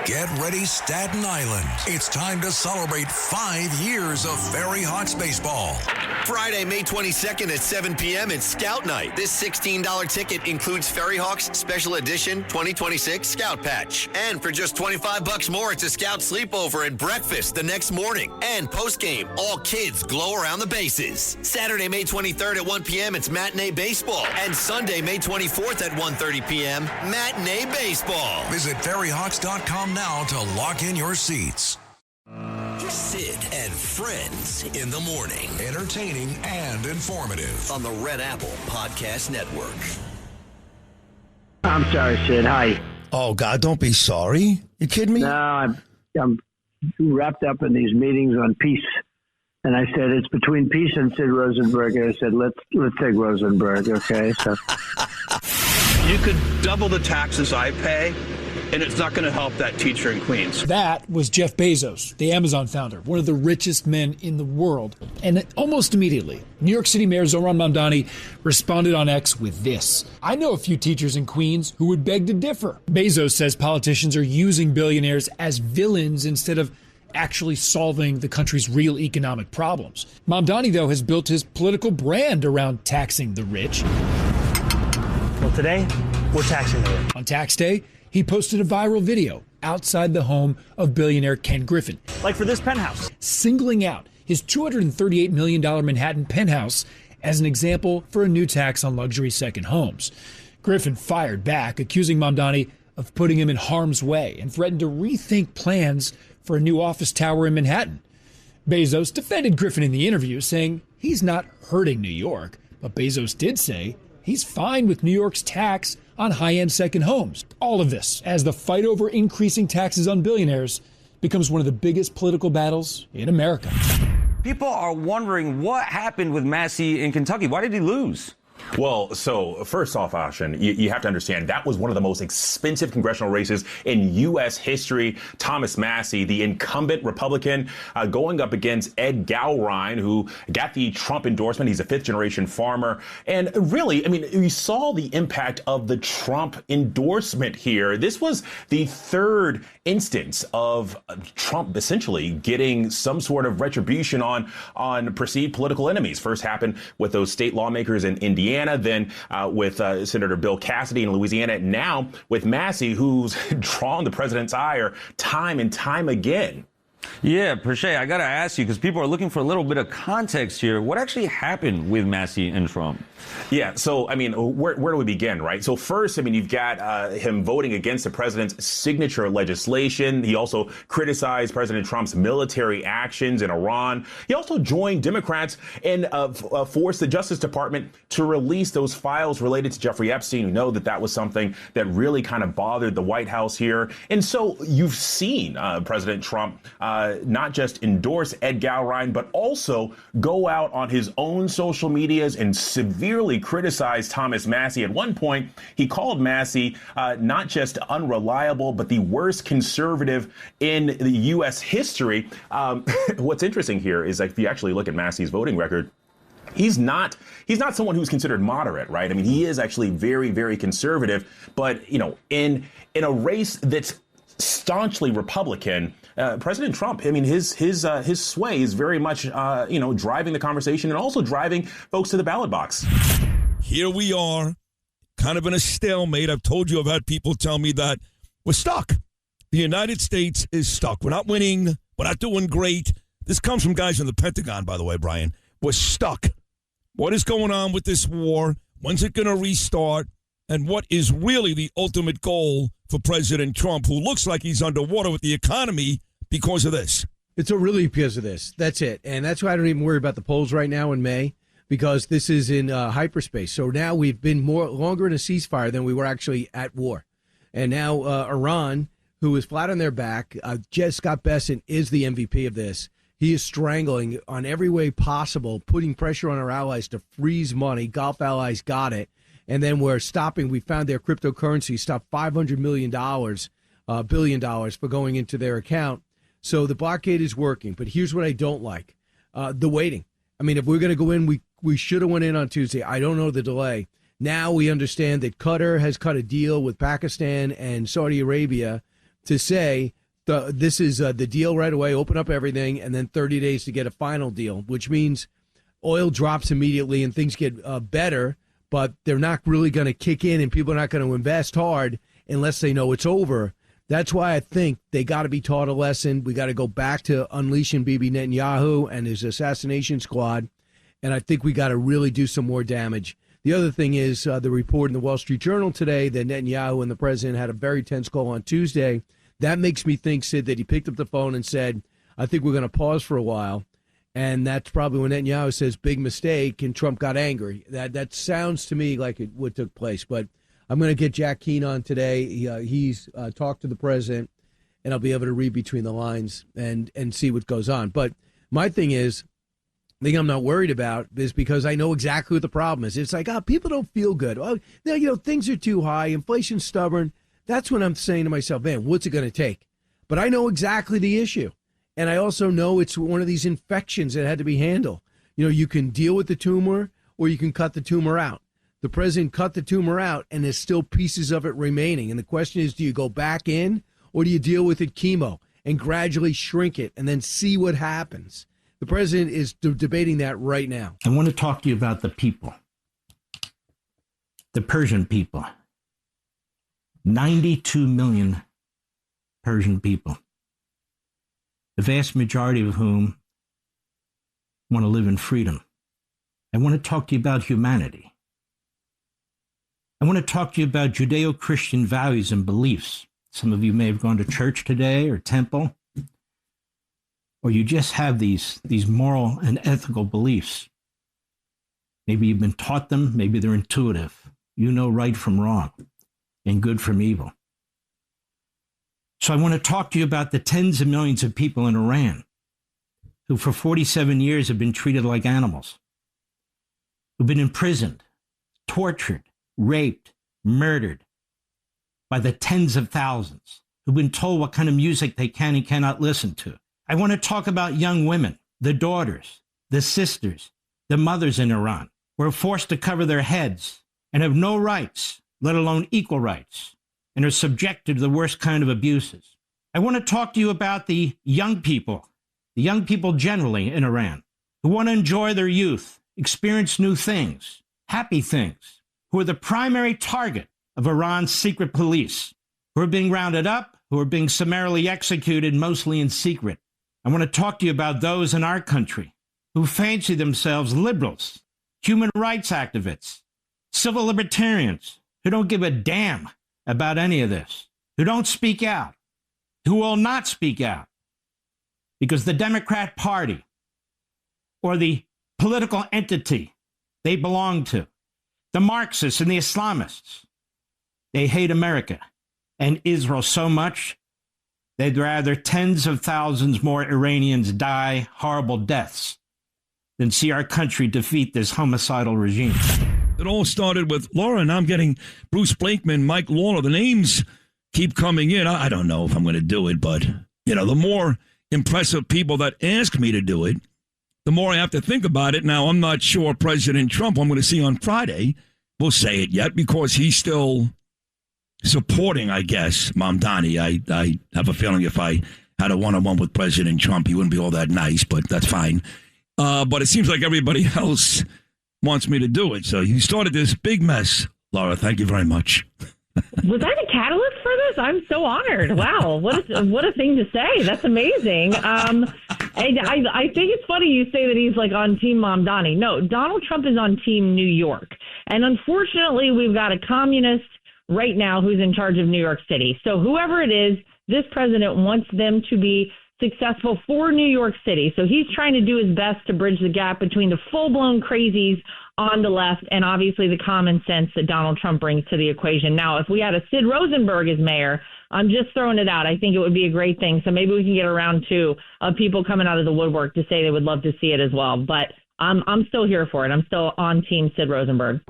Get ready, Staten Island. It's time to celebrate 5 years of Ferry Hawks baseball. Friday, May 22nd at 7 p.m. it's Scout Night. This $16 ticket includes Ferry Hawks Special Edition 2026 Scout Patch. And for just $25 more, it's a Scout sleepover and breakfast the next morning. And post-game, all kids glow around the bases. Saturday, May 23rd at 1 p.m., it's Matinee Baseball. And Sunday, May 24th at 1:30 p.m., Matinee Baseball. Visit ferryhawks.com now to lock in your seats. Sid and Friends in the morning. Entertaining and informative. On the Red Apple Podcast Network. I'm sorry, Sid. Hi. Oh, God, don't be sorry. You kidding me? No, I'm wrapped up in these meetings on peace. And I said, it's between peace and Sid Rosenberg. And I said, let's take Rosenberg, okay? So you could double the taxes I pay, and it's not going to help that teacher in Queens. That was Jeff Bezos, the Amazon founder, one of the richest men in the world. And almost immediately, New York City Mayor Zohran Mamdani responded on X with this. I know a few teachers in Queens who would beg to differ. Bezos says politicians are using billionaires as villains instead of actually solving the country's real economic problems. Mamdani, though, has built his political brand around taxing the rich. Well, today, we're taxing the rich. On tax day, he posted a viral video outside the home of billionaire Ken Griffin. Like for this penthouse. Singling out his $238 million Manhattan penthouse as an example for a new tax on luxury second homes. Griffin fired back, accusing Mamdani of putting him in harm's way and threatened to rethink plans for a new office tower in Manhattan. Bezos defended Griffin in the interview, saying he's not hurting New York, but Bezos did say he's fine with New York's tax on high-end second homes. All of this as the fight over increasing taxes on billionaires becomes one of the biggest political battles in America. People are wondering what happened with Massey in Kentucky. Why did he lose? Well, so first off, Ashen, you have to understand that was one of the most expensive congressional races in U.S. history. Thomas Massey, the incumbent Republican, going up against Ed Gowrine, who got the Trump endorsement. He's a fifth-generation farmer. And really, I mean, you saw the impact of the Trump endorsement here. This was the third instance of Trump essentially getting some sort of retribution on perceived political enemies. First happened with those state lawmakers in Indiana, then with Senator Bill Cassidy in Louisiana, now with Massey, who's drawn the president's ire time and time again. Yeah, Perche, I got to ask you, because people are looking for a little bit of context here. What actually happened with Massey and Trump? Yeah, so, I mean, where do we begin, right? So first, I mean, you've got him voting against the president's signature legislation. He also criticized President Trump's military actions in Iran. He also joined Democrats and forced the Justice Department to release those files related to Jeffrey Epstein. You know that was something that really kind of bothered the White House here. And so you've seen President Trump not just endorse Ed Gowrine, but also go out on his own social medias and severely criticize Thomas Massey. At one point, he called Massey not just unreliable, but the worst conservative in the U.S. history. What's interesting here is, like, if you actually look at Massey's voting record, he's not someone who's considered moderate, right? I mean, he is actually very, very conservative. But, you know, in a race that's staunchly Republican, President Trump, I mean, his sway is very much, driving the conversation and also driving folks to the ballot box. Here we are, kind of in a stalemate. I've told you, I've had people tell me that we're stuck. The United States is stuck. We're not winning. We're not doing great. This comes from guys in the Pentagon, by the way, Brian. We're stuck. What is going on with this war? When's it going to restart? And what is really the ultimate goal for President Trump, who looks like he's underwater with the economy because of this? It's really because of this. That's it. And that's why I don't even worry about the polls right now in May, because this is in hyperspace. So now we've been longer in a ceasefire than we were actually at war. And now Iran, who is flat on their back, Scott Bessent is the MVP of this. He is strangling on every way possible, putting pressure on our allies to freeze money. Gulf allies got it. And then we're stopping. We found their cryptocurrency stopped $500 billion for going into their account. So the blockade is working. But here's what I don't like. The waiting. I mean, if we're going to go in, we should have went in on Tuesday. I don't know the delay. Now we understand that Qatar has cut a deal with Pakistan and Saudi Arabia to say this is the deal right away, open up everything, and then 30 days to get a final deal, which means oil drops immediately and things get better, but they're not really going to kick in and people are not going to invest hard unless they know it's over. That's why I think they got to be taught a lesson. We got to go back to unleashing Bibi Netanyahu and his assassination squad, and I think we got to really do some more damage. The other thing is the report in the Wall Street Journal today that Netanyahu and the president had a very tense call on Tuesday. That makes me think, Sid, that he picked up the phone and said, I think we're going to pause for a while. And that's probably when Netanyahu says, big mistake, and Trump got angry. That sounds to me like what took place. But I'm going to get Jack Keane on today. He's talked to the president, and I'll be able to read between the lines and see what goes on. But my thing is, the thing I'm not worried about is because I know exactly what the problem is. It's like, people don't feel good. Oh, things are too high. Inflation's stubborn. That's when I'm saying to myself, man, what's it going to take? But I know exactly the issue. And I also know it's one of these infections that had to be handled. You can deal with the tumor or you can cut the tumor out. The president cut the tumor out and there's still pieces of it remaining. And the question is, do you go back in or do you deal with it chemo and gradually shrink it and then see what happens? The president is debating that right now. I want to talk to you about the people, the Persian people. 92 million Persian people, the vast majority of whom want to live in freedom. I want to talk to you about humanity. I want to talk to you about Judeo-Christian values and beliefs. Some of you may have gone to church today or temple, or you just have these moral and ethical beliefs. Maybe you've been taught them, maybe they're intuitive. You know right from wrong and good from evil. So I want to talk to you about the tens of millions of people in Iran who for 47 years have been treated like animals, who've been imprisoned, tortured, raped, murdered by the tens of thousands, who've been told what kind of music they can and cannot listen to. I want to talk about young women, the daughters, the sisters, the mothers in Iran, who are forced to cover their heads and have no rights, let alone equal rights, and are subjected to the worst kind of abuses. I want to talk to you about the young people generally in Iran, who want to enjoy their youth, experience new things, happy things, who are the primary target of Iran's secret police, who are being rounded up, who are being summarily executed, mostly in secret. I want to talk to you about those in our country who fancy themselves liberals, human rights activists, civil libertarians, who don't give a damn about any of this, who don't speak out, who will not speak out, because the Democrat Party or the political entity they belong to, the Marxists and the Islamists, they hate America and Israel so much, they'd rather tens of thousands more Iranians die horrible deaths than see our country defeat this homicidal regime. It all started with Laura, and I'm getting Bruce Blakeman, Mike Lawler. The names keep coming in. I don't know if I'm going to do it, but, the more impressive people that ask me to do it, the more I have to think about it. Now, I'm not sure President Trump, I'm going to see on Friday, will say it yet because he's still supporting, I guess, Mamdani. I have a feeling if I had a one-on-one with President Trump, he wouldn't be all that nice, but that's fine. But it seems like everybody else wants me to do it. So you started this big mess. Laura, thank you very much. Was I the catalyst for this? I'm so honored. Wow. What a thing to say. That's amazing. And I think it's funny you say that he's like on Team Mamdani. No, Donald Trump is on Team New York. And unfortunately, we've got a communist right now who's in charge of New York City. So whoever it is, this president wants them to be successful for New York City. So he's trying to do his best to bridge the gap between the full-blown crazies on the left and obviously the common sense that Donald Trump brings to the equation. Now, if we had a Sid Rosenberg as mayor, I'm just throwing it out. I think it would be a great thing. So maybe we can get around two of people coming out of the woodwork to say they would love to see it as well. But I'm still here for it. I'm still on Team Sid Rosenberg.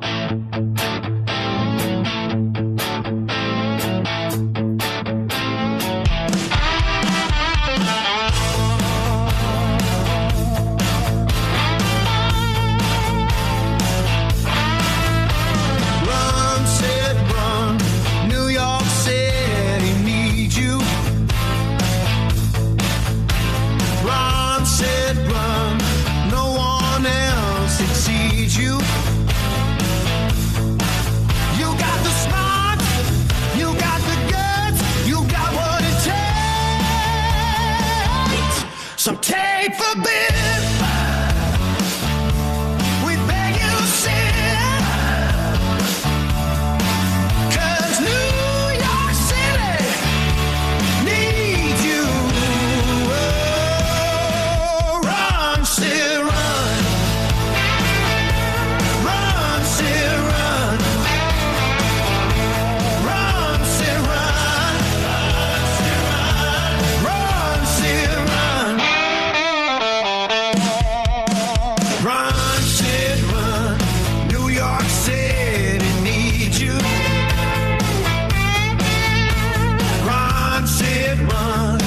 So take the bid. We beg you, Sid. 'Cause New York City needs you. Oh, run, Sid, run. Run, Sid, run. Run, Sid, run. Run, Sid, run. Run, Sid, run. New York City needs you. Run, Sid, run.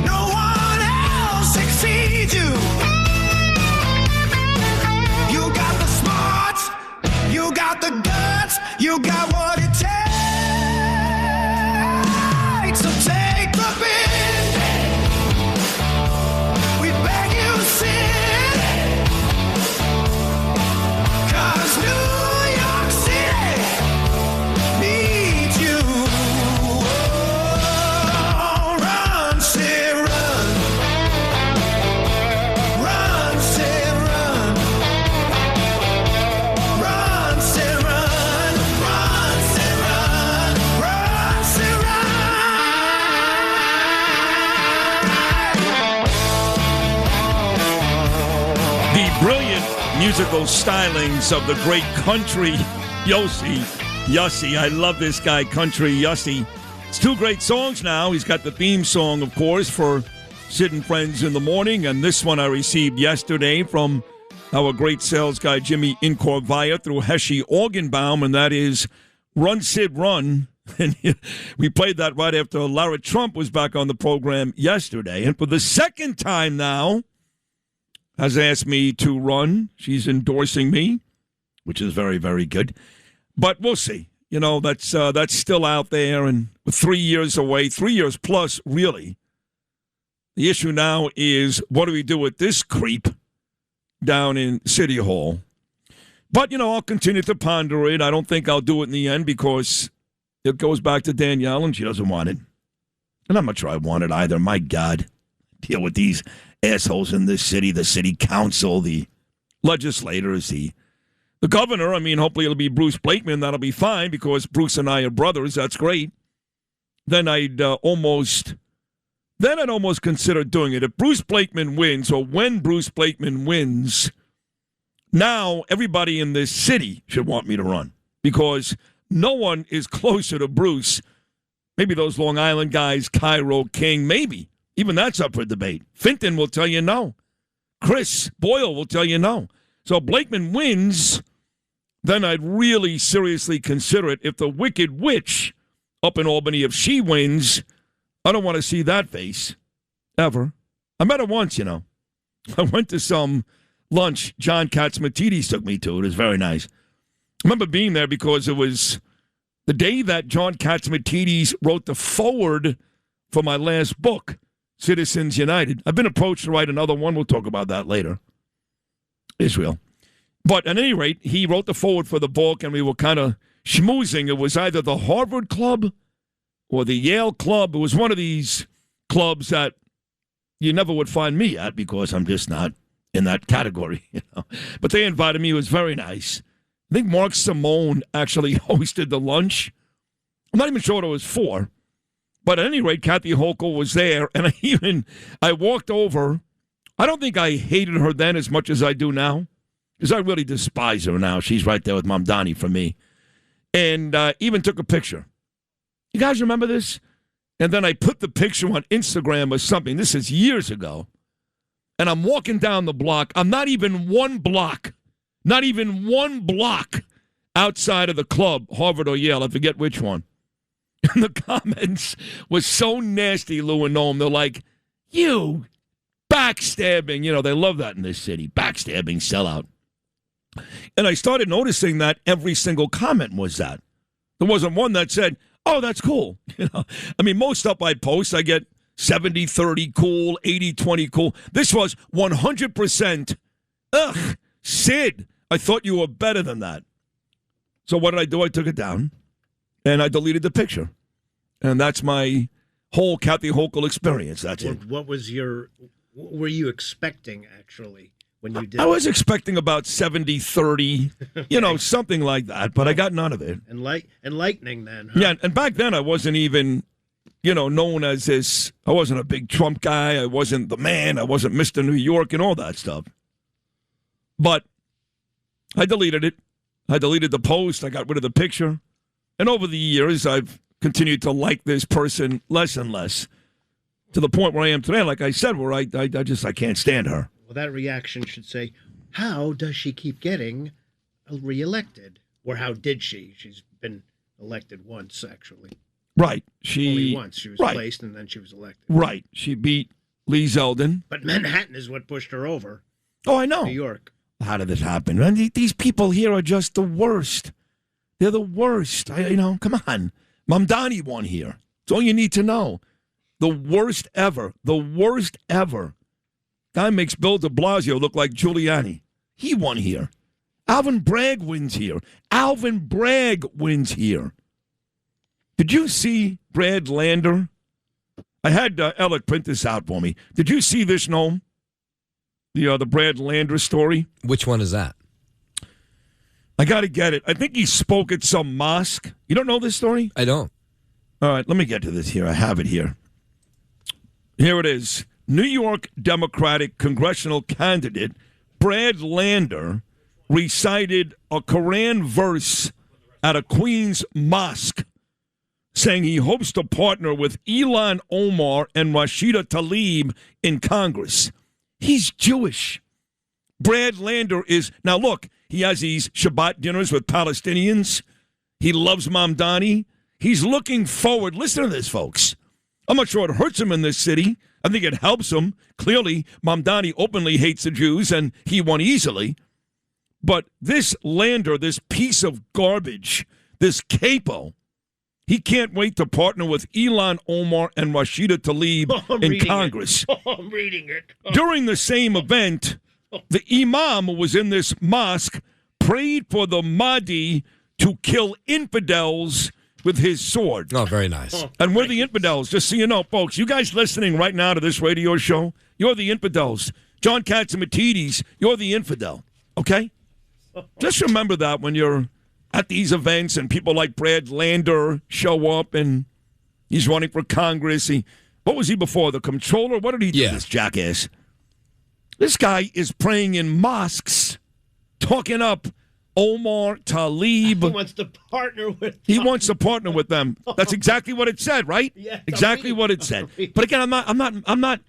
No one else exceeds you. You got the smarts, you got the guts, you got what it takes. So take the bid. We beg you, Sid. 'Cause New York City needs you. Oh, run, Sid, run. Run, Sid, run. Run, Sid, run. Run, Sid, run. Run, Sid, The brilliant musical stylings of the great country Yossi. I love this guy, Country Yossi. It's two great songs now. He's got the theme song, of course, for Sid and Friends in the Morning, and this one I received yesterday from our great sales guy, Jimmy Incorvaya, through Heshe Organbaum, and that is Run, Sid, Run. And we played that right after Lara Trump was back on the program yesterday. And for the second time now, has asked me to run. She's endorsing me, which is very, very good. But we'll see. You know, that's still out there, and we're 3 years away, 3 years plus, really. The issue now is, what do we do with this creep down in City Hall? But, you know, I'll continue to ponder it. I don't think I'll do it in the end because it goes back to Danielle, and she doesn't want it. And I'm not sure I want it either. My God, deal with these assholes in this city, the city council, the legislators, the governor. I mean, hopefully it'll be Bruce Blakeman. That'll be fine because Bruce and I are brothers. That's great. Then I'd almost consider doing it. If Bruce Blakeman wins, or when Bruce Blakeman wins, now everybody in this city should want me to run because no one is closer to Bruce. Maybe those Long Island guys, Cairo, King, maybe. Even that's up for debate. Finton will tell you no. Chris Boyle will tell you no. So if Blakeman wins, then I'd really seriously consider it. If the Wicked Witch up in Albany, if she wins, I don't want to see that face, ever. I met her once, you know. I went to some lunch John Catsimatidis took me to. It was very nice. I remember being there because it was the day that John Catsimatidis wrote the foreword for my last book, Citizens United. I've been approached to write another one. We'll talk about that later. Israel. But at any rate, he wrote the foreword for the book, and we were kind of schmoozing. It was either the Harvard Club or the Yale Club. It was one of these clubs that you never would find me at because I'm just not in that category. You know? But they invited me. It was very nice. I think Mark Simone actually hosted the lunch. I'm not even sure what it was for. But at any rate, Kathy Hochul was there, and I walked over. I don't think I hated her then as much as I do now, because I really despise her now. She's right there with Mamdani for me. And even took a picture. You guys remember this? And then I put the picture on Instagram or something. This is years ago. And I'm walking down the block. I'm not even one block outside of the club, Harvard or Yale. I forget which one. And the comments were so nasty, Lou and Noam. They're like, you backstabbing. You know, they love that in this city. Backstabbing, sellout. And I started noticing that every single comment was that. There wasn't one that said, oh, that's cool. You know, I mean, most stuff I post, I get 70-30 cool, 80-20 cool. This was 100%, ugh, Sid, I thought you were better than that. So what did I do? I took it down. And I deleted the picture. And that's my whole Kathy Hochul experience. That's it. What was your Were you expecting, actually, when you did I was expecting about 70-30, something like that, but I got none of it. Enlightening then, huh? Yeah, and back then I wasn't even, known as this. I wasn't a big Trump guy. I wasn't the man. I wasn't Mr. New York and all that stuff. But I deleted it. I deleted the post. I got rid of the picture. And over the years, I've continued to like this person less and less to the point where I am today, like I said, where I can't stand her. Well, that reaction should say, how does she keep getting reelected? Or how did she? She's been elected once, actually. Right. Only once. She was placed and then she was elected. Right. She beat Lee Zeldin. But Manhattan is what pushed her over. Oh, I know. New York. How did this happen? Man, these people here are just the worst. They're the worst. Come on. Mamdani won here. That's all you need to know. The worst ever. The worst ever. Guy makes Bill de Blasio look like Giuliani. He won here. Alvin Bragg wins here. Alvin Bragg wins here. Did you see Brad Lander? I had Alec print this out for me. Did you see this, Noam? The Brad Lander story? Which one is that? I got to get it. I think he spoke at some mosque. You don't know this story? I don't. All right, let me get to this here. I have it here. Here it is. New York Democratic congressional candidate Brad Lander recited a Quran verse at a Queens mosque, saying he hopes to partner with Ilhan Omar and Rashida Tlaib in Congress. He's Jewish. Brad Lander is, now look, he has these Shabbat dinners with Palestinians. He loves Mamdani. He's looking forward. Listen to this, folks. I'm not sure it hurts him in this city. I think it helps him. Clearly, Mamdani openly hates the Jews, and he won easily. But this Lander, this piece of garbage, this capo, he can't wait to partner with Ilhan Omar and Rashida Tlaib in Congress. I'm reading it. During the same event, the imam who was in this mosque prayed for the Mahdi to kill infidels with his sword. Oh, very nice. And we're the infidels, just so you know, folks. You guys listening right now to this radio show, you're the infidels. John Catsimatidis, you're the infidel, okay? Just remember that when you're at these events and people like Brad Lander show up and he's running for Congress. What was he before, the comptroller? What did he do, this jackass? This guy is praying in mosques, talking up Omar, Tlaib. He wants to partner with them. He wants to partner with them. That's exactly what it said, right? Yeah, exactly what it said. But again, I'm not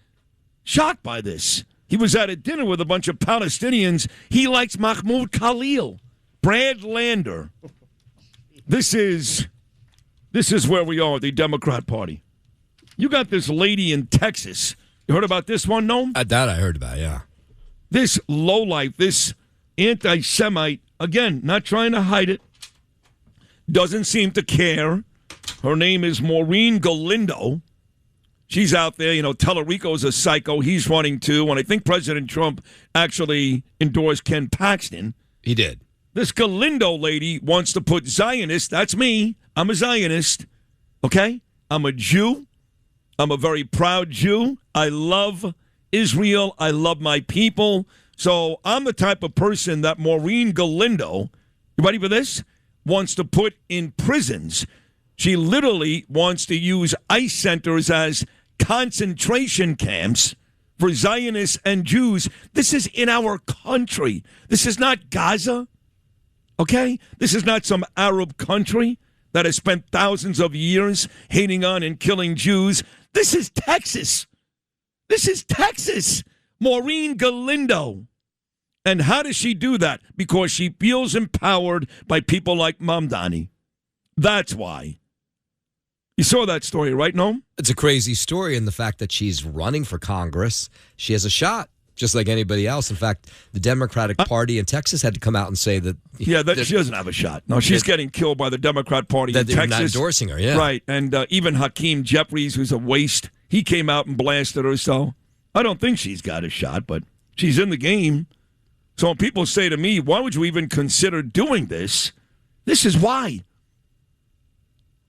shocked by this. He was at a dinner with a bunch of Palestinians. He likes Mahmoud Khalil, Brad Lander. This is where we are, the Democrat Party. You got this lady in Texas. You heard about this one, Noam? That I heard about, yeah. This lowlife, this anti-Semite, again, not trying to hide it, doesn't seem to care. Her name is Maureen Galindo. She's out there, Tellerico's a psycho. He's running too. And I think President Trump actually endorsed Ken Paxton. He did. This Galindo lady wants to put Zionist. That's me. I'm a Zionist. Okay? I'm a Jew. I'm a very proud Jew. I love Israel. I love my people. So I'm the type of person that Maureen Galindo, you ready for this, wants to put in prisons. She literally wants to use ICE centers as concentration camps for Zionists and Jews. This is in our country. This is not Gaza, okay? This is not some Arab country that has spent thousands of years hating on and killing Jews. This is Texas. This is Texas. Maureen Galindo. And how does she do that? Because she feels empowered by people like Mamdani. That's why. You saw that story, right, Noam? It's a crazy story, and the fact that she's running for Congress, she has a shot, just like anybody else. In fact, the Democratic Party in Texas had to come out and say that... Yeah, that she doesn't have a shot. No, she's getting killed by the Democrat Party in Texas. That they're not endorsing her, yeah. Right, and even Hakeem Jeffries, who's a waste, he came out and blasted her, so I don't think she's got a shot, but she's in the game. So when people say to me, why would you even consider doing this? This is why.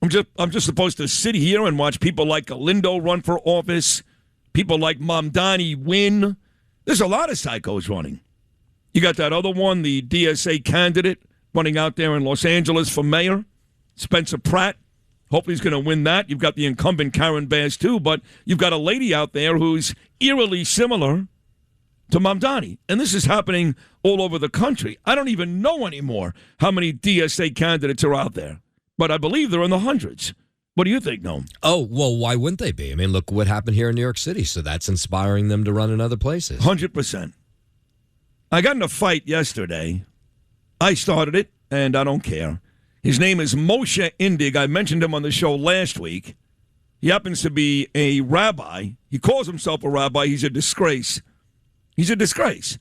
I'm just supposed to sit here and watch people like Galindo run for office, People like Mamdani win. There's a lot of psychos running. You got that other one, the DSA candidate running out there in Los Angeles for mayor, Spencer Pratt. Hopefully he's going to win that. You've got the incumbent Karen Bass, too, but you've got a lady out there who's eerily similar to Mamdani. And this is happening all over the country. I don't even know anymore how many DSA candidates are out there, but I believe they're in the hundreds. What do you think, Noam? Oh, well, why wouldn't they be? I mean, look what happened here in New York City, so that's inspiring them to run in other places. 100%. I got in a fight yesterday. I started it, and I don't care. His name is Moshe Indig. I mentioned him on the show last week. He happens to be a rabbi. He calls himself a rabbi. He's a disgrace. He's a disgrace.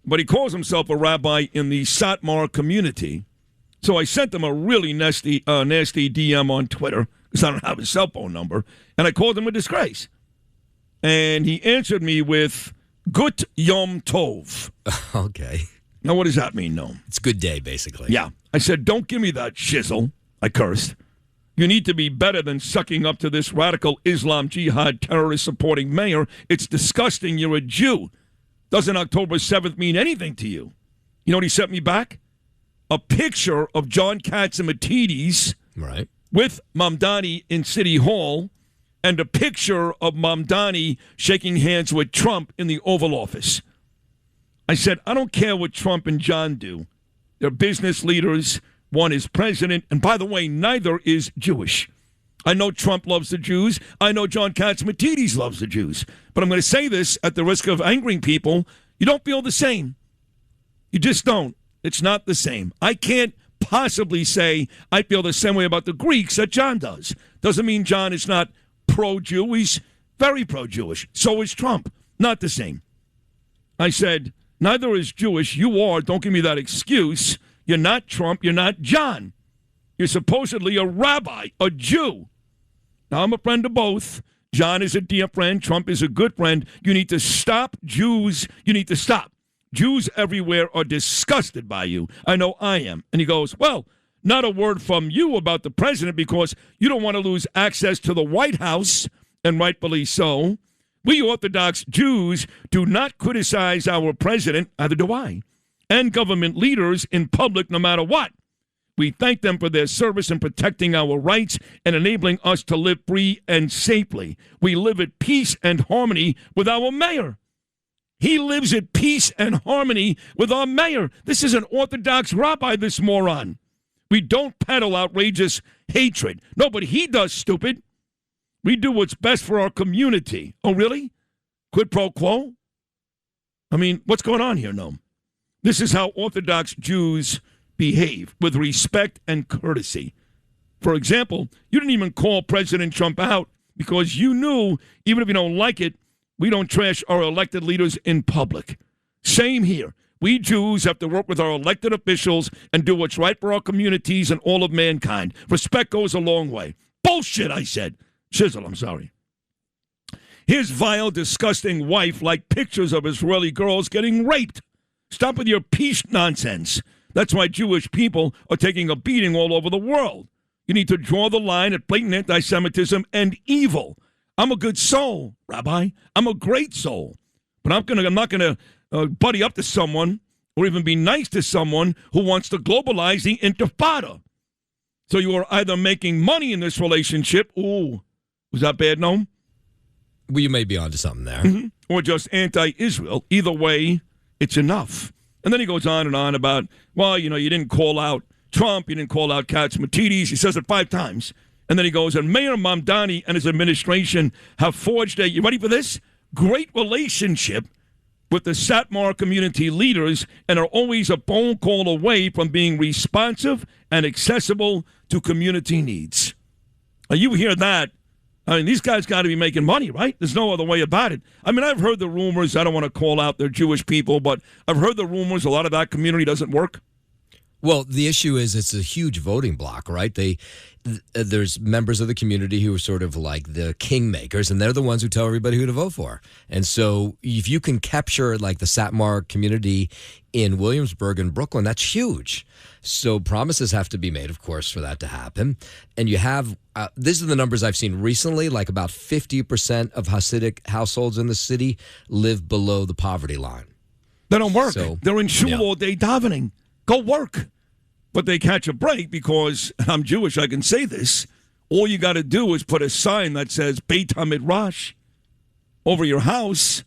But he calls himself a rabbi in the Satmar community. So I sent him a really nasty DM on Twitter, because I don't have his cell phone number, and I called him a disgrace. And he answered me with, Gut Yom Tov. Okay. Now, what does that mean, Noam? It's good day, basically. Yeah. I said, don't give me that shizzle. I cursed. You need to be better than sucking up to this radical Islam jihad terrorist-supporting mayor. It's disgusting. You're a Jew. Doesn't October 7th mean anything to you? You know what he sent me back? A picture of John Catsimatidis with Mamdani in City Hall and a picture of Mamdani shaking hands with Trump in the Oval Office. I said, I don't care what Trump and John do. They're business leaders. One is president. And by the way, neither is Jewish. I know Trump loves the Jews. I know John Catsimatidis loves the Jews. But I'm going to say this at the risk of angering people. You don't feel the same. You just don't. It's not the same. I can't possibly say I feel the same way about the Greeks that John does. Doesn't mean John is not pro-Jew. He's very pro-Jewish. So is Trump. Not the same. I said, neither is Jewish. You are. Don't give me that excuse. You're not Trump. You're not John. You're supposedly a rabbi, a Jew. Now, I'm a friend of both. John is a dear friend. Trump is a good friend. You need to stop Jews. You need to stop. Jews everywhere are disgusted by you. I know I am. And he goes, well, not a word from you about the president because you don't want to lose access to the White House, and rightfully so. We Orthodox Jews do not criticize our president, either do I, and government leaders in public no matter what. We thank them for their service in protecting our rights and enabling us to live free and safely. We live at peace and harmony with our mayor. He lives at peace and harmony with our mayor. This is an Orthodox rabbi, this moron. We don't peddle outrageous hatred. No, but he does, stupid. We do what's best for our community. Oh, really? Quid pro quo? I mean, what's going on here, Noam? This is how Orthodox Jews behave, with respect and courtesy. For example, you didn't even call President Trump out because you knew, even if you don't like it, we don't trash our elected leaders in public. Same here. We Jews have to work with our elected officials and do what's right for our communities and all of mankind. Respect goes a long way. Bullshit, I said. Chisel, I'm sorry. His vile, disgusting wife liked pictures of Israeli girls getting raped. Stop with your peace nonsense. That's why Jewish people are taking a beating all over the world. You need to draw the line at blatant anti-Semitism and evil. I'm a good soul, Rabbi. I'm a great soul. But I'm not going to buddy up to someone or even be nice to someone who wants to globalize the intifada. So you are either making money in this relationship. Ooh, was that bad, Noam? Well, you may be onto something there. Mm-hmm. Or just anti-Israel. Either way, it's enough. And then he goes on and on about, well, you know, you didn't call out Trump. You didn't call out Catsimatidis. He says it 5 times. And then he goes, and Mayor Mamdani and his administration have forged a, you ready for this? Great relationship with the Satmar community leaders and are always a phone call away from being responsive and accessible to community needs. Now, you hear that. I mean, these guys got to be making money, right? There's no other way about it. I mean, I've heard the rumors. I don't want to call out their Jewish people, but I've heard the rumors a lot of that community doesn't work. Well, the issue is it's a huge voting block, right? There's members of the community who are sort of like the kingmakers, and they're the ones who tell everybody who to vote for. And so if you can capture like the Satmar community in Williamsburg and Brooklyn, that's huge. So promises have to be made, of course, for that to happen. And you have, these are the numbers I've seen recently, like about 50% of Hasidic households in the city live below the poverty line. They don't work. So, they're in shul all day davening. Go work. But they catch a break because, and I'm Jewish, I can say this, all you got to do is put a sign that says Beit HaMidrash over your house,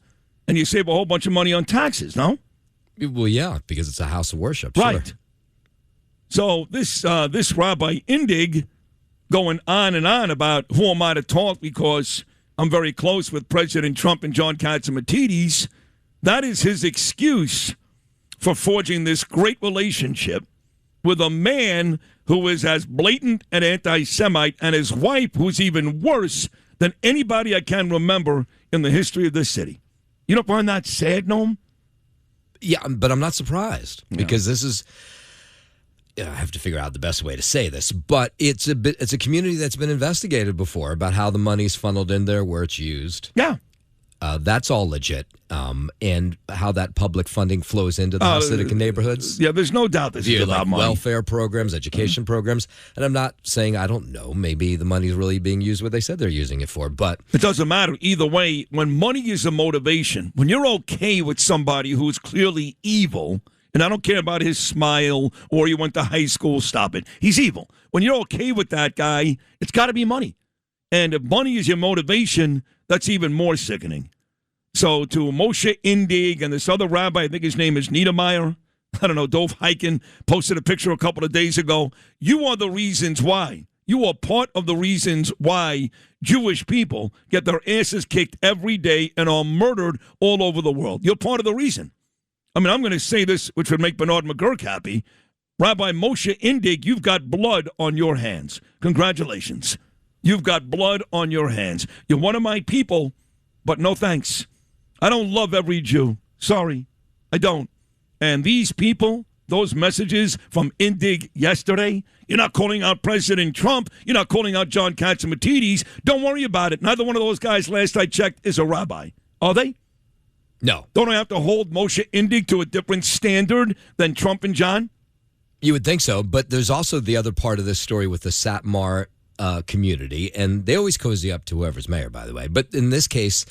and you save a whole bunch of money on taxes, no? Well, yeah, because it's a house of worship. Right. Sure. So this Rabbi Indig going on and on about who am I to talk because I'm very close with President Trump and John Catsimatidis. That is his excuse for forging this great relationship with a man who is as blatant an anti-Semite and his wife who's even worse than anybody I can remember in the history of this city. You don't find that sad, Noam? Yeah, but I'm not surprised because this is, I have to figure out the best way to say this, but it's a community that's been investigated before about how the money's funneled in there, where it's used. Yeah. That's all legit, and how that public funding flows into the Hasidic neighborhoods. Yeah, there's no doubt this is about money. Welfare programs, education programs, and I'm not saying, I don't know, maybe the money's really being used what they said they're using it for, but it doesn't matter. Either way, when money is a motivation, when you're okay with somebody who's clearly evil, and I don't care about his smile or he went to high school, stop it. He's evil. When you're okay with that guy, it's got to be money. And if money is your motivation, that's even more sickening. So to Moshe Indig and this other rabbi, I think his name is Niedermeyer, I don't know, Dov Heiken, posted a picture a couple of days ago. You are the reasons why. You are part of the reasons why Jewish people get their asses kicked every day and are murdered all over the world. You're part of the reason. I mean, I'm going to say this, which would make Bernard McGurk happy. Rabbi Moshe Indig, you've got blood on your hands. Congratulations. You've got blood on your hands. You're one of my people, but no thanks. I don't love every Jew. Sorry, I don't. And these people, those messages from Indig yesterday, you're not calling out President Trump. You're not calling out John Catsimatidis. Don't worry about it. Neither one of those guys, last I checked, is a rabbi. Are they? No. Don't I have to hold Moshe Indig to a different standard than Trump and John? You would think so, but there's also the other part of this story with the Satmar community, and they always cozy up to whoever's mayor, by the way. But in this case,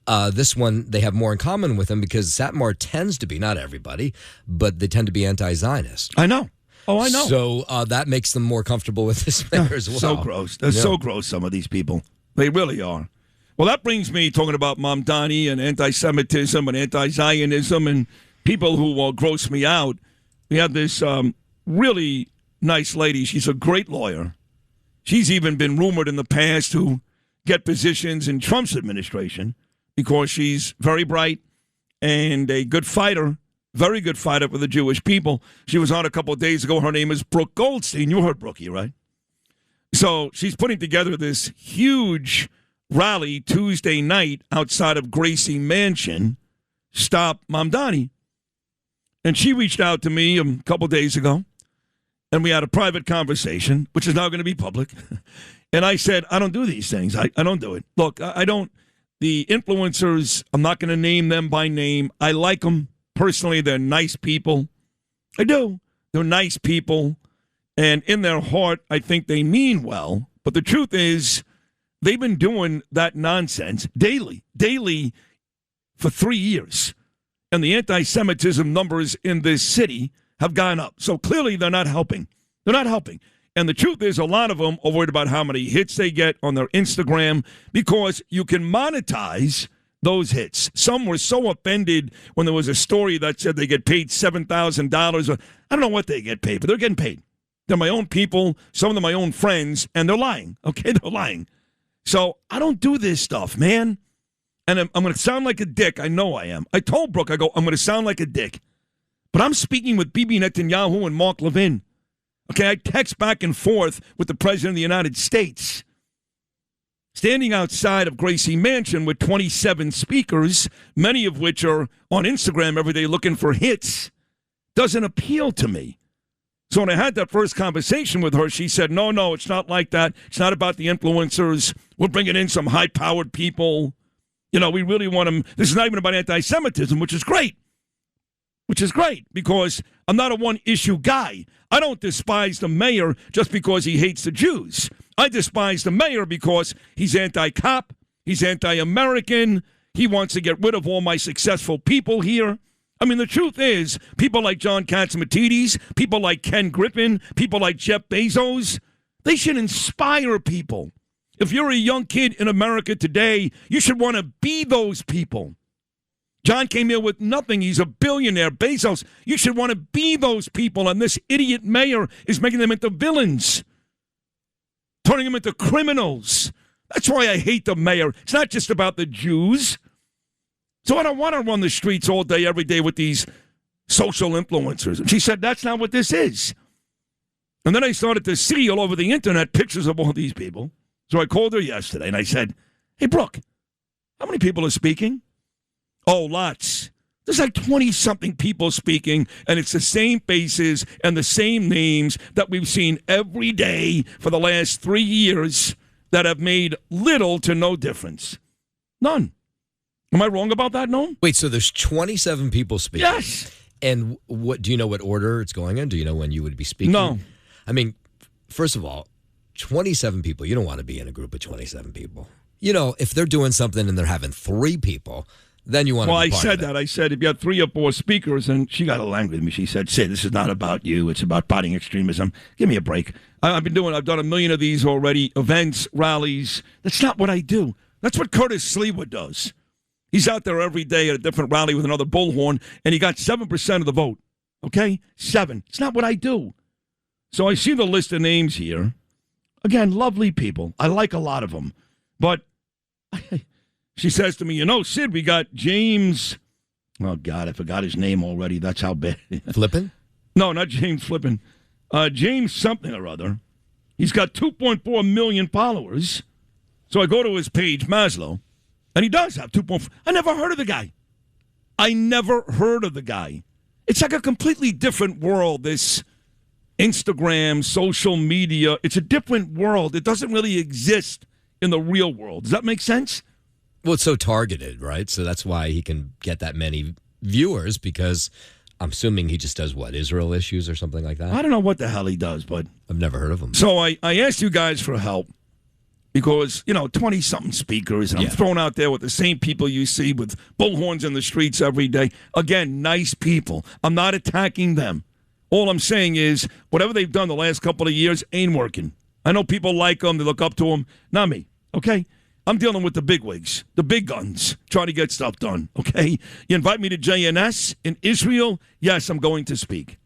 this one, they have more in common with them because Satmar tends to be, not everybody, but they tend to be anti-Zionist. I know. Oh, I know. So that makes them more comfortable with this mayor as well. So gross. They're so gross, some of these people. They really are. Well, that brings me talking about Mamdani and anti-Semitism and anti-Zionism and people who gross me out. We have this really nice lady. She's a great lawyer. She's even been rumored in the past to get positions in Trump's administration because she's very bright and a good fighter, very good fighter for the Jewish people. She was on a couple of days ago. Her name is Brooke Goldstein. You heard Brookie, right? So she's putting together this huge rally Tuesday night outside of Gracie Mansion, Stop Mamdani. And she reached out to me a couple of days ago, and we had a private conversation, which is now going to be public. And I said, I don't do these things. I don't do it. Look, I don't. The influencers, I'm not going to name them by name. I like them personally. They're nice people. I do. They're nice people. And in their heart, I think they mean well. But the truth is, they've been doing that nonsense daily for 3 years. And the anti-Semitism numbers in this city have gone up. So clearly they're not helping. They're not helping. And the truth is a lot of them are worried about how many hits they get on their Instagram because you can monetize those hits. Some were so offended when there was a story that said they get paid $7,000. I don't know what they get paid, but they're getting paid. They're my own people. Some of them my own friends, and they're lying. Okay, they're lying. So I don't do this stuff, man. And I'm going to sound like a dick. I know I am. I told Brooke, I'm going to sound like a dick. But I'm speaking with Bibi Netanyahu and Mark Levin. Okay, I text back and forth with the President of the United States. Standing outside of Gracie Mansion with 27 speakers, many of which are on Instagram every day looking for hits, doesn't appeal to me. So when I had that first conversation with her, she said, no, it's not like that. It's not about the influencers. We're bringing in some high-powered people. You know, we really want them. This is not even about anti-Semitism, which is great. Which is great, because I'm not a one-issue guy. I don't despise the mayor just because he hates the Jews. I despise the mayor because he's anti-cop, he's anti-American, he wants to get rid of all my successful people here. I mean, the truth is, people like John Catsimatidis, people like Ken Griffin, people like Jeff Bezos, they should inspire people. If you're a young kid in America today, you should want to be those people. John came here with nothing. He's a billionaire. Bezos, you should want to be those people, and this idiot mayor is making them into villains, turning them into criminals. That's why I hate the mayor. It's not just about the Jews. So I don't want to run the streets all day, every day with these social influencers. And she said, that's not what this is. And then I started to see all over the internet pictures of all these people. So I called her yesterday, and I said, hey, Brooke, how many people are speaking? Oh, lots. There's like 20-something people speaking, and it's the same faces and the same names that we've seen every day for the last 3 years that have made little to no difference. None. Am I wrong about that, Noam? Wait, so there's 27 people speaking? Yes. And what? Do you know what order it's going in? Do you know when you would be speaking? No. I mean, first of all, 27 people, you don't want to be in a group of 27 people. You know, if they're doing something and they're having 3 people, then you want to be part of it. I said, if you had 3 or 4 speakers, and she got a little angry with me. She said, Sid, this is not about you. It's about fighting extremism. Give me a break. I've done a million of these already, events, rallies. That's not what I do. That's what Curtis Sleewa does. He's out there every day at a different rally with another bullhorn, and he got 7% of the vote. Okay? 7. It's not what I do. So I see the list of names here. Again, lovely people. I like a lot of them. But she says to me, you know, Sid, we got James. Oh, God, I forgot his name already. That's how bad. Flippin? No, not James Flippin. James something or other. He's got 2.4 million followers. So I go to his page, Maslow, and he does have 2.4. I never heard of the guy. It's like a completely different world, this Instagram, social media. It's a different world. It doesn't really exist in the real world. Does that make sense? Well, it's so targeted, right? So that's why he can get that many viewers, because I'm assuming he just does, what, Israel issues or something like that? I don't know what the hell he does, but I've never heard of him. So I asked you guys for help because, 20-something speakers, and I'm thrown out there with the same people you see with bullhorns in the streets every day. Again, nice people. I'm not attacking them. All I'm saying is whatever they've done the last couple of years ain't working. I know people like them. They look up to them. Not me, okay? I'm dealing with the bigwigs, the big guns, trying to get stuff done, okay? You invite me to JNS in Israel, yes, I'm going to speak.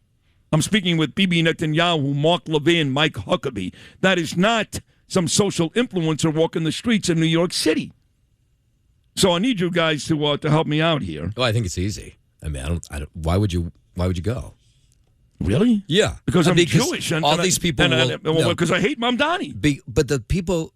I'm speaking with Bibi Netanyahu, Mark Levin, Mike Huckabee. That is not some social influencer walking the streets in New York City. So I need you guys to help me out here. Well, I think it's easy. I mean, why would you go? Really? Yeah. Because I'm Jewish. And all these people because I hate Mamdani. But the people,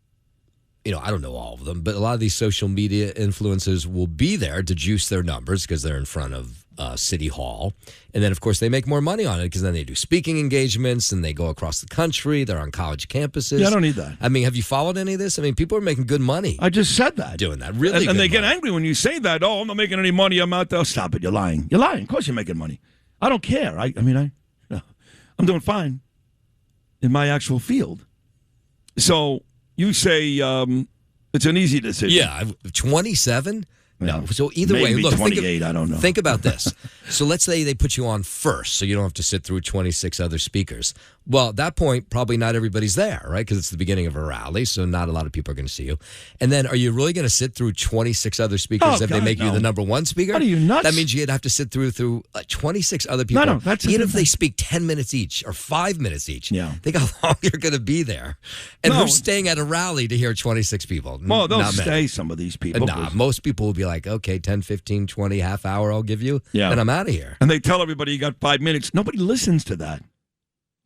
I don't know all of them, but a lot of these social media influencers will be there to juice their numbers because they're in front of City Hall. And then, of course, they make more money on it because then they do speaking engagements and they go across the country. They're on college campuses. Yeah, I don't need that. I mean, have you followed any of this? I mean, people are making good money. I just said that. Doing that. Really And they good get money. angry when you say that. Oh, I'm not making any money. I'm out there. Oh, stop it. You're lying. You're lying. Of course you're making money. I don't care. I'm doing fine in my actual field. So you say it's an easy decision. Yeah, 27? No. So either way, Maybe look, 28, I don't know. Think about this. So let's say they put you on first, so you don't have to sit through 26 other speakers. Well, at that point, probably not everybody's there, right? Because it's the beginning of a rally, so not a lot of people are going to see you. And then are you really going to sit through 26 other speakers if they make you the number one speaker? What are you, nuts? That means you'd have to sit through 26 other people. No, that's even if they speak 10 minutes each or 5 minutes each. Yeah. Think how long you're going to be there. And who's staying at a rally to hear 26 people? Well, they'll Not many. stay, some of these people. Most people will be like, okay, 10, 15, 20, half hour I'll give you, and I'm out of here. And they tell everybody you got 5 minutes. Nobody listens to that.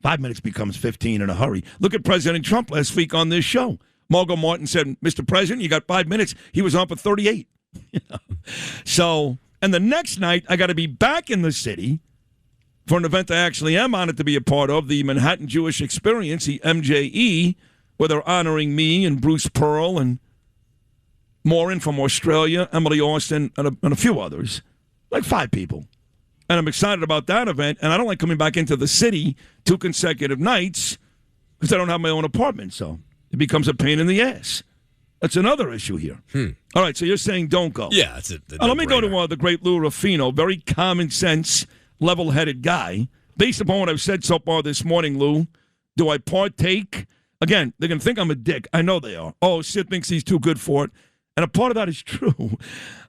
5 minutes becomes 15 in a hurry. Look at President Trump last week on this show. Margot Martin said, Mr. President, you got 5 minutes. He was on for 38. So, and the next night, I got to be back in the city for an event I actually am honored to be a part of, the Manhattan Jewish Experience, the MJE, where they're honoring me and Bruce Pearl and Maureen from Australia, Emily Austin, and a few others, like 5 people. And I'm excited about that event, and I don't like coming back into the city 2 consecutive nights because I don't have my own apartment, so it becomes a pain in the ass. That's another issue here. All right, so you're saying don't go. Yeah, that's it. Let me go to the great Lou Ruffino, very common sense, level-headed guy. Based upon what I've said so far this morning, Lou, do I partake? Again, they're going to think I'm a dick. I know they are. Oh, Sid thinks he's too good for it. And a part of that is true.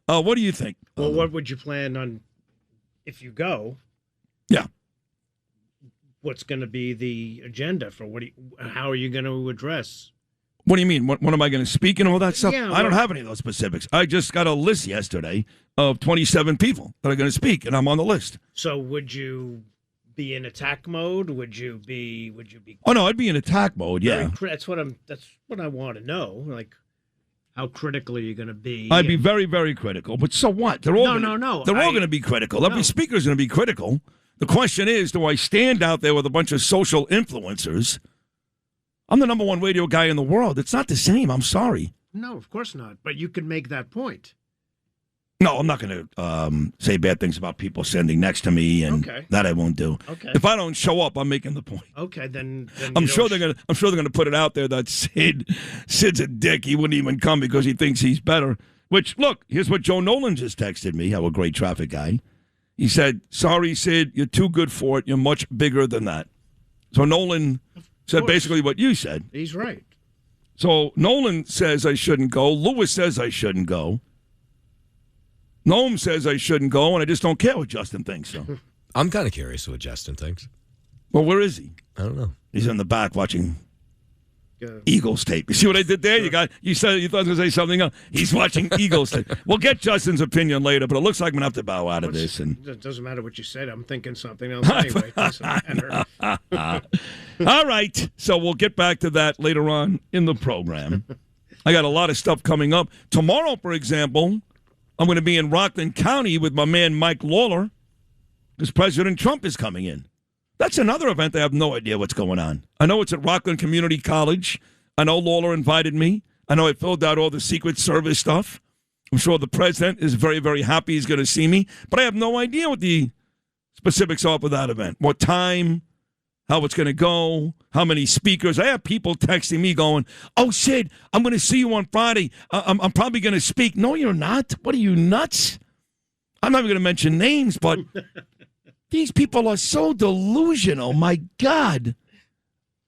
What do you think? Well, what would you plan on if you go? Yeah. What's going to be the agenda for how are you going to address? What do you mean? What am I going to speak and all that stuff? Yeah, I don't have any of those specifics. I just got a list yesterday of 27 people that are going to speak, and I'm on the list. So would you be in attack mode? Would you be? Oh no, I'd be in attack mode. Yeah, That's what I want to know. Like, how critical are you going to be? I'd be very, very critical. But so what? They're all no. They're all going to be critical. Every speaker's going to be critical. The question is, do I stand out there with a bunch of social influencers? I'm the number 1 radio guy in the world. It's not the same. I'm sorry. No, of course not. But you could make that point. No, I'm not going to say bad things about people standing next to me, and that I won't do. Okay. If I don't show up, I'm making the point. Okay, then I'm sure they're gonna put it out there that Sid's a dick. He wouldn't even come because he thinks he's better. Which, look, here's what Joe Nolan just texted me. Our great traffic guy. He said, "Sorry, Sid, you're too good for it. You're much bigger than that." So Nolan said basically what you said. He's right. So Nolan says I shouldn't go. Lewis says I shouldn't go. Noam says I shouldn't go, and I just don't care what Justin thinks. So I'm kind of curious what Justin thinks. Well, where is he? I don't know. He's in the back watching Eagles tape. You see what I did there? You said you thought I was going to say something else. He's watching Eagles tape. We'll get Justin's opinion later, but it looks like I'm going to have to bow out of this. And it doesn't matter what you said. I'm thinking something else anyway. Doesn't matter. All right. So we'll get back to that later on in the program. I got a lot of stuff coming up. Tomorrow, for example, I'm going to be in Rockland County with my man Mike Lawler because President Trump is coming in. That's another event I have no idea what's going on. I know it's at Rockland Community College. I know Lawler invited me. I know I filled out all the Secret Service stuff. I'm sure the president is very, very happy he's going to see me. But I have no idea what the specifics are for that event. What time, how it's going to go, how many speakers. I have people texting me going, "Oh, Sid, I'm going to see you on Friday. I'm probably going to speak." No, you're not. What are you, nuts? I'm not even going to mention names, but these people are so delusional. My God.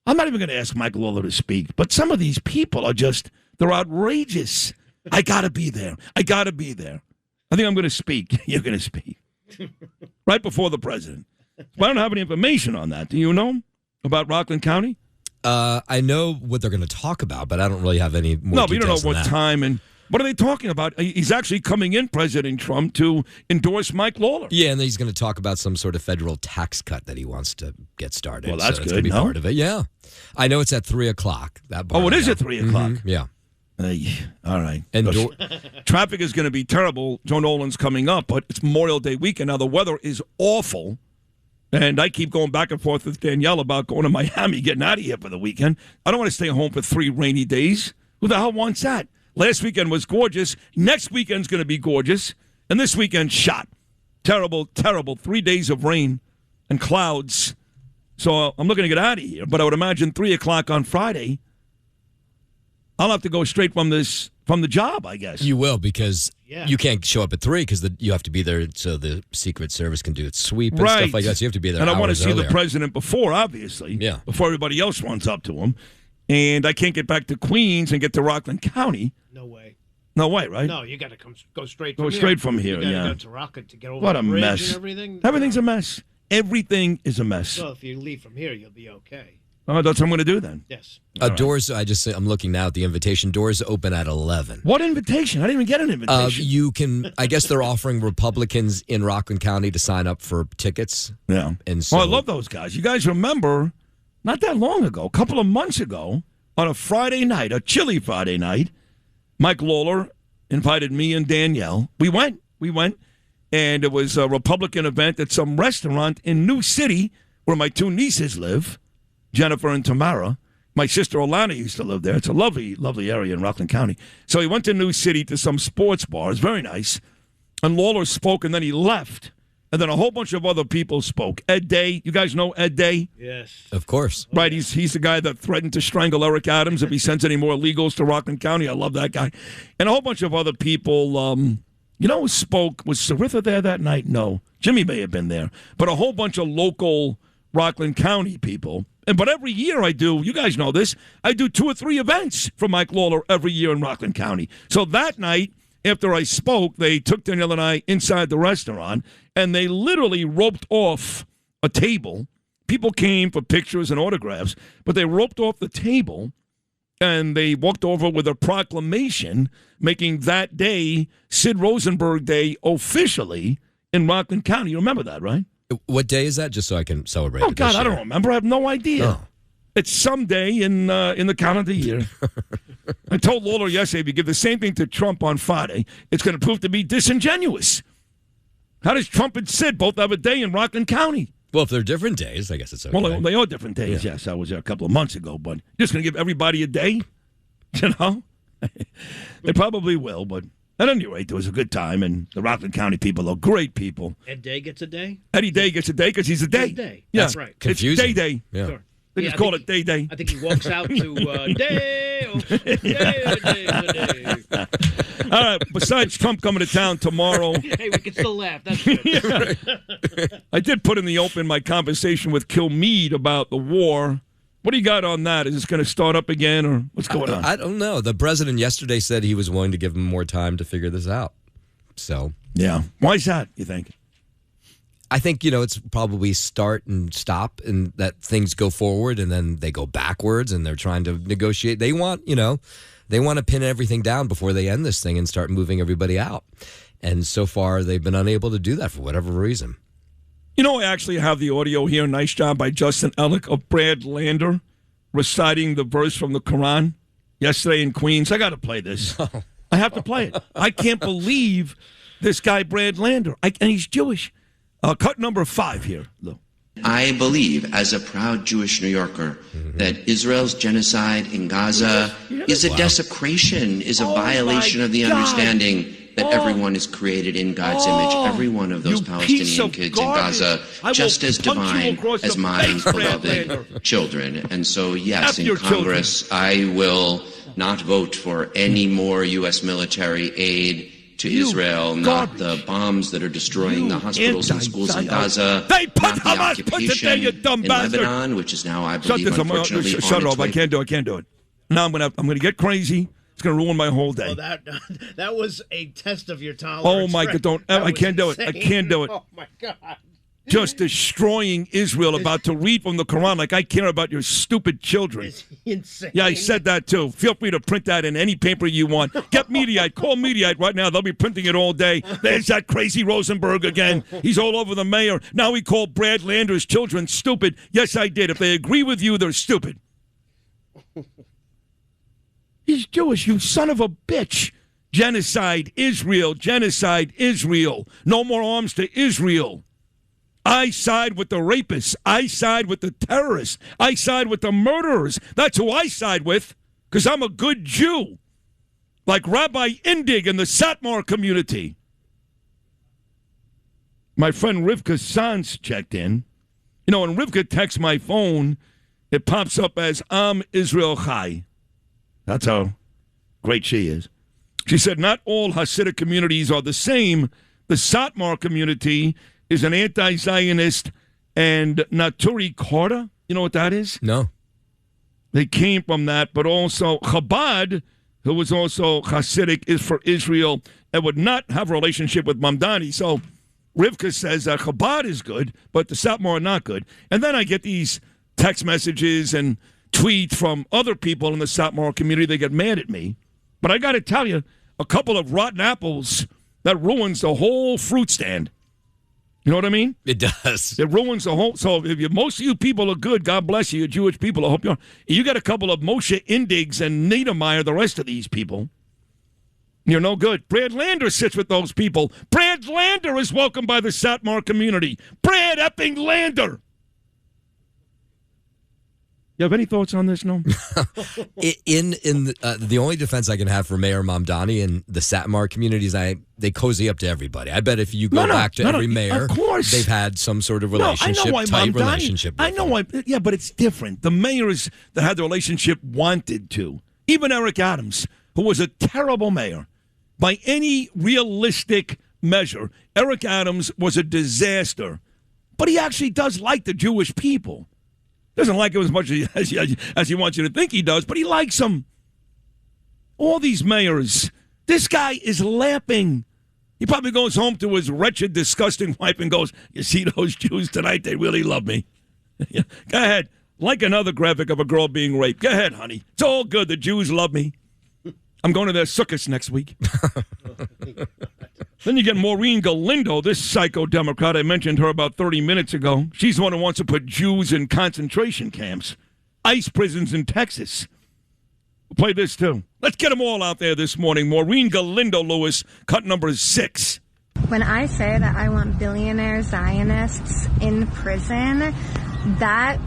I'm not even going to ask Mike Lawler to speak, but some of these people are just, they're outrageous. I got to be there. I got to be there. I think I'm going to speak. You're going to speak. Right before the president. But I don't have any information on that. Do you know about Rockland County? I know what they're going to talk about, but I don't really have any more No, but you don't know details than what that. time and what are they talking about? He's actually coming in, President Trump, to endorse Mike Lawler. Yeah, and then he's going to talk about some sort of federal tax cut that he wants to get started. Well, that's so good. Going to be no? part of it. Yeah, I know it's at 3:00. That it is at 3 o'clock. Yeah. All right. And traffic is going to be terrible. Joe Nolan's coming up, but it's Memorial Day weekend. Now, the weather is awful. And I keep going back and forth with Danielle about going to Miami, getting out of here for the weekend. I don't want to stay home for 3 rainy days. Who the hell wants that? Last weekend was gorgeous. Next weekend's going to be gorgeous. And this weekend, shot. Terrible, terrible. 3 days of rain and clouds. So I'm looking to get out of here. But I would imagine 3 o'clock on Friday, I'll have to go straight from the job, I guess. You will, because you can't show up at 3 because you have to be there so the Secret Service can do its sweep and stuff like that. So you have to be there. And I want to see earlier. the president before, obviously. Yeah. Before everybody else runs up to him. And I can't get back to Queens and get to Rockland County. No way. No way, right? No, you got to go straight. Go from straight here. from here. You Yeah. go to Rocket to get over What the a bridge mess. and everything. Everything's a mess. Everything is a mess. So if you leave from here, you'll be okay. Oh, that's what I'm going to do then. Yes. Doors. I'm looking now at the invitation. Doors open at 11. What invitation? I didn't even get an invitation. You can. I guess they're offering Republicans in Rockland County to sign up for tickets. Yeah. And so I love those guys. You guys remember, not that long ago, a couple of months ago, on a Friday night, a chilly Friday night, Mike Lawler invited me and Danielle. We went. and it was a Republican event at some restaurant in New City where my two nieces live, Jennifer and Tamara. My sister Alana used to live there. It's a lovely, lovely area in Rockland County. So he went to New City to some sports bars, very nice. And Lawler spoke, and then he left. And then a whole bunch of other people spoke. Ed Day, you guys know Ed Day? Yes. Of course. Right, he's the guy that threatened to strangle Eric Adams if he sends any more illegals to Rockland County. I love that guy. And a whole bunch of other people, spoke. Was Saritha there that night? No. Jimmy may have been there. But a whole bunch of local Rockland County people. But every year I do, you guys know this, I do 2 or 3 events for Mike Lawler every year in Rockland County. So that night, after I spoke, they took Danielle and I inside the restaurant, and they literally roped off a table. People came for pictures and autographs, but they roped off the table, and they walked over with a proclamation making that day Sid Rosenberg Day officially in Rockland County. You remember that, right? What day is that? Just so I can celebrate. Oh, it God, this I year. don't remember. I have no idea. Oh. It's someday in the calendar year. I told Lawler yesterday, if you give the same thing to Trump on Friday, it's going to prove to be disingenuous. How does Trump and Sid both have a day in Rockland County? Well, if they're different days, I guess it's okay. Well, they are different days, yes. I was there a couple of months ago, but just going to give everybody a day? You know? They probably will, but at any rate, it was a good time, and the Rockland County people are great people. Ed Day gets a day? Eddie Day gets a day because he's a day. He's a day. Yeah. That's right. Confusing. It's Day. Yeah. Sure. They Yeah, just I call think it Day. I think he walks out to day. All right, besides Trump coming to town tomorrow. Hey, we can still laugh. That's good. I did put in the open my conversation with Kilmeade about the war. What do you got on that? Is this going to start up again, or what's going on? I don't know. The president yesterday said he was willing to give him more time to figure this out. So yeah. Why is that, you think? I think, it's probably start and stop and that things go forward and then they go backwards and they're trying to negotiate. They want, they want to pin everything down before they end this thing and start moving everybody out. And so far, they've been unable to do that for whatever reason. I actually have the audio here. Nice job by Justin Ellick of Brad Lander reciting the verse from the Quran yesterday in Queens. I got to play this. No. I have to play it. I can't believe this guy, Brad Lander. And he's Jewish. Cut number 5 here, Lou. I believe, as a proud Jewish New Yorker, that Israel's genocide in Gaza is a desecration, is a violation of the understanding that everyone is created in God's image. Every one of those Palestinian kids in Gaza, just as divine as my beloved children. And so, yes, in Congress, I will not vote for any more U.S. military aid to Israel, not the bombs that are destroying the hospitals and schools in Gaza, not the occupation in Lebanon, which is now, I believe, unfortunately, on shut it its off. way. I can't do it. Now I'm gonna get crazy. It's gonna ruin my whole day. Well, that was a test of your tolerance. Oh my God! I can't do it. I can't do it. Oh my God! Just destroying Israel, about to read from the Quran like I care about your stupid children. It's insane. Yeah, I said that too. Feel free to print that in any paper you want. Get Mediaite. Call Mediaite right now. They'll be printing it all day. There's that crazy Rosenberg again. He's all over the mayor. Now he called Brad Lander's children stupid. Yes, I did. If they agree with you, they're stupid. He's Jewish, you son of a bitch. Genocide, Israel. Genocide, Israel. No more arms to Israel. I side with the rapists. I side with the terrorists. I side with the murderers. That's who I side with, because I'm a good Jew. Like Rabbi Indig in the Satmar community. My friend Rivka Sanz checked in. When Rivka texts my phone, it pops up as Am Israel Chai. That's how great she is. She said, not all Hasidic communities are the same. The Satmar community is an anti-Zionist and Naturi Korda. You know what that is? No. They came from that, but also Chabad, who was also Hasidic, is for Israel and would not have a relationship with Mamdani. So Rivka says that Chabad is good, but the Satmar are not good. And then I get these text messages and tweets from other people in the Satmar community. They get mad at me. But I got to tell you, a couple of rotten apples, that ruins the whole fruit stand. You know what I mean? It does. It ruins the whole. So if most of you people are good, God bless you, Jewish people. I hope you are. You got a couple of Moshe Indigs and Niedermeyer, the rest of these people. You're no good. Brad Lander sits with those people. Brad Lander is welcomed by the Satmar community. Brad effing Lander. You have any thoughts on this, no? The only defense I can have for Mayor Mamdani and the Satmar communities, they cozy up to everybody. I bet if you go back to every mayor, of course. they've had some sort of relationship, tight Mamdani, relationship. I know why, yeah, but it's different. The mayors that had the relationship wanted to. Even Eric Adams, who was a terrible mayor, by any realistic measure, Eric Adams was a disaster. But he actually does like the Jewish people. Doesn't like them as much as he wants you to think he does, but he likes them. All these mayors, this guy is laughing. He probably goes home to his wretched, disgusting wife and goes, you see those Jews tonight? They really love me. Go ahead. Like another graphic of a girl being raped. Go ahead, honey. It's all good. The Jews love me. I'm going to their sukkahs next week. Then you get Maureen Galindo, this psycho Democrat. I mentioned her about 30 minutes ago. She's the one who wants to put Jews in concentration camps, ICE prisons in Texas. We'll play this, too. Let's get them all out there this morning. Maureen Galindo, Lewis, cut number 6. When I say that I want billionaire Zionists in prison, that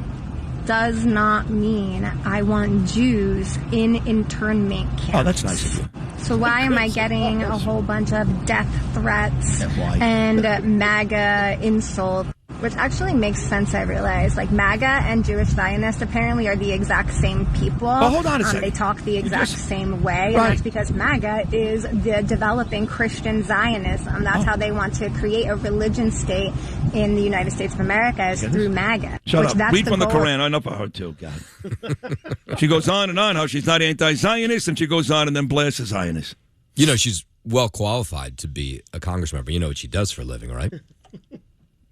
does not mean I want Jews in internment camps. Oh, that's nice of you. So why am I getting a whole bunch of death threats and MAGA insults? Which actually makes sense, I realize. Like, MAGA and Jewish Zionists apparently are the exact same people. Oh, hold on a second. They talk the exact same way. And that's because MAGA is the developing Christian Zionism. That's how they want to create a religion state in the United States of America is through MAGA. Shut up. That's Read from the goal. Quran. Enough of her, too, God. She goes on and on how she's not anti-Zionist, and she goes on and then blasts a Zionist. You know, she's well qualified to be a Congress member. You know what she does for a living, right?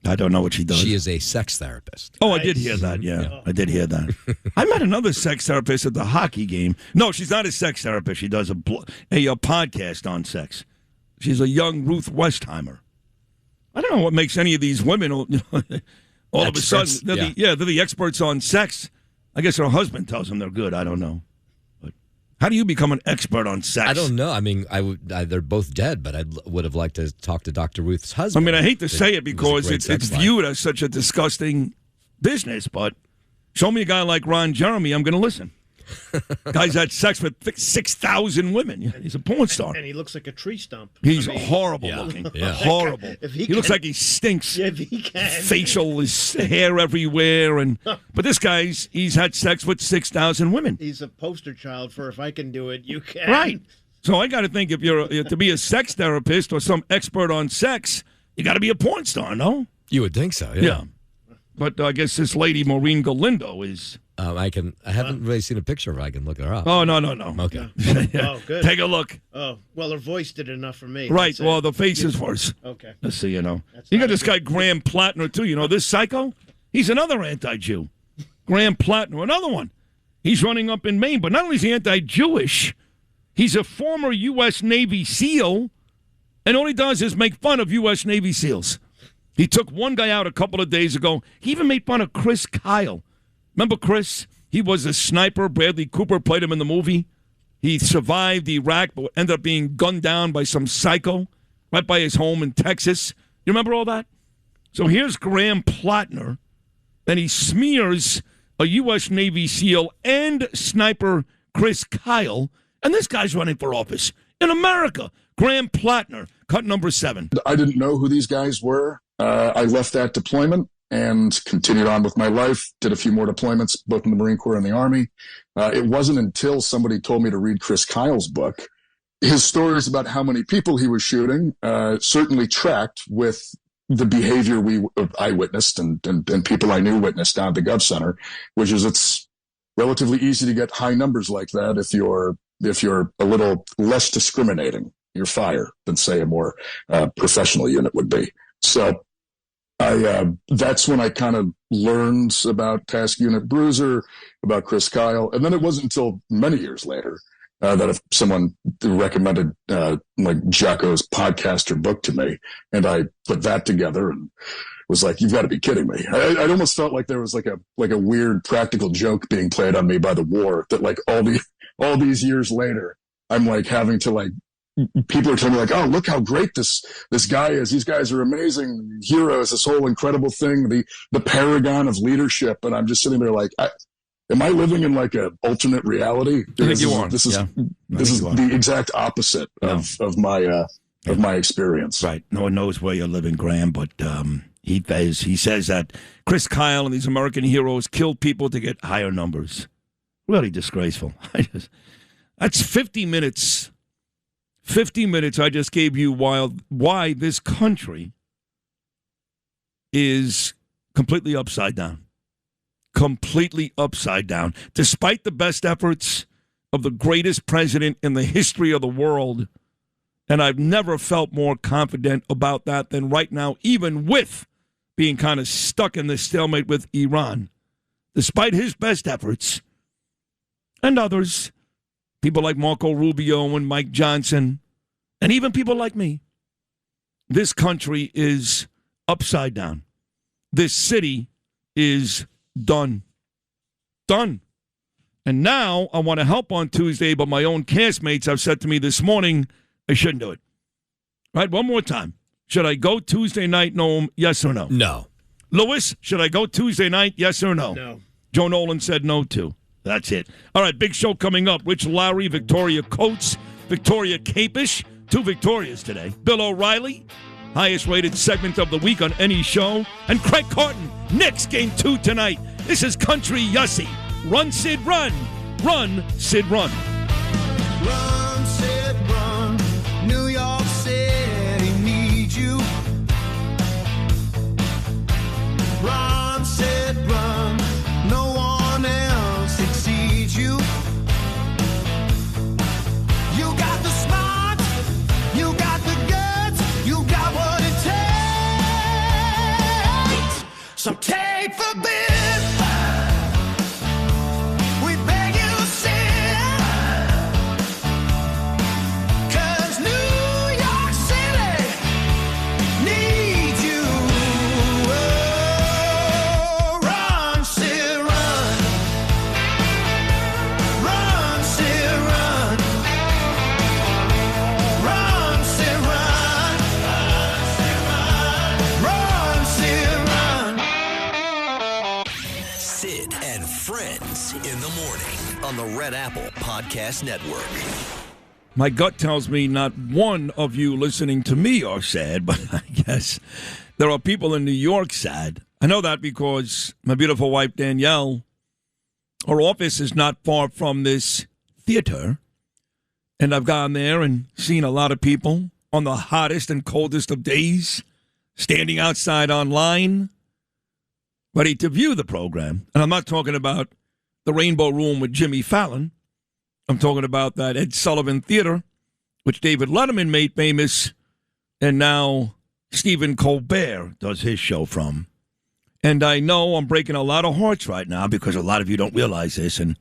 I don't know what she does. She is a sex therapist. Oh, I did hear that, yeah. I did hear that. I met another sex therapist at the hockey game. No, she's not a sex therapist. She does a podcast on sex. She's a young Ruth Westheimer. I don't know what makes any of these women all of a sudden, they're the experts on sex. I guess her husband tells them they're good. I don't know. But how do you become an expert on sex? I don't know. I mean, they're both dead, but I would have liked to talk to Dr. Ruth's husband. I mean, I hate to say it because it's viewed as such a disgusting business, but show me a guy like Ron Jeremy, I'm going to listen. Guy's had sex with 6,000 women. He's a porn star. And he looks like a tree stump. He's horrible looking. Yeah. Horrible. He looks like he stinks. Yeah, if he can. Facial, his hair everywhere. But this guy's, he's had sex with 6,000 women. He's a poster child for if I can do it, you can. Right. So I got to think if you're to be a sex therapist or some expert on sex, you got to be a porn star, no? You would think so, yeah. But I guess this lady, Maureen Galindo, is... I haven't really seen a picture of her. I can look her up. Oh, no. Okay. Oh, good. Take a look. Oh, well, her voice did enough for me. Right. Well, the face is worse. Okay. Let's see, you got this guy, Graham Plattner, too. You know, this psycho? He's another anti-Jew. Graham Plattner, another one. He's running up in Maine, but not only is he anti-Jewish, he's a former U.S. Navy SEAL, and all he does is make fun of U.S. Navy SEALs. He took one guy out a couple of days ago. He even made fun of Chris Kyle. Remember Chris? He was a sniper. Bradley Cooper played him in the movie. He survived Iraq, but ended up being gunned down by some psycho right by his home in Texas. You remember all that? So here's Graham Plattner, and he smears a U.S. Navy SEAL and sniper Chris Kyle, and this guy's running for office in America. Graham Plattner, cut number 7. I didn't know who these guys were. I left that deployment and continued on with my life, did a few more deployments, both in the Marine Corps and the Army. It wasn't until somebody told me to read Chris Kyle's book. His stories about how many people he was shooting certainly tracked with the behavior I witnessed and people I knew witnessed down at the Gov Center, which is it's relatively easy to get high numbers like that if you're a little less discriminating. You're fire than, say, a more professional unit would be. So that's when I kind of learned about Task Unit Bruiser, about Chris Kyle. And then it wasn't until many years later that if someone recommended like Jocko's podcast or book to me, and I put that together and was like, you've got to be kidding me. I almost felt like there was like a weird practical joke being played on me by the war, that like all these years later, I'm like having to like people are telling me like, oh, look how great this guy is. These guys are amazing heroes. This whole incredible thing, the paragon of leadership. And I'm just sitting there like, am I living in like an alternate reality? I think you are. This is the exact opposite of my experience. Right. No one knows where you're living, Graham, but he says that Chris Kyle and these American heroes killed people to get higher numbers. Really disgraceful. That's 50 minutes. 50 minutes I just gave you why this country is completely upside down. Completely upside down. Despite the best efforts of the greatest president in the history of the world, and I've never felt more confident about that than right now, even with being kind of stuck in this stalemate with Iran. Despite his best efforts, and others, people like Marco Rubio and Mike Johnson, and even people like me, this country is upside down. This city is done. Done. And now I want to help on Tuesday, but my own castmates have said to me this morning, I shouldn't do it. Right, one more time. Should I go Tuesday night, Noam, yes or no? No. Lewis, should I go Tuesday night, yes or no? No. Joe Nolan said no, too. That's it. All right, big show coming up. Rich Lowry, Victoria Coates, Victoria Capish, 2 Victorias today. Bill O'Reilly, highest rated segment of the week on any show. And Craig Carton, Knicks game 2 tonight. This is Country Yussie. Run, Sid, run. Run, Sid, run. Run, Sid, run. New York City needs you. Run, Sid, run. No one else exceeds you. You got the smart, you got the guts, you got what it takes. So take the bid. We beg you, Sid. 'Cause New York City needs you. Oh, run, Sid, run. Run, Sid, run. Run, Sid, run. Run, Sid, run. Sid and Friends in the morning on the Red Apple Podcast Network. My gut tells me not one of you listening to me are sad, but I guess there are people in New York sad. I know that because my beautiful wife, Danielle, her office is not far from this theater. And I've gone there and seen a lot of people on the hottest and coldest of days, standing outside online, ready to view the program. And I'm not talking about the Rainbow Room with Jimmy Fallon. I'm talking about that Ed Sullivan Theater, which David Letterman made famous, and now Stephen Colbert does his show from. And I know I'm breaking a lot of hearts right now because a lot of you don't realize this, and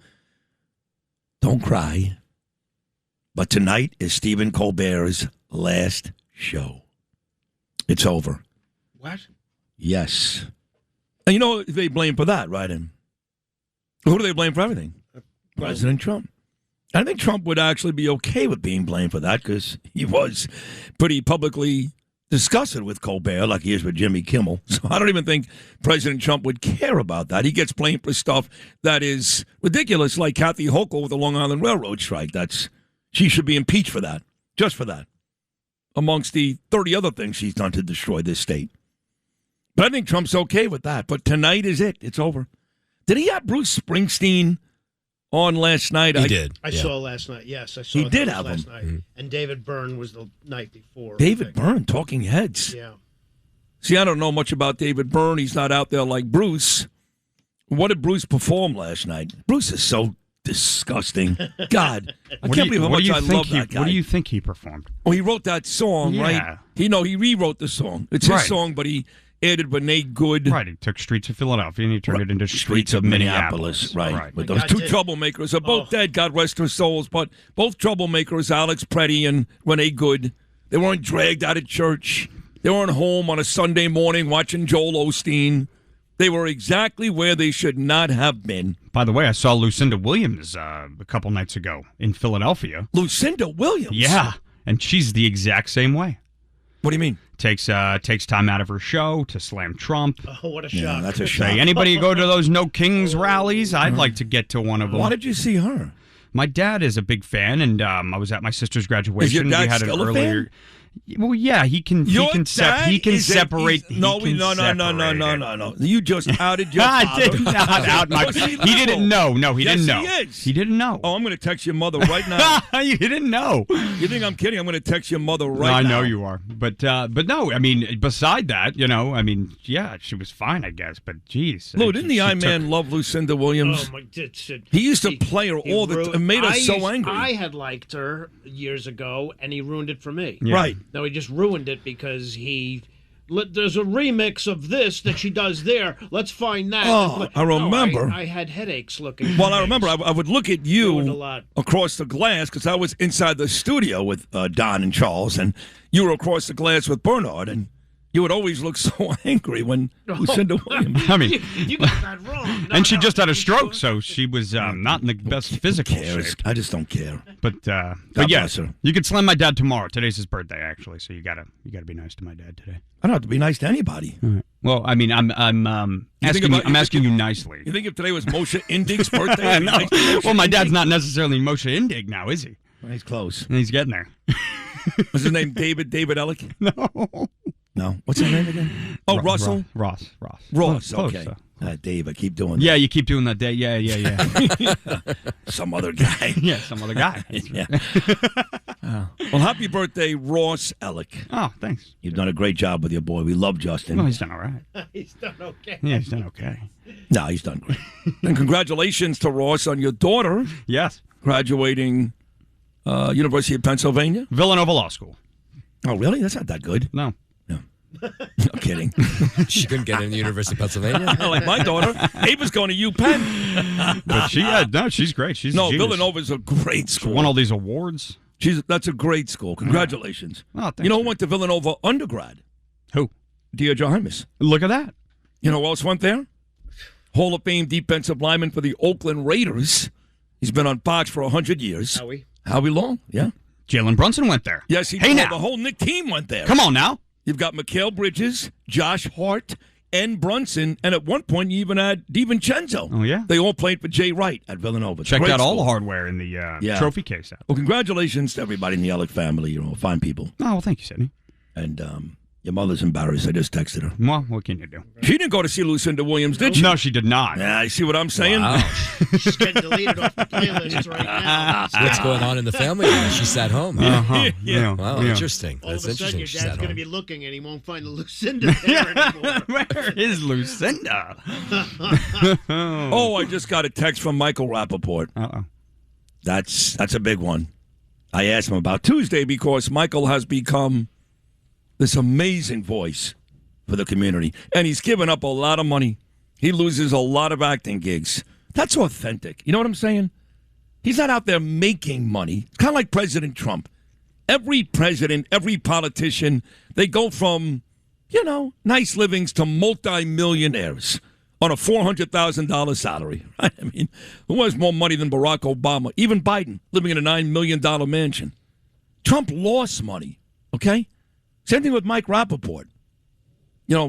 don't cry. But tonight is Stephen Colbert's last show. It's over. What? Yes. And you know they blame for that, right? And who do they blame for everything? President Trump. I think Trump would actually be okay with being blamed for that because he was pretty publicly discussing with Colbert like he is with Jimmy Kimmel. So I don't even think President Trump would care about that. He gets blamed for stuff that is ridiculous, like Kathy Hochul with the Long Island Railroad strike. She should be impeached for that, just for that, amongst the 30 other things she's done to destroy this state. But I think Trump's okay with that. But tonight is it. It's over. Did he have Bruce Springsteen on last night? He did. I saw last night. Yes, I saw He did him have last him. night. And David Byrne was the night before. David Byrne, Talking Heads. Yeah. See, I don't know much about David Byrne. He's not out there like Bruce. What did Bruce perform last night? Bruce is so disgusting. God, I can't believe how much I love that guy. What do you think he performed? Oh, he wrote that song, Yeah. right? He rewrote the song. It's his song, but he added Renee Good. Right, he took Streets of Philadelphia and he turned it into Streets of Minneapolis. Right. But those two troublemakers are both dead, God rest their souls, but both troublemakers, Alex Preddy and Renee Good, they weren't dragged out of church. They weren't home on a Sunday morning watching Joel Osteen. They were exactly where they should not have been. By the way, I saw Lucinda Williams a couple nights ago in Philadelphia. Lucinda Williams? Yeah. And she's the exact same way. What do you mean? Takes time out of her show to slam Trump. Oh, what a shock. That's a shock. Say, anybody go to those No Kings rallies? I'd like to get to one of them. Why did you see her? My dad is a big fan, and I was at my sister's graduation. Is your dad we had still an a earlier. fan? Well, yeah, he can separate. No. You just outed your father. I did not out my. He didn't know. No, he didn't know. He is. He didn't know. Oh, I'm going to text your mother right now. You didn't know. You think I'm kidding? I'm going to text your mother right I now. know you are, but no. I mean, beside that, yeah, she was fine, I guess. But geez, Lou, didn't the Man love Lucinda Williams? Oh my! He used to play her all the time. It made us so angry. I had liked her years ago, and he ruined it for me. Yeah. Right. No, he just ruined it because there's a remix of this that she does there. Let's find that. Oh, I remember. I had headaches looking. Well, I remember. I would look at Ruined a you lot. across the glass because I was inside the studio with Don and Charles, and you were across the glass with Bernard, and you would always look so angry when Lucinda Williams. I mean, you got that wrong. And she just had a stroke, so she was not in the best physical shape. I just don't care. But yeah, bless her. you could slam my dad tomorrow. Today's his birthday, actually, so you gotta be nice to my dad today. I don't have to be nice to anybody. All right. Well, I mean, I'm asking you nicely. You think if today was Moshe Indig's birthday? No. Well, my dad's not necessarily Moshe Indig now, is he? Well, he's close. He's getting there. Was his name David Ellick? No. What's his name again? Oh, Russell? Ross. Ross, Close, okay. though. Dave, I keep doing that. Yeah, you keep doing that. Yeah. Some other guy. Yeah, some other guy. Yeah. Well, happy birthday, Ross Ellick. Oh, thanks. You've done a great job with your boy. We love Justin. Well, he's done all right. He's done okay. Yeah, he's done okay. No, he's done great. And congratulations to Ross on your daughter. Yes. Graduating University of Pennsylvania. Villanova Law School. Oh, really? That's not that good. No. No kidding. She couldn't get in the University of Pennsylvania. Like my daughter. Ava's going to UPenn. But she's great. She's a genius. Villanova's a great school. She won all these awards. That's a great school. Congratulations. Oh, thanks. You know who went to Villanova undergrad? Who? Deirdre Hymas. Look at that. You know who else went there? Hall of Fame defensive lineman for the Oakland Raiders. He's been on Fox for 100 years. Howie Long, yeah. Jalen Brunson went there. Yes, he did. Now. The whole Nick team went there. Come on now. You've got Mikal Bridges, Josh Hart, and Brunson, and at one point you even had DiVincenzo. Oh, yeah? They all played for Jay Wright at Villanova. Checked out all the hardware in the trophy case. Well, congratulations to everybody in the Ellick family. You're all fine people. Oh, well, thank you, Sidney. And your mother's embarrassed. I just texted her. Well, what can you do? She didn't go to see Lucinda Williams, did she? No, she did not. Yeah, you see what I'm saying? Wow. She's getting deleted off the playlist right now. So what's going on in the family now? She sat home. Yeah. Wow, interesting. All That's of a sudden, interesting. your She dad's sat going to home. be looking, and he won't find the Lucinda there anymore. Where is Lucinda? Oh, I just got a text from Michael Rappaport. Uh-oh. That's a big one. I asked him about Tuesday because Michael has become this amazing voice for the community. And he's given up a lot of money. He loses a lot of acting gigs. That's authentic. You know what I'm saying? He's not out there making money. It's kind of like President Trump. Every president, every politician, they go from, nice livings to multimillionaires on a $400,000 salary. Right? I mean, who has more money than Barack Obama? Even Biden, living in a $9 million mansion. Trump lost money, okay? Same thing with Mike Rappaport.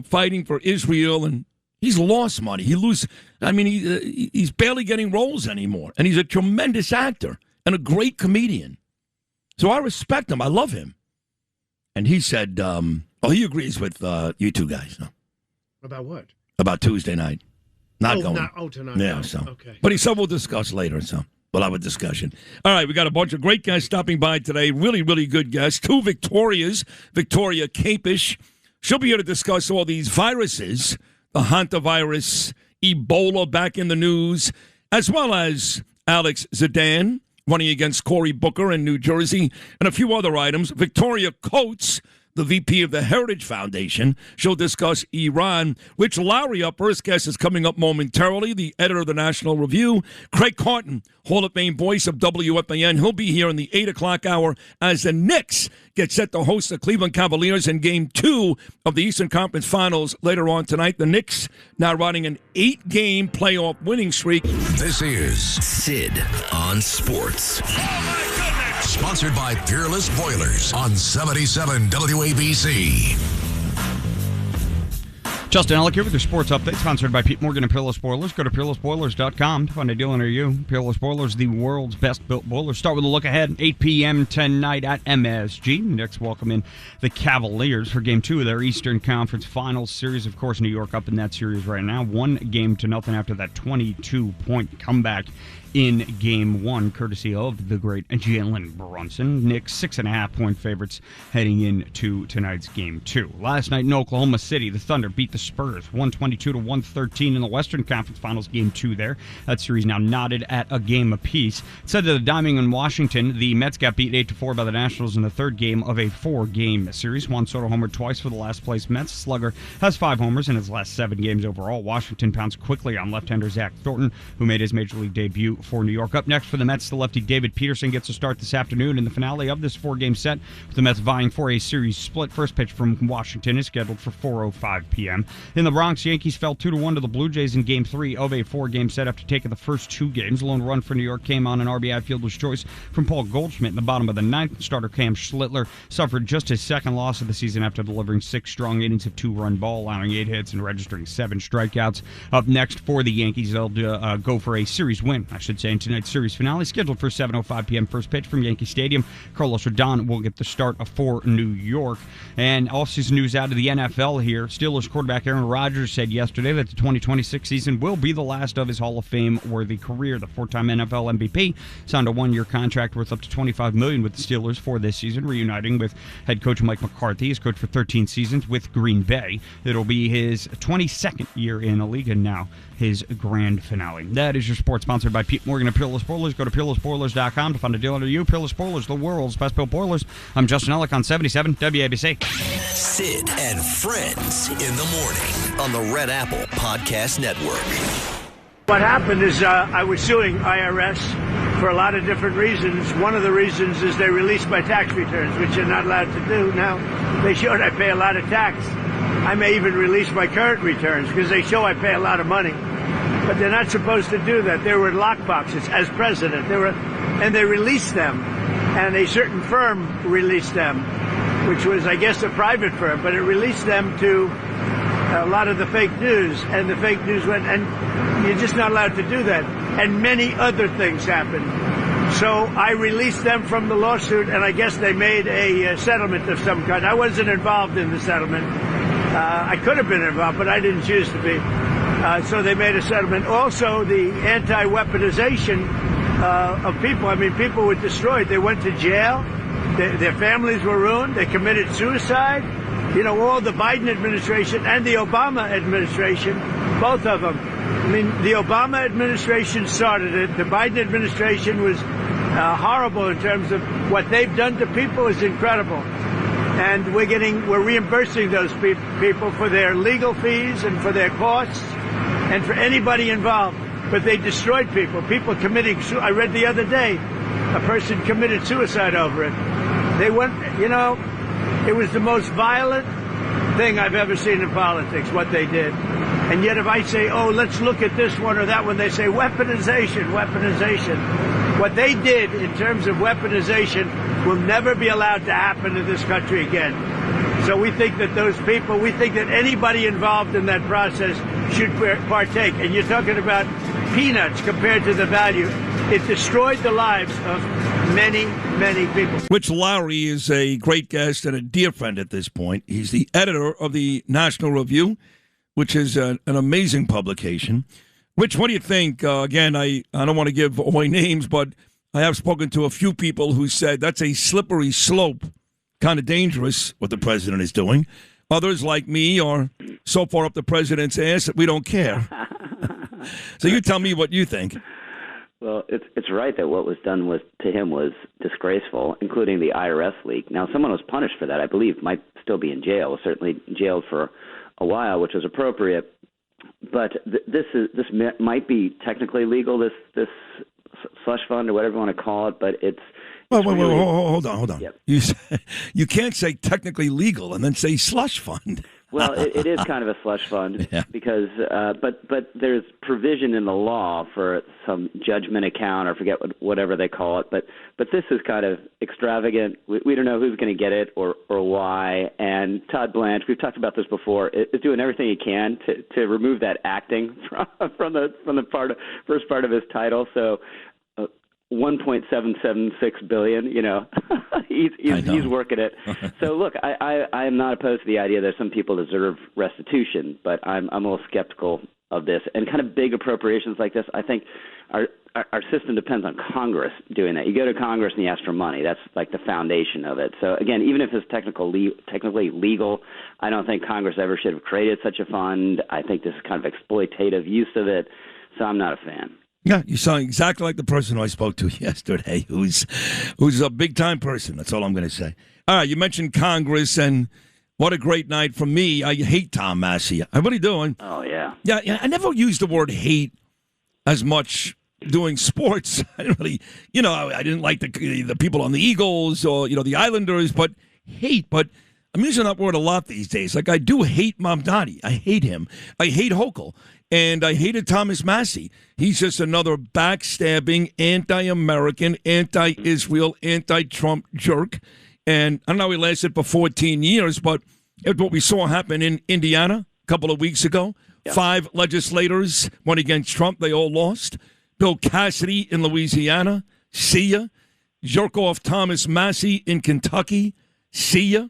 Fighting for Israel, and he's lost money. He's barely getting roles anymore, and he's a tremendous actor and a great comedian. So I respect him. I love him. And he said, he agrees with you two guys. No? About what? About Tuesday night. Not going. Tonight. Yeah, no. so. Okay. But he said we'll discuss later, so we'll have a discussion. All right, we got a bunch of great guests stopping by today. Really, really good guests. Two Victorias. Victoria Capish. She'll be here to discuss all these viruses, the hantavirus, Ebola back in the news, as well as Alex Zidane running against Cory Booker in New Jersey, and a few other items. Victoria Coates, the VP of the Heritage Foundation. She'll discuss Iran. Rich Lowry, our first guest, is coming up momentarily, the editor of the National Review. Craig Carton, Hall of Fame voice of WFAN. He'll be here in the 8 o'clock hour as the Knicks get set to host the Cleveland Cavaliers in Game 2 of the Eastern Conference Finals later on tonight. The Knicks now riding an 8-game playoff winning streak. This is Sid on Sports. Oh, my goodness! Sponsored by Peerless Boilers on 77 WABC. Justin Ellick here with your sports update, sponsored by Pete Morgan and Peerless Boilers. Go to peerlessboilers.com to find a deal near you. Peerless Boilers, the world's best-built boilers. Start with a look ahead, 8 p.m. tonight at MSG. Knicks welcome in the Cavaliers for Game 2 of their Eastern Conference Finals series. Of course, New York up in that series right now. 1-0 after that 22-point comeback in Game 1, courtesy of the great Jalen Brunson. Knicks 6.5-point favorites heading into tonight's Game 2. Last night in Oklahoma City, the Thunder beat the Spurs 122-113 in the Western Conference Finals Game 2 there. That series now knotted at a game apiece. It said to the Diamond in Washington, the Mets got beat 8-4 by the Nationals in the third game of a 4-game series. Juan Soto homered twice for the last place Mets. Slugger has 5 homers in his last 7 games overall. Washington pounced quickly on left-hander Zach Thornton, who made his major league debut for New York. Up next for the Mets, the lefty David Peterson gets a start this afternoon in the finale of this 4-game set, with the Mets vying for a series split. First pitch from Washington is scheduled for 4:05 p.m. In the Bronx, Yankees fell 2-1 to the Blue Jays in Game 3 of a 4-game set after taking the first 2 games. Lone run for New York came on an RBI fielder's choice from Paul Goldschmidt in the bottom of the 9th. Starter Cam Schlittler suffered just his second loss of the season after delivering 6 strong innings of 2-run ball, allowing 8 hits and registering 7 strikeouts. Up next for the Yankees, they'll go for a series win, I should say, in tonight's series finale, scheduled for 7:05 p.m. First pitch from Yankee Stadium. Carlos Rodon will get the start for New York. And offseason news out of the NFL here. Steelers quarterback Aaron Rodgers said yesterday that the 2026 season will be the last of his Hall of Fame-worthy career. The 4-time NFL MVP signed a 1-year contract worth up to $25 million with the Steelers for this season, reuniting with head coach Mike McCarthy. He's coached for 13 seasons with Green Bay. It'll be his 22nd year in the league, and now his grand finale. That is your sports, sponsored by Pete Morgan and Peerless Boilers. Go to peerlessboilers.com to find a deal under you. Peerless Boilers, the world's best-built boilers. I'm Justin Ellick on 77 WABC. Sid and Friends in the morning on the Red Apple Podcast Network. What happened is I was suing IRS for a lot of different reasons. One of the reasons is they released my tax returns, which you're not allowed to do. Now, they showed I pay a lot of tax. I may even release my current returns because they show I pay a lot of money. But they're not supposed to do that. They were in lockboxes as president. And they released them. And a certain firm released them, which was, I guess, a private firm. But it released them to a lot of the fake news. And the fake news went, and you're just not allowed to do that. And many other things happened. So I released them from the lawsuit, and I guess they made a settlement of some kind. I wasn't involved in the settlement. I could have been involved, but I didn't choose to be. So they made a settlement. Also, the anti-weaponization of people. I mean, people were destroyed. They went to jail. Their families were ruined. They committed suicide. You know, all the Biden administration and the Obama administration, both of them. I mean, the Obama administration started it. The Biden administration was horrible in terms of what they've done to people is incredible. And we're reimbursing those people for their legal fees and for their costs and for anybody involved. But they destroyed people. People committing, I read the other day, a person committed suicide over it. They went, you know, it was the most violent thing I've ever seen in politics, what they did. And yet if I say, oh, let's look at this one or that one, they say weaponization. What they did in terms of weaponization will never be allowed to happen in this country again. So we think that those people, we think that anybody involved in that process should partake. And you're talking about peanuts compared to the value. It destroyed the lives of many, many people. Rich Lowry is a great guest and a dear friend at this point. He's the editor of the National Review, which is an amazing publication. Rich, what do you think? Again, I don't want to give away names, but I have spoken to a few people who said that's a slippery slope, kind of dangerous what the president is doing. Others, like me, are so far up the president's ass that we don't care. So you tell me what you think. Well, it's right that what was done to him was disgraceful, including the IRS leak. Now, someone was punished for that, I believe, might still be in jail, certainly jailed for a while, which was appropriate. But this might be technically legal, this slush fund or whatever you want to call it, but it's Wait, hold on. Yep. You can't say technically legal and then say slush fund. Well, it is kind of a slush fund because, but there's provision in the law for some judgment account or forget whatever they call it. But this is kind of extravagant. We don't know who's going to get it or why. And Todd Blanche, we've talked about this before, is doing everything he can to remove that acting from the first part of his title. So. 1.776 billion, he's working it. So look, I am not opposed to the idea that some people deserve restitution, but I'm a little skeptical of this. And kind of big appropriations like this, I think our system depends on Congress doing that. You go to Congress and you ask for money. That's like the foundation of it. So again, even if it's technically legal, I don't think Congress ever should have created such a fund. I think this is kind of exploitative use of it. So I'm not a fan. Yeah, you sound exactly like the person who I spoke to yesterday, who's a big-time person. That's all I'm going to say. All right, you mentioned Congress, and what a great night for me. I hate Tom Massey. I really do. Oh, yeah. Yeah, I never used the word hate as much doing sports. I didn't really, I didn't like the people on the Eagles or, the Islanders, but hate. But I'm using that word a lot these days. Like, I do hate Mamdani. I hate him. I hate Hochul. And I hated Thomas Massey. He's just another backstabbing, anti-American, anti-Israel, anti-Trump jerk. And I don't know, he lasted for 14 years, but what we saw happen in Indiana a couple of weeks ago, 5 legislators went against Trump. They all lost. Bill Cassidy in Louisiana, see ya. Jerk off Thomas Massey in Kentucky, see ya.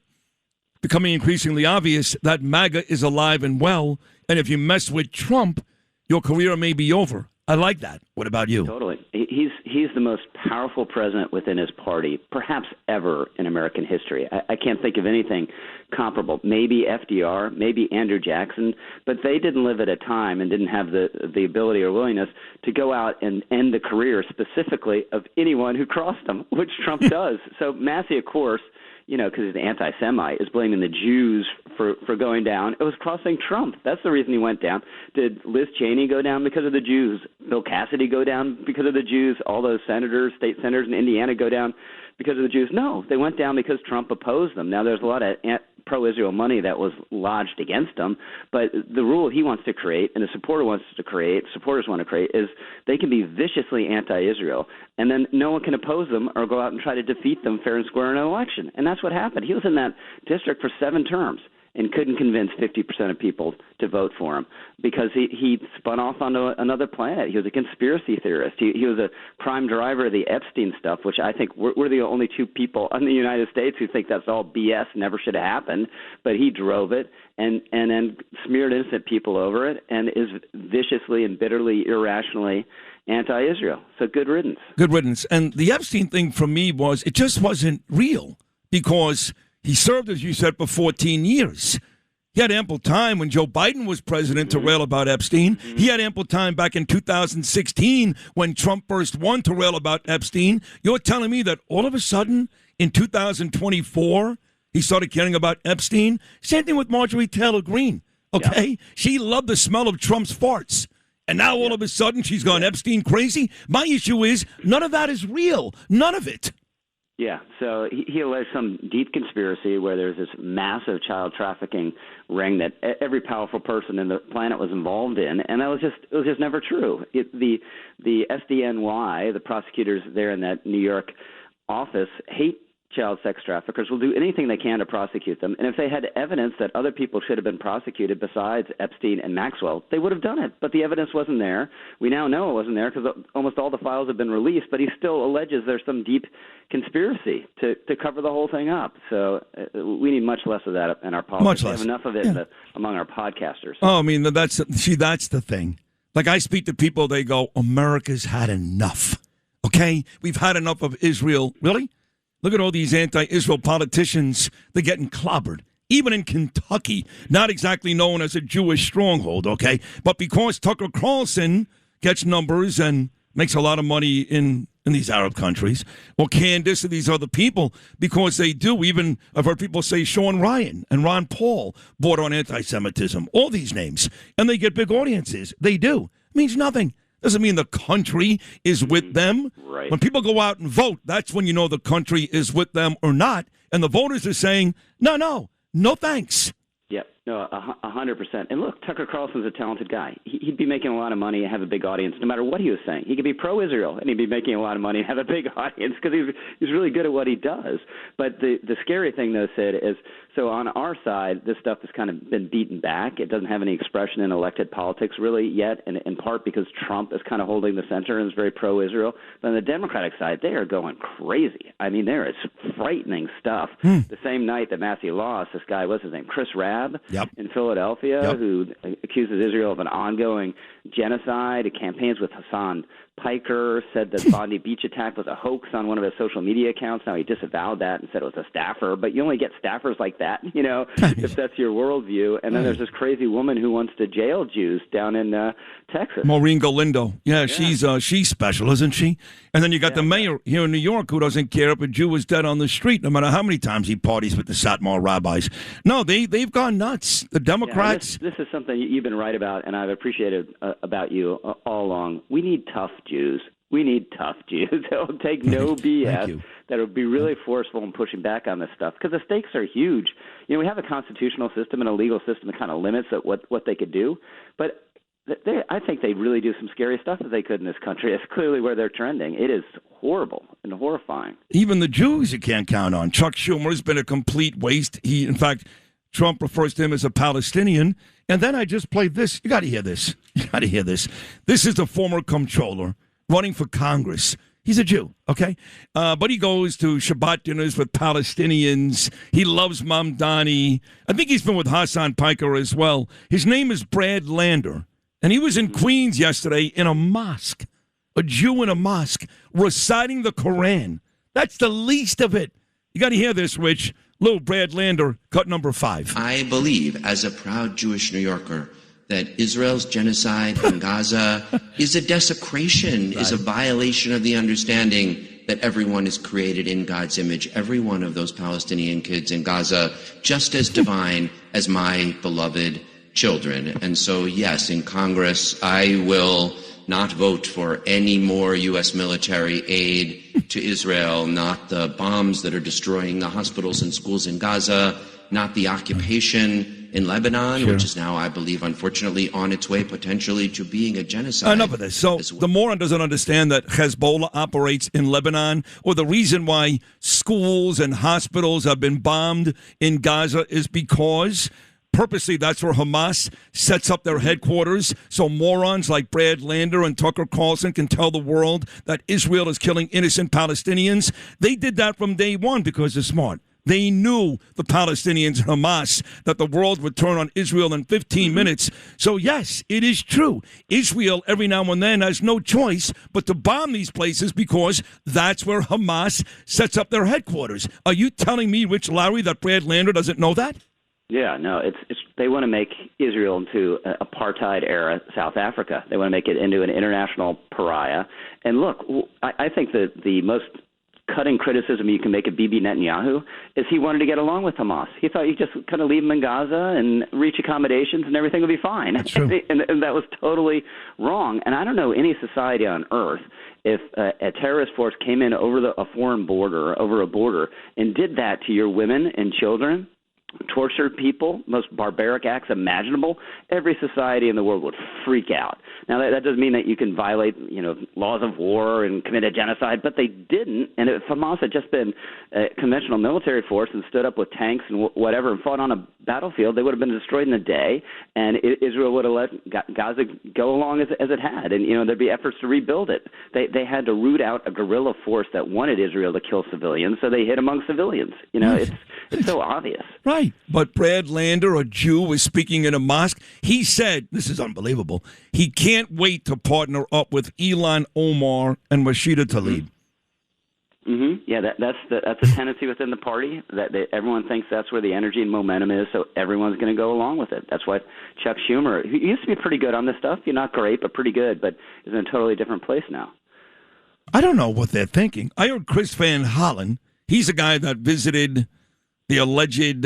Becoming increasingly obvious that MAGA is alive and well. And if you mess with Trump, your career may be over. I like that. What about you? Totally. He's the most powerful president within his party, perhaps ever in American history. I can't think of anything comparable. Maybe FDR, maybe Andrew Jackson, but they didn't live at a time and didn't have the ability or willingness to go out and end the career specifically of anyone who crossed them, which Trump does. So Massey, of course, because he's an anti-Semite, is blaming the Jews for going down. It was crossing Trump. That's the reason he went down. Did Liz Cheney go down because of the Jews? Bill Cassidy go down because of the Jews? All those senators, state senators in Indiana go down because of the Jews? No, they went down because Trump opposed them. Now, there's a lot of pro-Israel money that was lodged against him, but the rule he wants to create and the supporters want to create is they can be viciously anti-Israel, and then no one can oppose them or go out and try to defeat them fair and square in an election. And that's what happened. He was in that district for 7 terms and couldn't convince 50% of people to vote for him because he spun off onto another planet. He was a conspiracy theorist. He was a prime driver of the Epstein stuff, which I think we're the only 2 people in the United States who think that's all BS, never should have happened. But he drove it and then smeared innocent people over it and is viciously and bitterly, irrationally anti-Israel. So good riddance. Good riddance. And the Epstein thing for me was it just wasn't real because he served, as you said, for 14 years. He had ample time when Joe Biden was president to rail about Epstein. He had ample time back in 2016 when Trump first won to rail about Epstein. You're telling me that all of a sudden in 2024 he started caring about Epstein? Same thing with Marjorie Taylor Greene, okay? Yeah. She loved the smell of Trump's farts. And now all of a sudden she's gone Epstein crazy? My issue is none of that is real. None of it. Yeah, so he alleged some deep conspiracy where there's this massive child trafficking ring that every powerful person in the planet was involved in, and it was just never true. The SDNY, the prosecutors there in that New York office, hate child sex traffickers, will do anything they can to prosecute them. And if they had evidence that other people should have been prosecuted besides Epstein and Maxwell, they would have done it. But the evidence wasn't there. We now know it wasn't there because almost all the files have been released, but he still alleges there's some deep conspiracy to cover the whole thing up. So we need much less of that in our politics. Much less. We have enough of it among our podcasters. Oh, I mean, that's the thing. Like, I speak to people, they go, America's had enough. Okay? We've had enough of Israel. Really? Look at all these anti-Israel politicians. They're getting clobbered. Even in Kentucky, not exactly known as a Jewish stronghold, okay? But because Tucker Carlson gets numbers and makes a lot of money in these Arab countries, or Candace and these other people, because they do. Even I've heard people say Sean Ryan and Ron Paul bought on anti-Semitism, all these names, and they get big audiences. They do. It means nothing. Doesn't mean the country is with them. Right. When people go out and vote, that's when you know the country is with them or not. And the voters are saying, no thanks. Yep. No, 100%. And look, Tucker Carlson's a talented guy. He'd be making a lot of money and have a big audience no matter what he was saying. He could be pro-Israel and he'd be making a lot of money and have a big audience because he's really good at what he does. But the scary thing, though, Sid, is so on our side, this stuff has kind of been beaten back. It doesn't have any expression in elected politics really yet, and in part because Trump is kind of holding the center and is very pro-Israel. But on the Democratic side, they are going crazy. I mean, there is frightening stuff. The same night that Massey lost, this guy, what's his name, Chris Rabb in Philadelphia, who accuses Israel of an ongoing genocide. He campaigns with Hassan Piker, said that Bondi Beach attack was a hoax on one of his social media accounts. Now he disavowed that and said it was a staffer. But you only get staffers like that, if that's your worldview. And then there's this crazy woman who wants to jail Jews down in Texas. Maureen Galindo. Yeah, she's special, isn't she? And then you got the mayor here in New York who doesn't care if a Jew is dead on the street, no matter how many times he parties with the Satmar rabbis. No, they've gone nuts. The Democrats. This is something you've been right about, and I've appreciated about you all along. We need tough Jews. We need tough Jews that will take no BS, that will be really forceful in pushing back on this stuff, because the stakes are huge. We have a constitutional system and a legal system that kind of limits what they could do, but I think they really do some scary stuff if they could in this country. It's clearly where they're trending. It is horrible and horrifying. Even the Jews you can't count on. Chuck Schumer has been a complete waste. In fact, Trump refers to him as a Palestinian. And then I just played this. You got to hear this. You got to hear this. This is the former comptroller running for Congress. He's a Jew, okay? But he goes to Shabbat dinners with Palestinians. He loves Mamdani. I think he's been with Hassan Piker as well. His name is Brad Lander. And he was in Queens yesterday in a mosque, a Jew in a mosque, reciting the Koran. That's the least of it. You got to hear this, Rich. Little Brad Lander, cut number 5. I believe, as a proud Jewish New Yorker, that Israel's genocide in Gaza is a desecration, is a violation of the understanding that everyone is created in God's image, every one of those Palestinian kids in Gaza, just as divine as my beloved children. And so, yes, in Congress, I will not vote for any more U.S. military aid to Israel, not the bombs that are destroying the hospitals and schools in Gaza, not the occupation in Lebanon, which is now, I believe, unfortunately, on its way potentially to being a genocide. Enough of this. So the moron doesn't understand that Hezbollah operates in Lebanon, or the reason why schools and hospitals have been bombed in Gaza is because purposely, that's where Hamas sets up their headquarters, so morons like Brad Lander and Tucker Carlson can tell the world that Israel is killing innocent Palestinians. They did that from day one because they're smart. They knew, the Palestinians, Hamas, that the world would turn on Israel in 15 minutes. So, yes, it is true. Israel, every now and then, has no choice but to bomb these places because that's where Hamas sets up their headquarters. Are you telling me, Rich Lowry, that Brad Lander doesn't know that? Yeah, no, it's they want to make Israel into apartheid-era South Africa. They want to make it into an international pariah. And look, I think that the most cutting criticism you can make of Bibi Netanyahu is he wanted to get along with Hamas. He thought you just kind of leave them in Gaza and reach accommodations and everything would be fine. That's true. And that was totally wrong. And I don't know any society on earth, if a terrorist force came in over a foreign border, over a border, and did that to your women and children, tortured people, most barbaric acts imaginable, every society in the world would freak out. Now, that doesn't mean that you can violate, laws of war and commit a genocide, but they didn't. And if Hamas had just been a conventional military force and stood up with tanks and whatever and fought on a battlefield, they would have been destroyed in a day, and Israel would have let Gaza go along as it had. And, there'd be efforts to rebuild it. They had to root out a guerrilla force that wanted Israel to kill civilians, so they hit among civilians. It's so obvious. Right. But Brad Lander, a Jew, was speaking in a mosque. He said, this is unbelievable, he can't wait to partner up with Ilhan Omar and Rashida Tlaib. Mm-hmm. Yeah, that's a tendency within the party that everyone thinks that's where the energy and momentum is, so everyone's going to go along with it. That's why Chuck Schumer, who used to be pretty good on this stuff, not great, but pretty good, but is in a totally different place now. I don't know what they're thinking. I heard Chris Van Hollen. He's a guy that visited the alleged,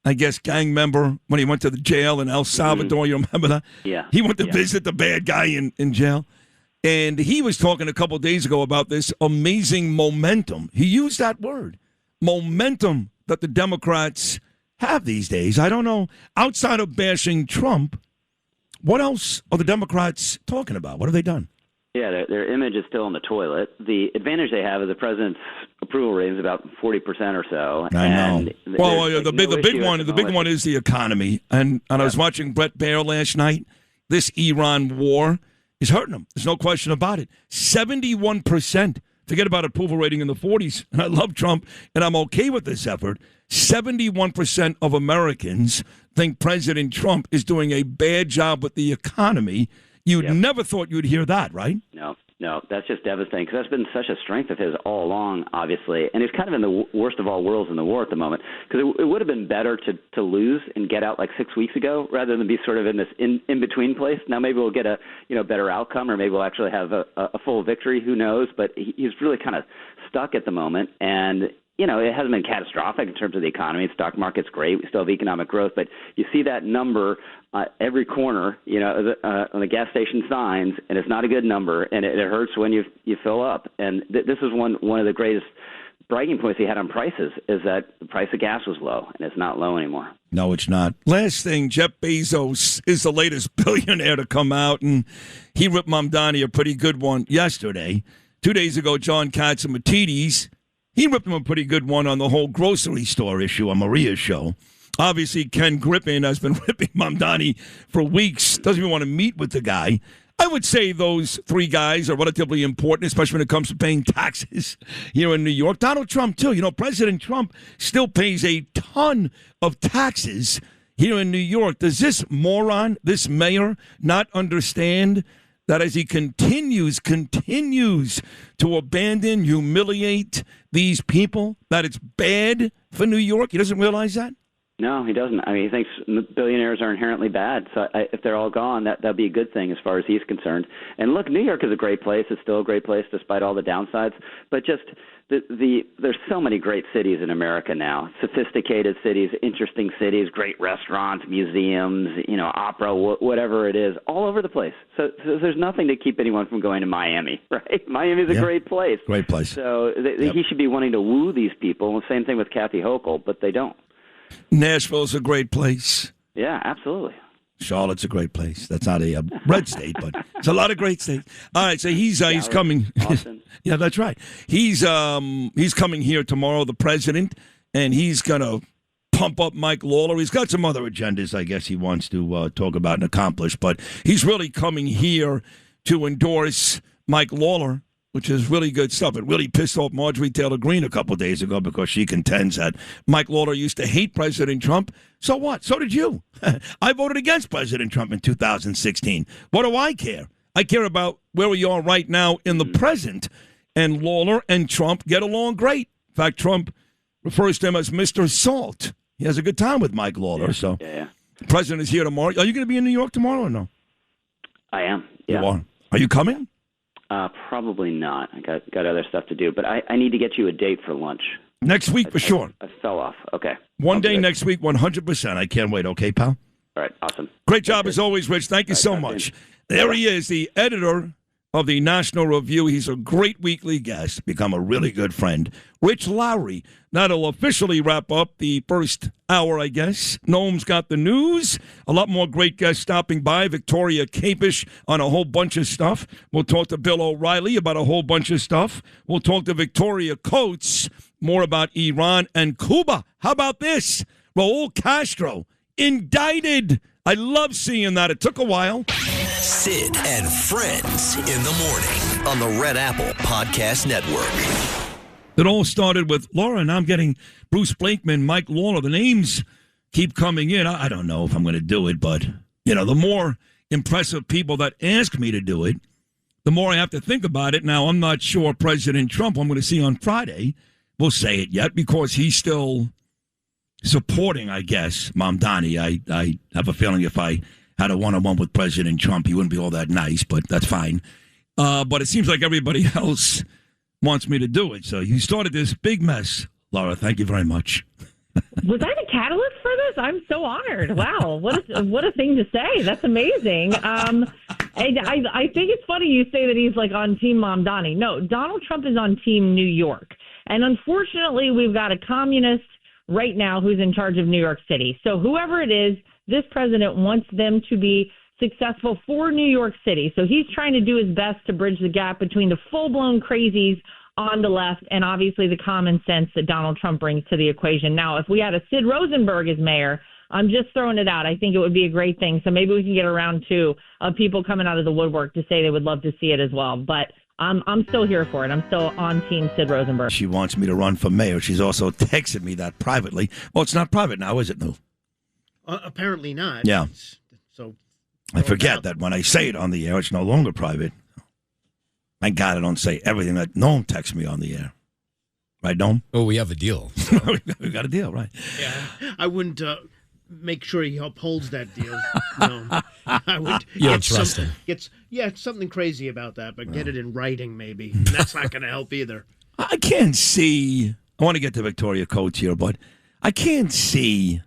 I guess, gang member when he went to the jail in El Salvador. You remember that? Yeah. He went to visit the bad guy in jail. And he was talking a couple of days ago about this amazing momentum. He used that word, momentum, that the Democrats have these days. I don't know. Outside of bashing Trump, what else are the Democrats talking about? What have they done? Yeah, their image is still in the toilet. The advantage they have is the president's approval rating is about 40% or so. I know. Well, like the big one is the economy. And I was watching Brett Baer last night. This Iran war is hurting them. There's no question about it. 71%. Forget about approval rating in the 40s. And I love Trump, and I'm okay with this effort. 71% of Americans think President Trump is doing a bad job with the economy. You'd never thought you'd hear that, right? No, that's just devastating because that's been such a strength of his all along, obviously. And he's kind of in the worst of all worlds in the war at the moment because it would have been better to lose and get out like 6 weeks ago rather than be sort of in this in-between place. Now maybe we'll get a better outcome or maybe we'll actually have a full victory. Who knows? But he's really kind of stuck at the moment. And it hasn't been catastrophic in terms of the economy. The stock market's great. We still have economic growth. But you see that number every corner, on the gas station signs, and it's not a good number, and it hurts when you fill up. And this is one of the greatest bragging points he had on prices is that the price of gas was low, and it's not low anymore. No, it's not. Last thing, Jeff Bezos is the latest billionaire to come out, and he ripped Mamdani a pretty good one yesterday. 2 days ago, John Catsimatidis, he ripped him a pretty good one on the whole grocery store issue on Maria's show. Obviously, Ken Griffin has been ripping Mamdani for weeks, doesn't even want to meet with the guy. I would say those three guys are relatively important, especially when it comes to paying taxes here in New York. Donald Trump, too. President Trump still pays a ton of taxes here in New York. Does this moron, this mayor, not understand that as he continues to abandon, humiliate these people, that it's bad for New York? He doesn't realize that? No, he doesn't. I mean, he thinks billionaires are inherently bad. So if they're all gone, that'd be a good thing as far as he's concerned. And look, New York is a great place. It's still a great place despite all the downsides. But just there's so many great cities in America now. Sophisticated cities, interesting cities, great restaurants, museums, opera, whatever it is, all over the place. So there's nothing to keep anyone from going to Miami, right? Miami's a great place. Great place. So he should be wanting to woo these people. Same thing with Kathy Hochul, but they don't. Nashville's a great place. Yeah, absolutely. Charlotte's a great place. That's not a red state, but it's a lot of great states. All right, so he's coming. Yeah, that's right. He's coming here tomorrow, the president, and he's gonna pump up Mike Lawler. He's got some other agendas, I guess, he wants to talk about and accomplish, but he's really coming here to endorse Mike Lawler, which is really good stuff. It really pissed off Marjorie Taylor Greene a couple of days ago because she contends that Mike Lawler used to hate President Trump. So what? So did you. I voted against President Trump in 2016. What do I care? I care about where we are right now in the present. And Lawler and Trump get along great. In fact, Trump refers to him as Mr. Salt. He has a good time with Mike Lawler. The president is here tomorrow. Are you going to be in New York tomorrow or no? I am. Yeah. You are. Are you coming? Probably not. I got other stuff to do, but I need to get you a date for lunch. Next week for sure. I fell off. Okay. One day next week, 100%. I can't wait. Okay, pal? All right. Awesome. Great job as always, Rich. Thank you so much. There he is, the editor of the National Review. He's a great weekly guest, become a really good friend. Rich Lowry. That'll officially wrap up the first hour, I guess. Noam's got the news. A lot more great guests stopping by. Victoria Capish on a whole bunch of stuff. We'll talk to Bill O'Reilly about a whole bunch of stuff. We'll talk to Victoria Coates more about Iran and Cuba. How about this? Raul Castro indicted. I love seeing that. It took a while. Sid and Friends in the morning on the Red Apple Podcast Network. It all started with Laura, and I'm getting Bruce Blakeman, Mike Lawler. The names keep coming in. I don't know if I'm going to do it, but, the more impressive people that ask me to do it, the more I have to think about it. Now, I'm not sure President Trump, I'm going to see on Friday, will say it yet because he's still supporting, I guess, Mamdani. I have a feeling if I had a one-on-one with President Trump, he wouldn't be all that nice, but that's fine. But it seems like everybody else wants me to do it. So you started this big mess. Laura, thank you very much. Was I the catalyst for this? I'm so honored. Wow. What a thing to say. That's amazing. And I think it's funny you say that he's like on Team Mamdani. No, Donald Trump is on Team New York. And unfortunately, we've got a communist right now who's in charge of New York City. So whoever it is, this president wants them to be successful for New York City. So he's trying to do his best to bridge the gap between the full-blown crazies on the left and obviously the common sense that Donald Trump brings to the equation. Now, if we had a Sid Rosenberg as mayor, I'm just throwing it out. I think it would be a great thing. So maybe we can get around two of people coming out of the woodwork to say they would love to see it as well. But I'm still here for it. I'm still on team Sid Rosenberg. She wants me to run for mayor. She's also texted me that privately. Well, it's not private now, is it, Lou? Apparently not. Yeah. So I forget that when I say it on the air, it's no longer private. Thank God I don't say everything that Noam texts me on the air. Right, Noam? Oh, we have a deal. We got a deal, right? Yeah, I wouldn't make sure he upholds that deal. No, I would. You don't trust him. It's something crazy about that, but get it in writing, maybe. That's not going to help either. I can't see. I want to get to Victoria Coates here, but I can't see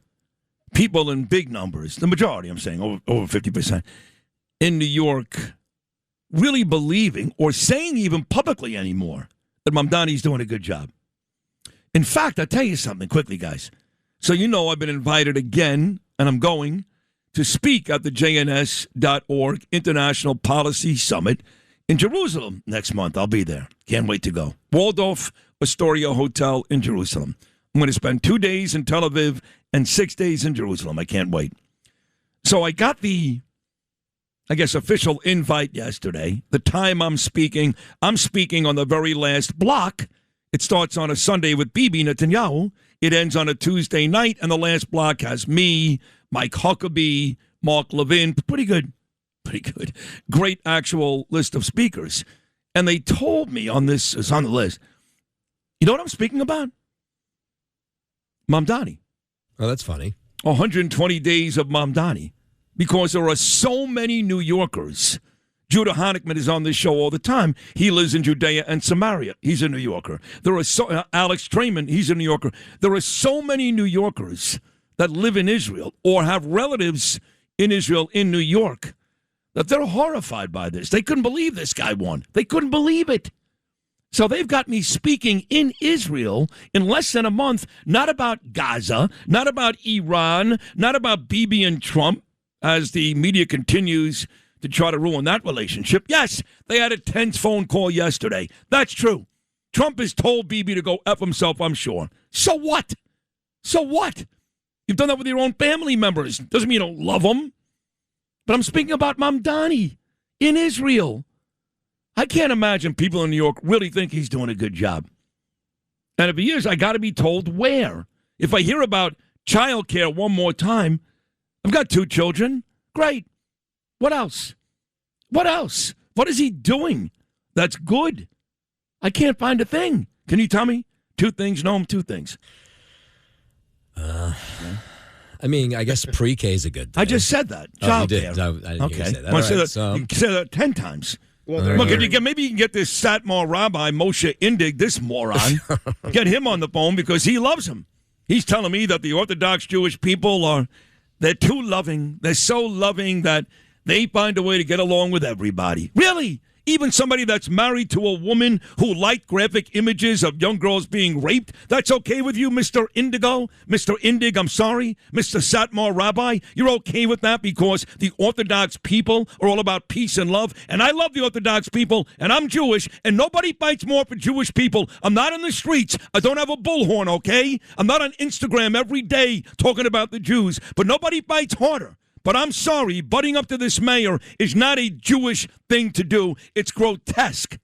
people in big numbers, the majority, I'm saying, over 50% in New York, really believing or saying even publicly anymore that Mamdani's doing a good job. In fact, I'll tell you something quickly, guys. So you know I've been invited again, and I'm going to speak at the JNS.org International Policy Summit in Jerusalem next month. I'll be there. Can't wait to go. Waldorf Astoria Hotel in Jerusalem. I'm going to spend 2 days in Tel Aviv and 6 days in Jerusalem. I can't wait. So I got the, I guess, official invite yesterday. The time I'm speaking on the very last block. It starts on a Sunday with Bibi Netanyahu. It ends on a Tuesday night, and the last block has me, Mike Huckabee, Mark Levin. Pretty good. Great actual list of speakers. And they told me on this, it's on the list, you know what I'm speaking about? Mamdani. Oh, that's funny. 120 days of Mamdani. Because there are so many New Yorkers. Judah Honickman is on this show all the time. He lives in Judea and Samaria. He's a New Yorker. There are Alex Trayman, he's a New Yorker. There are so many New Yorkers that live in Israel or have relatives in Israel in New York that they're horrified by this. They couldn't believe this guy won. They couldn't believe it. So they've got me speaking in Israel in less than a month, not about Gaza, not about Iran, not about Bibi and Trump, as the media continues to try to ruin that relationship. Yes, they had a tense phone call yesterday. That's true. Trump has told Bibi to go F himself, I'm sure. So what? So what? You've done that with your own family members. Doesn't mean you don't love them. But I'm speaking about Mamdani in Israel. I can't imagine people in New York really think he's doing a good job. And if he is, I got to be told where. If I hear about childcare one more time, I've got 2 children. Great. What else? What else? What is he doing that's good? I can't find a thing. Can you tell me? 2 things, Noam, 2 things. I mean, I guess pre-K is a good thing. I just said that. Oh, you did. Child care. I didn't hear you say that. Well, All say right, that. so- You said that 10 times. Well, Look, maybe you can get this Satmar Rabbi, Moshe Indig, this moron, get him on the phone because he loves him. He's telling me that the Orthodox Jewish people they're too loving. They're so loving that they find a way to get along with everybody. Really? Even somebody that's married to a woman who liked graphic images of young girls being raped, that's okay with you, Mr. Indigo? Mr. Indig, I'm sorry. Mr. Satmar Rabbi, you're okay with that because the Orthodox people are all about peace and love, and I love the Orthodox people, and I'm Jewish, and nobody fights more for Jewish people. I'm not in the streets. I don't have a bullhorn, okay? I'm not on Instagram every day talking about the Jews, but nobody fights harder. But I'm sorry, butting up to this mayor is not a Jewish thing to do. It's grotesque.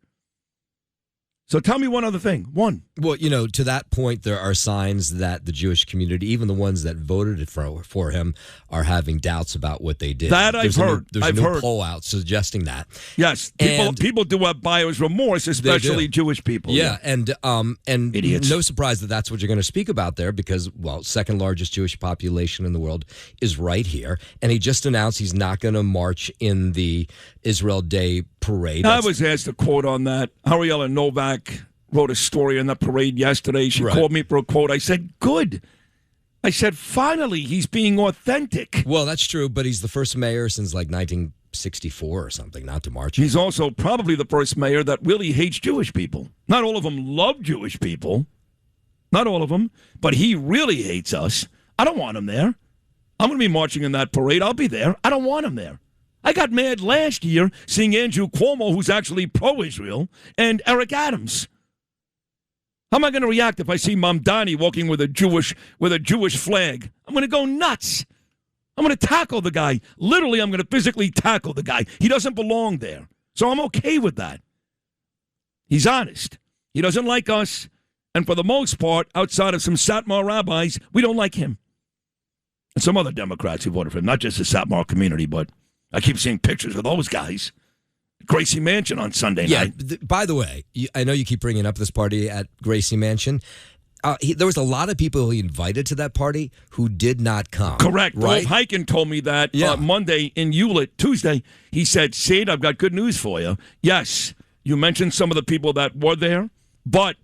So tell me one other thing. One. Well, to that point, there are signs that the Jewish community, even the ones that voted for him, are having doubts about what they did. That I've heard. There's a new poll out suggesting that. Yes, people do have buyer's remorse, especially Jewish people. Yeah, and idiots. No surprise that that's what you're going to speak about there because, well, second largest Jewish population in the world is right here. And he just announced he's not going to march in the Israel Day parade. I was asked a quote on that. Ariella Novak wrote a story on the parade yesterday. She called me for a quote. I said, good. I said, finally, he's being authentic. Well, that's true, but he's the first mayor since like 1964 or something not to march. He's also probably the first mayor that really hates Jewish people. Not all of them love Jewish people. Not all of them, but he really hates us. I don't want him there. I'm going to be marching in that parade. I'll be there. I don't want him there. I got mad last year seeing Andrew Cuomo, who's actually pro-Israel, and Eric Adams. How am I going to react if I see Mamdani walking with a Jewish flag? I'm going to go nuts. I'm going to tackle the guy. Literally, I'm going to physically tackle the guy. He doesn't belong there. So I'm okay with that. He's honest. He doesn't like us. And for the most part, outside of some Satmar rabbis, we don't like him. And some other Democrats who voted for him, not just the Satmar community, but I keep seeing pictures of those guys. Gracie Mansion on Sunday night. By the way, I know you keep bringing up this party at Gracie Mansion. There was a lot of people he invited to that party who did not come. Correct. Right? Rolf Heiken told me that Monday in Hewlett. Tuesday, he said, Sid, I've got good news for you. Yes, you mentioned some of the people that were there, but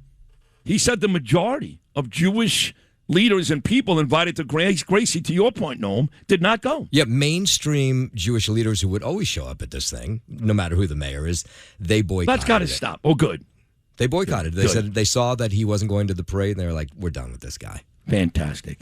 he said the majority of Jewish leaders and people invited to Gracie, to your point, Noam, did not go. Yeah, mainstream Jewish leaders who would always show up at this thing, no matter who the mayor is, they boycotted. That's got to stop. Oh, good. They boycotted. They said they saw that he wasn't going to the parade, and they were like, we're done with this guy. Fantastic.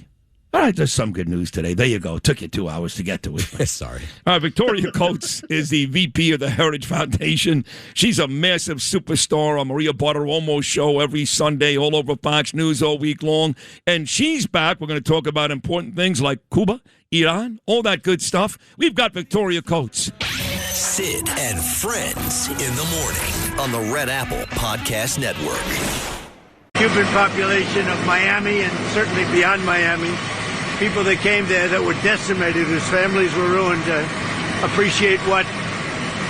All right, there's some good news today. There you go. It took you 2 hours to get to it. Sorry. All right, Victoria Coates is the VP of the Heritage Foundation. She's a massive superstar on Maria Bartiromo's show every Sunday, all over Fox News all week long. And she's back. We're going to talk about important things like Cuba, Iran, all that good stuff. We've got Victoria Coates. Sid and Friends in the morning on the Red Apple Podcast Network. Cuban population of Miami and certainly beyond Miami, people that came there that were decimated, whose families were ruined, appreciate what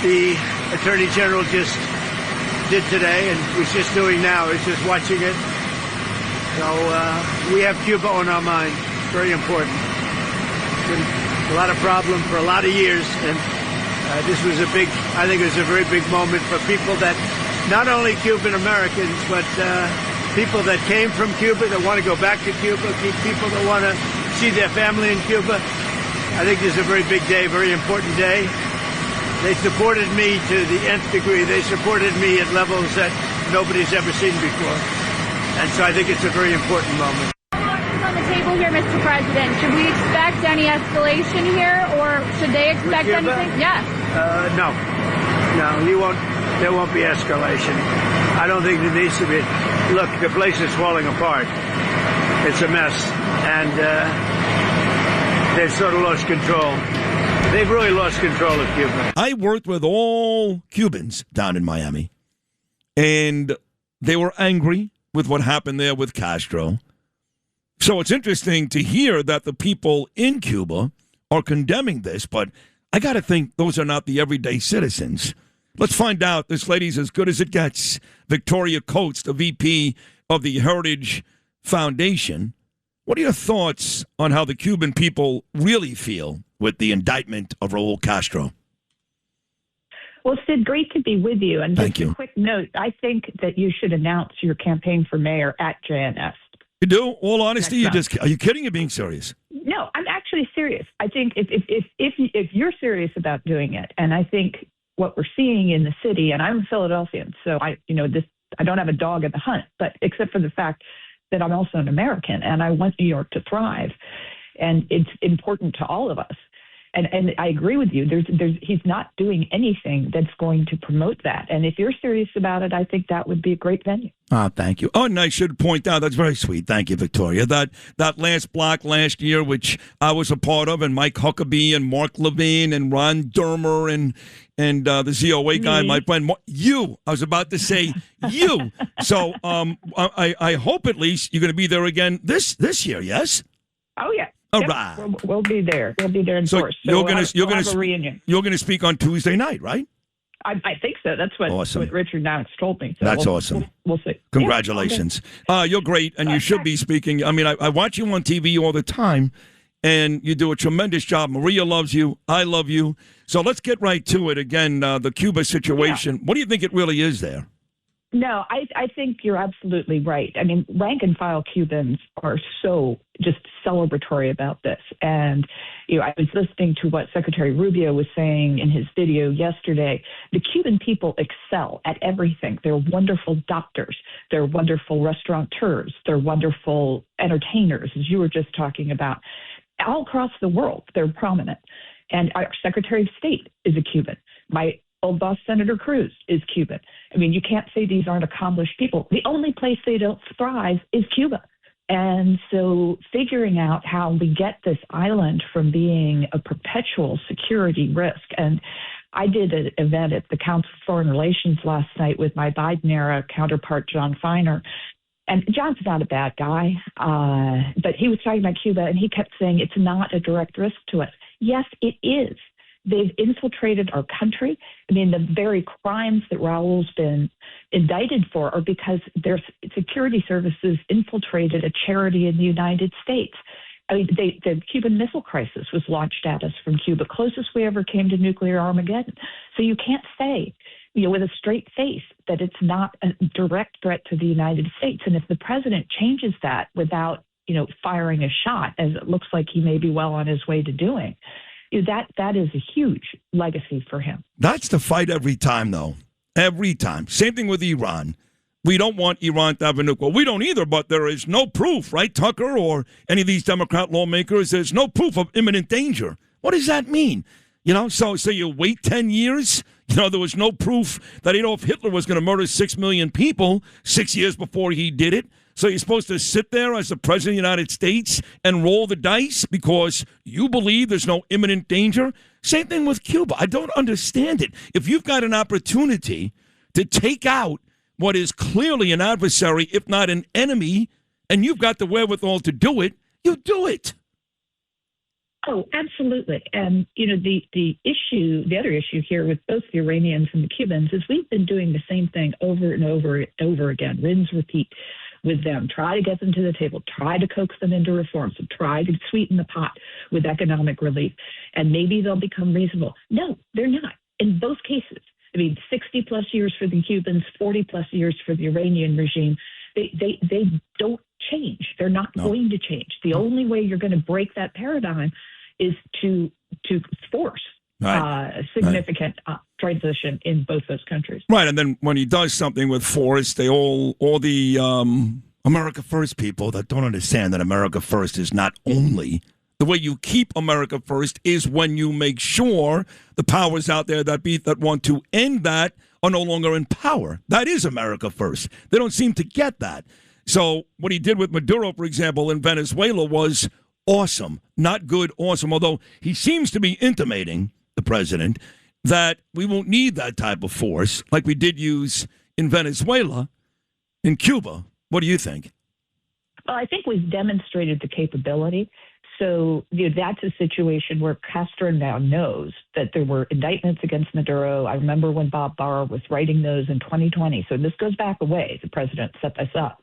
the Attorney General just did today and was just doing now. Is just watching it. So we have Cuba on our mind. Very important. Been a lot of problem for a lot of years, and this was I think it was a very big moment for people that, not only Cuban Americans, but people that came from Cuba that want to go back to Cuba, people that want to see their family in Cuba. I think this is a very big day, very important day. They supported me to the nth degree. They supported me at levels that nobody's ever seen before. And so I think it's a very important moment. On the table here, Mr. President, should we expect any escalation here, or should they expect anything? Yes. No, there won't be escalation. I don't think there needs to be. Look, the place is falling apart. It's a mess, and they've sort of lost control. They've really lost control of Cuba. I worked with all Cubans down in Miami, and they were angry with what happened there with Castro. So it's interesting to hear that the people in Cuba are condemning this, but I got to think those are not the everyday citizens. Let's find out. This lady's as good as it gets. Victoria Coates, the VP of the Heritage Foundation. What are your thoughts on how the Cuban people really feel with the indictment of Raul Castro? Well, Sid, great to be with you. And Thank you. A quick note, I think that you should announce your campaign for mayor at JNS. You do? All honesty, are you kidding or being serious? No, I'm actually serious. I think if you're serious about doing it, and I think what we're seeing in the city, and I'm a Philadelphian, so I don't have a dog in the hunt, but except for the fact that I'm also an American and I want New York to thrive, and it's important to all of us. And I agree with you. He's not doing anything that's going to promote that. And if you're serious about it, I think that would be a great venue. Thank you. Oh, and I should point out, that's very sweet. Thank you, Victoria. That last block last year, which I was a part of, and Mike Huckabee and Mark Levine and Ron Dermer and the ZOA guy, my friend, you. I was about to say you. So I hope at least you're going to be there again this year, yes? Oh, yeah. All yep. right. We'll be there. We'll be there in force. So you're going to have a reunion. You're going to speak on Tuesday night, right? I think so. That's what Richard Knox told me. So That's awesome. We'll see. Congratulations. Yeah, you're great, and you should be speaking. I mean, I watch you on TV all the time, and you do a tremendous job. Maria loves you. I love you. So let's get right to it. Again, the Cuba situation. Yeah. What do you think it really is there? No, I think you're absolutely right. I mean, rank and file Cubans are so just celebratory about this. And, I was listening to what Secretary Rubio was saying in his video yesterday. The Cuban people excel at everything. They're wonderful doctors. They're wonderful restaurateurs. They're wonderful entertainers, as you were just talking about. All across the world, they're prominent. And our Secretary of State is a Cuban. My old boss, Senator Cruz, is Cuban. I mean, you can't say these aren't accomplished people. The only place they don't thrive is Cuba. And so figuring out how we get this island from being a perpetual security risk. And I did an event at the Council of Foreign Relations last night with my Biden-era counterpart, John Feiner. And John's not a bad guy, but he was talking about Cuba, and he kept saying it's not a direct risk to us. Yes, it is. They've infiltrated our country. I mean, the very crimes that Raul's been indicted for are because their security services infiltrated a charity in the United States. I mean, the Cuban Missile Crisis was launched at us from Cuba, closest we ever came to nuclear Armageddon. So you can't say, with a straight face that it's not a direct threat to the United States. And if the president changes that without, firing a shot, as it looks like he may be well on his way to doing, that is a huge legacy for him. That's the fight every time, though. Every time. Same thing with Iran. We don't want Iran to have a nuke. Well, we don't either, but there is no proof, right, Tucker, or any of these Democrat lawmakers? There's no proof of imminent danger. What does that mean? So you wait 10 years? There was no proof that Adolf Hitler was going to murder 6 million people 6 years before he did it. So you're supposed to sit there as the president of the United States and roll the dice because you believe there's no imminent danger? Same thing with Cuba. I don't understand it. If you've got an opportunity to take out what is clearly an adversary, if not an enemy, and you've got the wherewithal to do it, you do it. Oh, absolutely. And, the other issue here with both the Iranians and the Cubans is we've been doing the same thing over and over and over again, rinse, repeat with them, try to get them to the table, try to coax them into reforms, and try to sweeten the pot with economic relief. And maybe they'll become reasonable. No, they're not. In both cases, 60 plus years for the Cubans, 40 plus years for the Iranian regime, they don't change. They're not going to change. The only way you're going to break that paradigm is to force significant transition in both those countries. Right, and then when he does something with force, all the America First people that don't understand that America First is not only the way you keep America First is when you make sure the powers out there that want to end that are no longer in power. That is America First. They don't seem to get that. So what he did with Maduro, for example, in Venezuela was awesome. Not good, awesome. Although he seems to be intimating, the president, that we won't need that type of force like we did use in Venezuela, in Cuba. What do you think? Well, I think we've demonstrated the capability. So that's a situation where Castro now knows that there were indictments against Maduro. I remember when Bob Barr was writing those in 2020. So this goes back a way. The president set this up.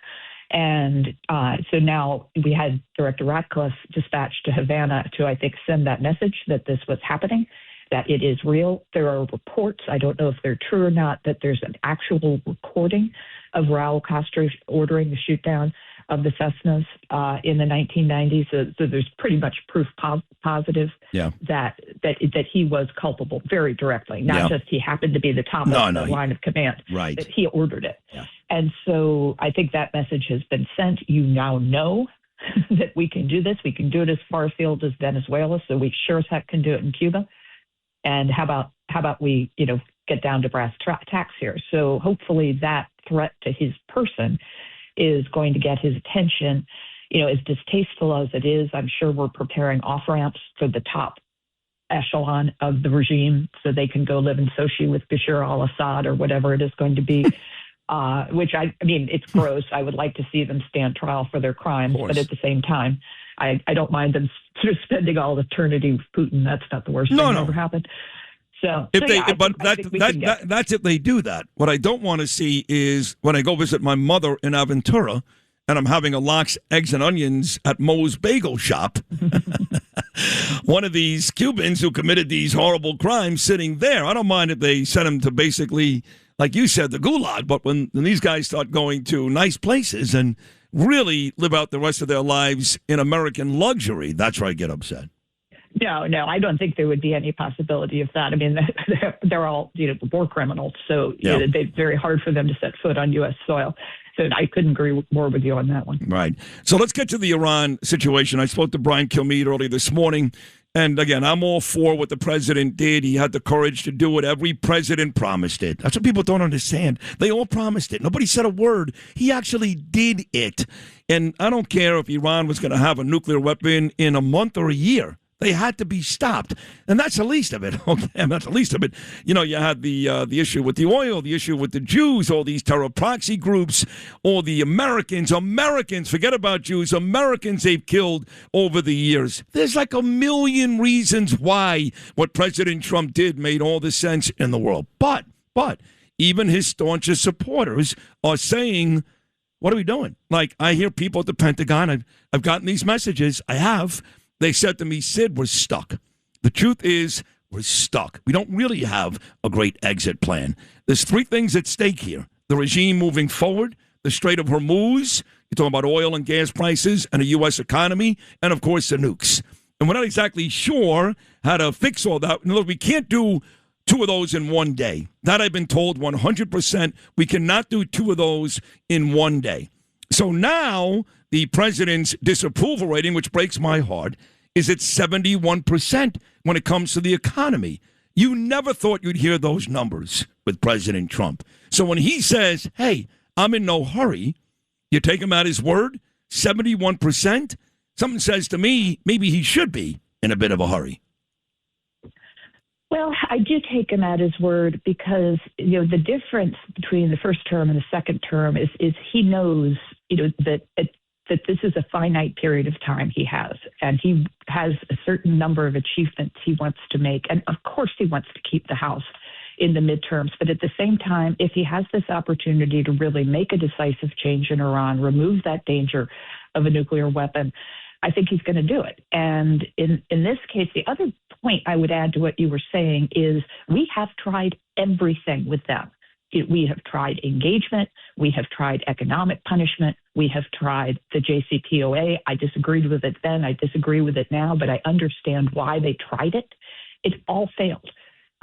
And so now we had Director Ratcliffe dispatched to Havana to, I think, send that message that this was happening, that it is real. There are reports, I don't know if they're true or not, that there's an actual recording of Raul Castro ordering the shoot down of the Cessnas in the 1990s. So there's pretty much proof positive that he was culpable very directly, not just he happened to be the top of the line of command, right? That he ordered it. Yeah. And so I think that message has been sent. You now know that we can do this. We can do it as far afield as Venezuela, so we sure as heck can do it in Cuba. And how about we, get down to brass tacks here? So hopefully that threat to his person is going to get his attention. As distasteful as it is, I'm sure we're preparing off-ramps for the top echelon of the regime so they can go live in Sochi with Bashar al-Assad or whatever it is going to be. Which it's gross. I would like to see them stand trial for their crimes, but at the same time, I don't mind them sort of spending all eternity with Putin. That's not the worst thing that ever happened. So, that's if they do that. What I don't want to see is when I go visit my mother in Aventura and I'm having a lox, eggs, and onions at Moe's Bagel Shop. One of these Cubans who committed these horrible crimes sitting there. I don't mind if they send him to basically like you said, the gulag. But when these guys start going to nice places and really live out the rest of their lives in American luxury, that's where I get upset. No, I don't think there would be any possibility of that. I mean, they're all war criminals, so it's very hard for them to set foot on U.S. soil. So I couldn't agree more with you on that one. Right. So let's get to the Iran situation. I spoke to Brian Kilmeade earlier this morning. And again, I'm all for what the president did. He had the courage to do it. Every president promised it. That's what people don't understand. They all promised it. Nobody said a word. He actually did it. And I don't care if Iran was going to have a nuclear weapon in a month or a year. They had to be stopped. And that's the least of it. Okay, that's the least of it. You had the issue with the oil, the issue with the Jews, all these terror proxy groups, all the Americans, forget about Jews, Americans they've killed over the years. There's like a million reasons why what President Trump did made all the sense in the world. But even his staunchest supporters are saying, what are we doing? Like, I hear people at the Pentagon, I've gotten these messages, they said to me, Sid, we're stuck. The truth is, we're stuck. We don't really have a great exit plan. There's three things at stake here. The regime moving forward, the Strait of Hormuz, you're talking about oil and gas prices and a U.S. economy, and, of course, the nukes. And we're not exactly sure how to fix all that. Look, we can't do two of those in one day. That I've been told 100%. We cannot do two of those in one day. So now the president's disapproval rating, which breaks my heart, is at 71% when it comes to the economy. You never thought you'd hear those numbers with President Trump. So when he says, hey, I'm in no hurry, you take him at his word, 71%, something says to me, maybe he should be in a bit of a hurry. Well, I do take him at his word because, the difference between the first term and the second term is he knows, that this is a finite period of time he has, and he has a certain number of achievements he wants to make. And of course he wants to keep the House in the midterms. But at the same time, if he has this opportunity to really make a decisive change in Iran, remove that danger of a nuclear weapon, I think he's going to do it. And in this case, the other point I would add to what you were saying is we have tried everything with them. We have tried engagement. We have tried economic punishment. We have tried the JCPOA. I disagreed with it then. I disagree with it now, but I understand why they tried it. It all failed.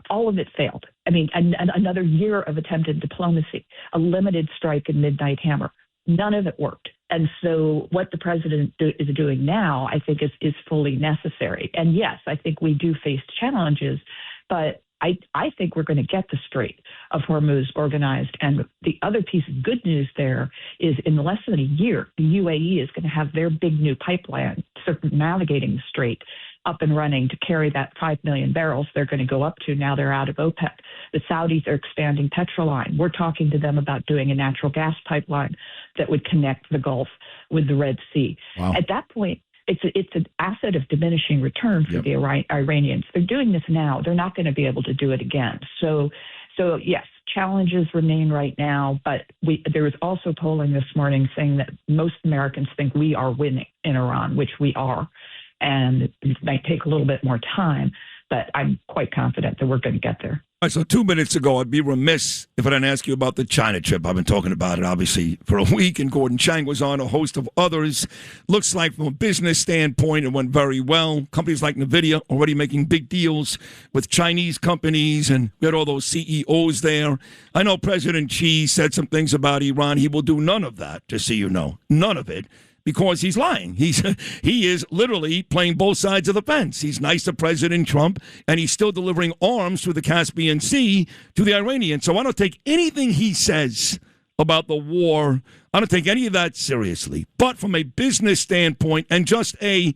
All of it failed. I mean, another year of attempted diplomacy, a limited strike and midnight hammer. None of it worked. And so what the president is doing now, I think, is fully necessary. And yes, I think we do face challenges, but I think we're going to get the Strait of Hormuz organized. And the other piece of good news there is in less than a year, the UAE is going to have their big new pipeline circumnavigating the strait up and running to carry that 5 million barrels they're going to go up to now they're out of OPEC. The Saudis are expanding Petroline. We're talking to them about doing a natural gas pipeline that would connect the Gulf with the Red Sea. Wow. At that point, it's an asset of diminishing return for the Iranians. They're doing this now. They're not going to be able to do it again. So yes, challenges remain right now, but there was also polling this morning saying that most Americans think we are winning in Iran, which we are. And it might take a little bit more time, but I'm quite confident that we're going to get there. All right, so 2 minutes ago, I'd be remiss if I didn't ask you about the China trip. I've been talking about it, obviously, for a week, and Gordon Chang was on, a host of others. Looks like from a business standpoint, it went very well. Companies like NVIDIA already making big deals with Chinese companies, and we had all those CEOs there. I know President Xi said some things about Iran. He will do none of that, just so you know. None of it. Because he's lying. He is literally playing both sides of the fence. He's nice to President Trump, and he's still delivering arms through the Caspian Sea to the Iranians. So I don't take anything he says about the war, I don't take any of that seriously. But from a business standpoint and just hey,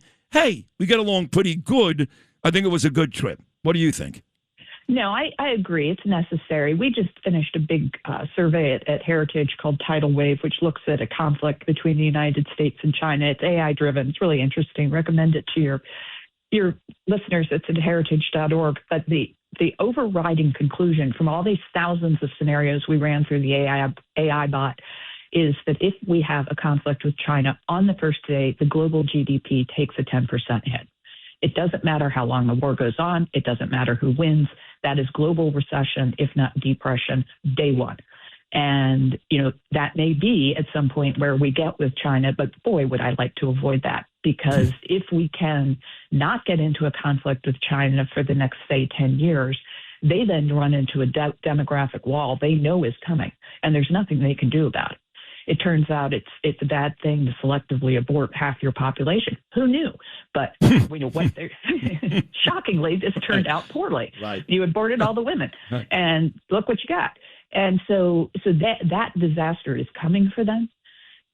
we get along pretty good, I think it was a good trip. What do you think? No, I agree. It's necessary. We just finished a big survey at Heritage called Tidal Wave, which looks at a conflict between the United States and China. It's AI-driven. It's really interesting. Recommend it to your listeners. It's at heritage.org. But the overriding conclusion from all these thousands of scenarios we ran through the AI bot is that if we have a conflict with China on the first day, the global GDP takes a 10% hit. It doesn't matter how long the war goes on. It doesn't matter who wins. That is global recession, if not depression, day one. And, that may be at some point where we get with China, but boy, would I like to avoid that. Because if we can not get into a conflict with China for the next, say, 10 years, they then run into a demographic wall they know is coming, and there's nothing they can do about it. It turns out it's a bad thing to selectively abort half your population. Who knew? But we know what shockingly, this turned out poorly. Right. You aborted all the women, Right. and look what you got. And so that disaster is coming for them.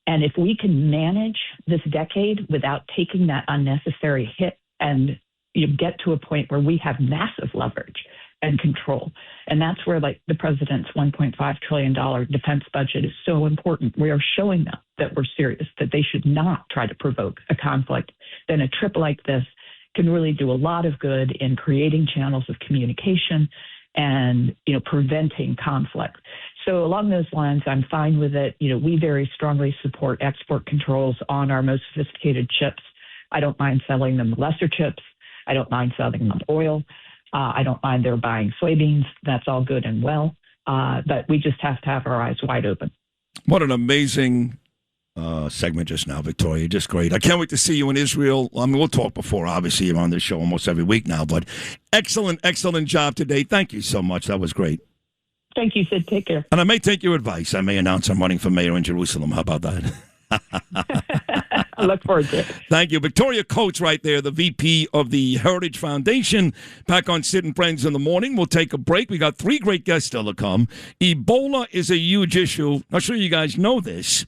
And if we can manage this decade without taking that unnecessary hit and get to a point where we have massive leverage and control. And that's where the president's $1.5 trillion defense budget is so important. We are showing them that we're serious, that they should not try to provoke a conflict. Then a trip like this can really do a lot of good in creating channels of communication and, preventing conflict. So along those lines, I'm fine with it. We very strongly support export controls on our most sophisticated chips. I don't mind selling them lesser chips. I don't mind selling them oil. I don't mind their buying soybeans. That's all good and well. But we just have to have our eyes wide open. What an amazing segment just now, Victoria. Just great. I can't wait to see you in Israel. I mean, we'll talk before. Obviously, you're on this show almost every week now. But excellent job today. Thank you so much. That was great. Thank you, Sid. Take care. And I may take your advice. I may announce I'm running for mayor in Jerusalem. How about that? I look forward to it. Thank you. Victoria Coates right there, the VP of the Heritage Foundation. Back on Sid and Friends in the morning. We'll take a break. We got 3 great guests still to come. Ebola is a huge issue. Not sure you guys know this,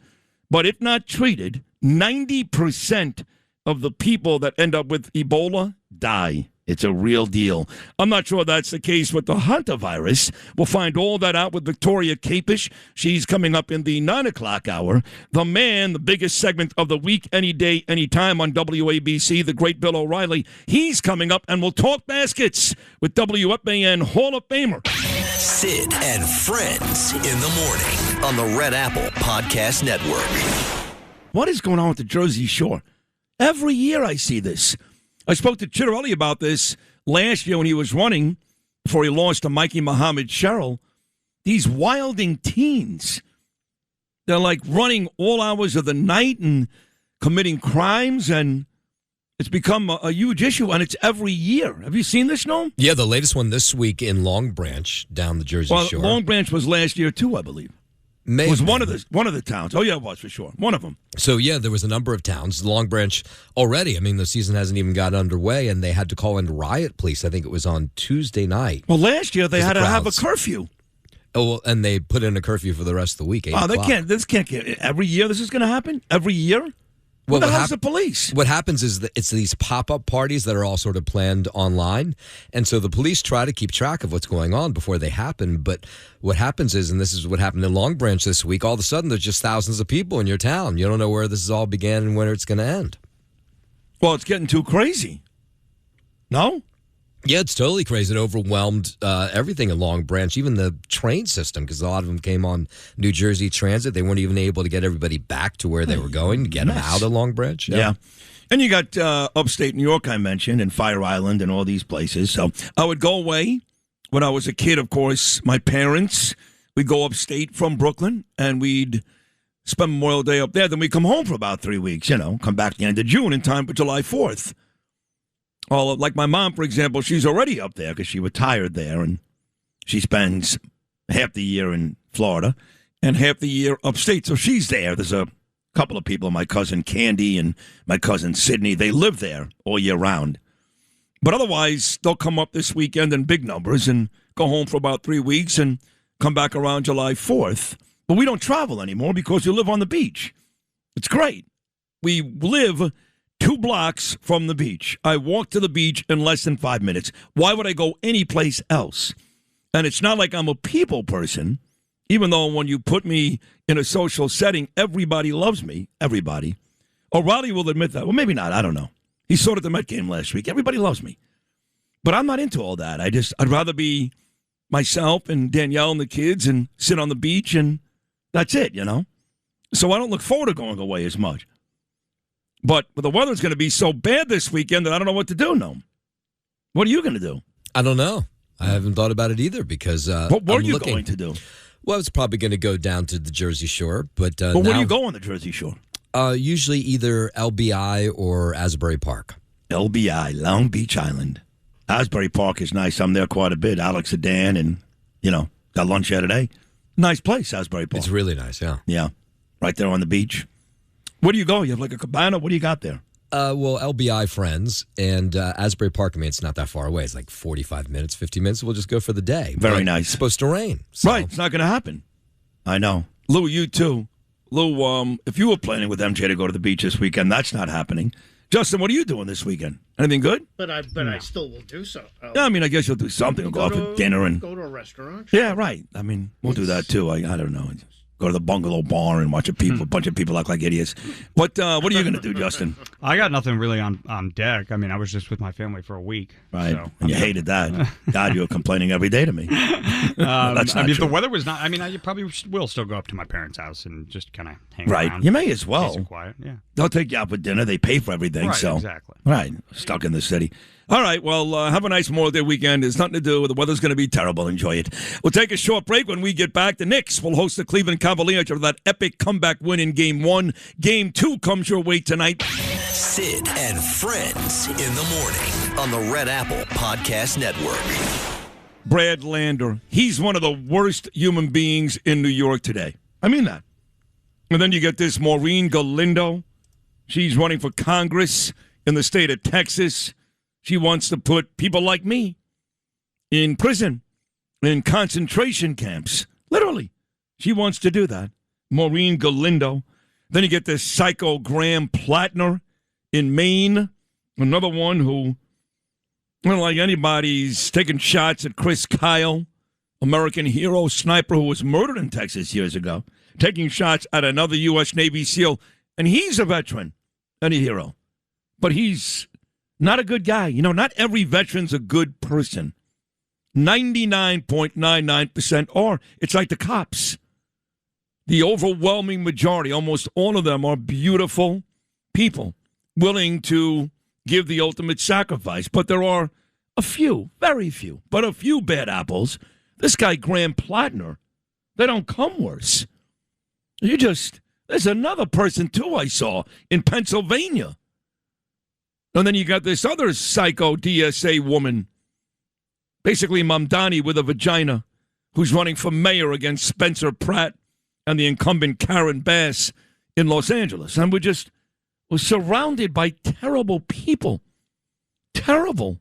but if not treated, 90% of the people that end up with Ebola die. It's a real deal. I'm not sure that's the case with the hantavirus. We'll find all that out with Victoria Capish. She's coming up in the 9 o'clock hour. The man, the biggest segment of the week, any day, any time on WABC, the great Bill O'Reilly. He's coming up, and we'll talk baskets with WFAN Hall of Famer. Sid and Friends in the morning on the Red Apple Podcast Network. What is going on with the Jersey Shore? Every year I see this. I spoke to Chitterelli about this last year when he was running before he lost to Mikey Muhammad Sherrill. These wilding teens, they're like running all hours of the night and committing crimes, and it's become a huge issue, and it's every year. Have you seen this, Noam? Yeah, the latest one this week in Long Branch down the Jersey Shore. Long Branch was last year too, I believe. It was one of the towns. Oh, yeah, it was for sure. One of them. So, yeah, there was a number of towns. Long Branch already, I mean, the season hasn't even got underway, and they had to call in riot police. I think it was on Tuesday night. Well, last year they had to have a curfew. Oh, well, and they put in a curfew for the rest of the week. This can't get every year. This is going to happen every year. What the hell's the police? What happens is that it's these pop-up parties that are all sort of planned online, and so the police try to keep track of what's going on before they happen. But what happens is, and this is what happened in Long Branch this week, all of a sudden there's just thousands of people in your town. You don't know where this all began and where it's going to end. Well, it's getting too crazy. No? Yeah, it's totally crazy. It overwhelmed everything in Long Branch, even the train system, because a lot of them came on New Jersey Transit. They weren't even able to get everybody back to where they were going, to get them out of Long Branch. Yeah. And you got upstate New York, I mentioned, and Fire Island and all these places. So I would go away when I was a kid, of course. My parents, we'd go upstate from Brooklyn, and we'd spend Memorial Day up there. Then we'd come home for about 3 weeks, come back the end of June in time for July 4th. Well, like my mom, for example, she's already up there because she retired there, and she spends half the year in Florida and half the year upstate. So she's there. There's a couple of people, my cousin Candy and my cousin Sydney. They live there all year round. But otherwise, they'll come up this weekend in big numbers and go home for about 3 weeks and come back around July 4th. But we don't travel anymore because we live on the beach. It's great. We live 2 blocks from the beach. I walk to the beach in less than 5 minutes. Why would I go anyplace else? And it's not like I'm a people person, even though when you put me in a social setting, everybody loves me. Everybody. O'Reilly will admit that. Well, maybe not. I don't know. He saw it at the Met game last week. Everybody loves me. But I'm not into all that. I'd rather be myself and Danielle and the kids and sit on the beach, and that's it, So I don't look forward to going away as much. But the weather's going to be so bad this weekend that I don't know what to do, Noam. What are you going to do? I don't know. I haven't thought about it either because What were I'm you looking- going to do? Well, I was probably going to go down to the Jersey Shore, but Well, where now, do you go on the Jersey Shore? Usually either LBI or Asbury Park. LBI, Long Beach Island. Asbury Park is nice. I'm there quite a bit. Alex and Dan, and, got lunch there today. Nice place, Asbury Park. It's really nice, yeah. Yeah, right there on the beach. Where do you go? You have like a cabana? What do you got there? Well, LBI friends and Asbury Park, I mean, it's not that far away. It's like 45 minutes, 50 minutes. We'll just go for the day. Very But nice. It's supposed to rain. So. Right, it's not going to happen. I know. Lou, you too. Lou, if you were planning with MJ to go to the beach this weekend, that's not happening. Justin, what are you doing this weekend? Anything good? But I still will do so. Yeah, I mean, I guess you'll do something. We'll go out for dinner and go to a restaurant. Yeah, right. I mean, we'll do that too. I don't know. Go to the bungalow bar and watch a bunch of people act like idiots. What are you going to do, Justin? I got nothing really on deck. I mean, I was just with my family for a week. Right, So, and you hated that. God, you were complaining every day to me. That's I not mean, if true. the weather was not. I mean, I probably will still go up to my parents' house and just kind of hang Right, around. you may as well. Peace and quiet. Yeah. They'll take you out for dinner. They pay for everything. Right, so exactly. Right, stuck in the city. All right, well, have a nice Memorial Day weekend. There's nothing to do. The weather's going to be terrible. Enjoy it. We'll take a short break. When we get back, the Knicks will host the Cleveland Cavaliers after that epic comeback win in Game 1. Game 2 comes your way tonight. Sid and Friends in the morning on the Red Apple Podcast Network. Brad Lander, he's one of the worst human beings in New York today. I mean that. And then you get this Maureen Galindo. She's running for Congress in the state of Texas. She wants to put people like me in prison, in concentration camps. Literally. She wants to do that. Maureen Galindo. Then you get this psycho Graham Plattner in Maine. Another one who, like anybody's taking shots at Chris Kyle, American hero sniper who was murdered in Texas years ago, taking shots at another U.S. Navy SEAL. And he's a veteran and a hero. But he's not a good guy. Not every veteran's a good person. 99.99% are. It's like the cops. The overwhelming majority, almost all of them, are beautiful people willing to give the ultimate sacrifice. But there are a few, very few, but a few bad apples. This guy, Graham Plattner, they don't come worse. There's another person, too, I saw in Pennsylvania. And then you got this other psycho DSA woman, basically Mamdani with a vagina, who's running for mayor against Spencer Pratt and the incumbent Karen Bass in Los Angeles. And we're surrounded by terrible people. Terrible.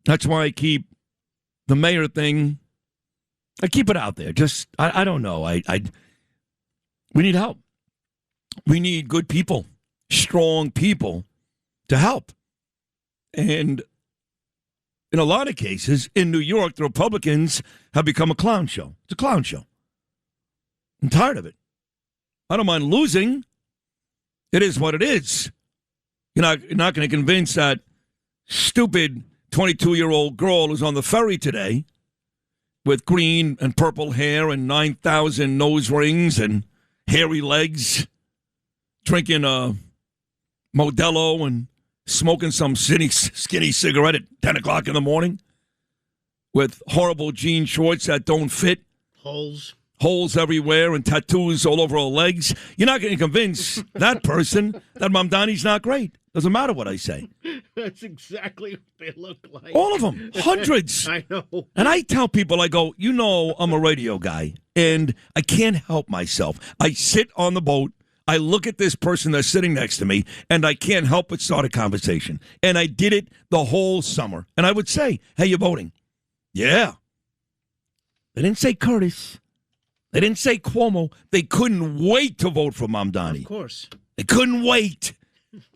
That's why I keep the mayor thing, I keep it out there. I don't know. We need help. We need good people, strong people to help. And in a lot of cases, in New York, the Republicans have become a clown show. It's a clown show. I'm tired of it. I don't mind losing. It is what it is. You're not going to convince that stupid 22-year-old girl who's on the ferry today with green and purple hair and 9,000 nose rings and hairy legs, drinking a Modelo and smoking some skinny cigarette at 10 o'clock in the morning with horrible jean shorts that don't fit. Holes everywhere and tattoos all over her legs. You're not going to convince that person that Mamdani's not great. Doesn't matter what I say. That's exactly what they look like. All of them. Hundreds. I know. And I tell people, I go, I'm a radio guy, and I can't help myself. I sit on the boat, I look at this person that's sitting next to me, and I can't help but start a conversation. And I did it the whole summer. And I would say, hey, you voting? Yeah. They didn't say Curtis. They didn't say Cuomo. They couldn't wait to vote for Mamdani. Of course. They couldn't wait.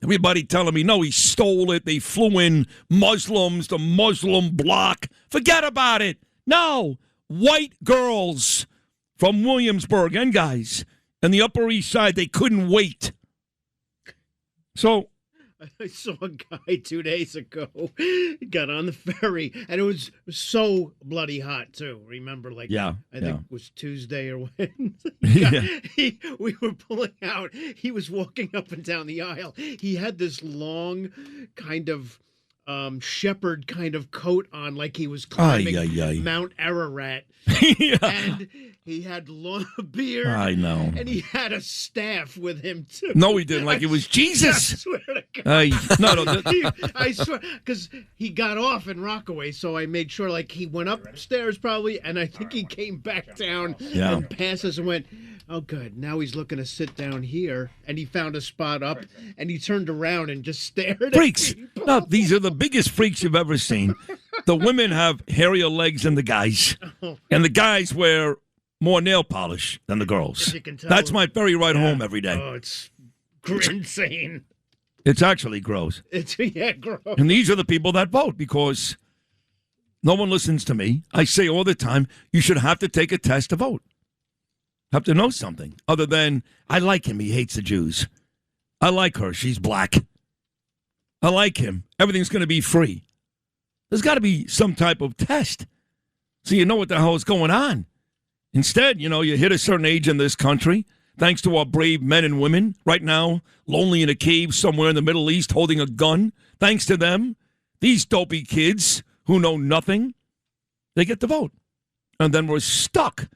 Everybody telling me, no, he stole it. They flew in Muslims, the Muslim bloc. Forget about it. No. White girls from Williamsburg and guys and the Upper East Side, they couldn't wait. So I saw a guy 2 days ago. He got on the ferry, and it was so bloody hot too. Remember, I think it was Tuesday or Wednesday. We were pulling out. He was walking up and down the aisle. He had this long kind of shepherd kind of coat on, like he was climbing Mount Ararat. And he had long beard. I know. And he had a staff with him too. No, he didn't. Like it was Jesus. I swear to God. No. I swear, because he got off in Rockaway, so I made sure, like, he went upstairs probably, and I think he came back down and passes and went, oh, good. Now he's looking to sit down here, and he found a spot up, and he turned around and just stared Freaks. at me. No, these are the biggest freaks you've ever seen. The women have hairier legs than the guys, and the guys wear more nail polish than the girls. You can tell. That's my ferry ride home every day. Oh, it's insane. It's actually gross. It's gross. And these are the people that vote because no one listens to me. I say all the time, you should have to take a test to vote. Have to know something other than, I like him, he hates the Jews. I like her, she's black. I like him, everything's going to be free. There's got to be some type of test so you know what the hell is going on. Instead, you hit a certain age in this country, thanks to our brave men and women, right now, lonely in a cave somewhere in the Middle East holding a gun. Thanks to them, these dopey kids who know nothing, they get to vote. And then we're stuck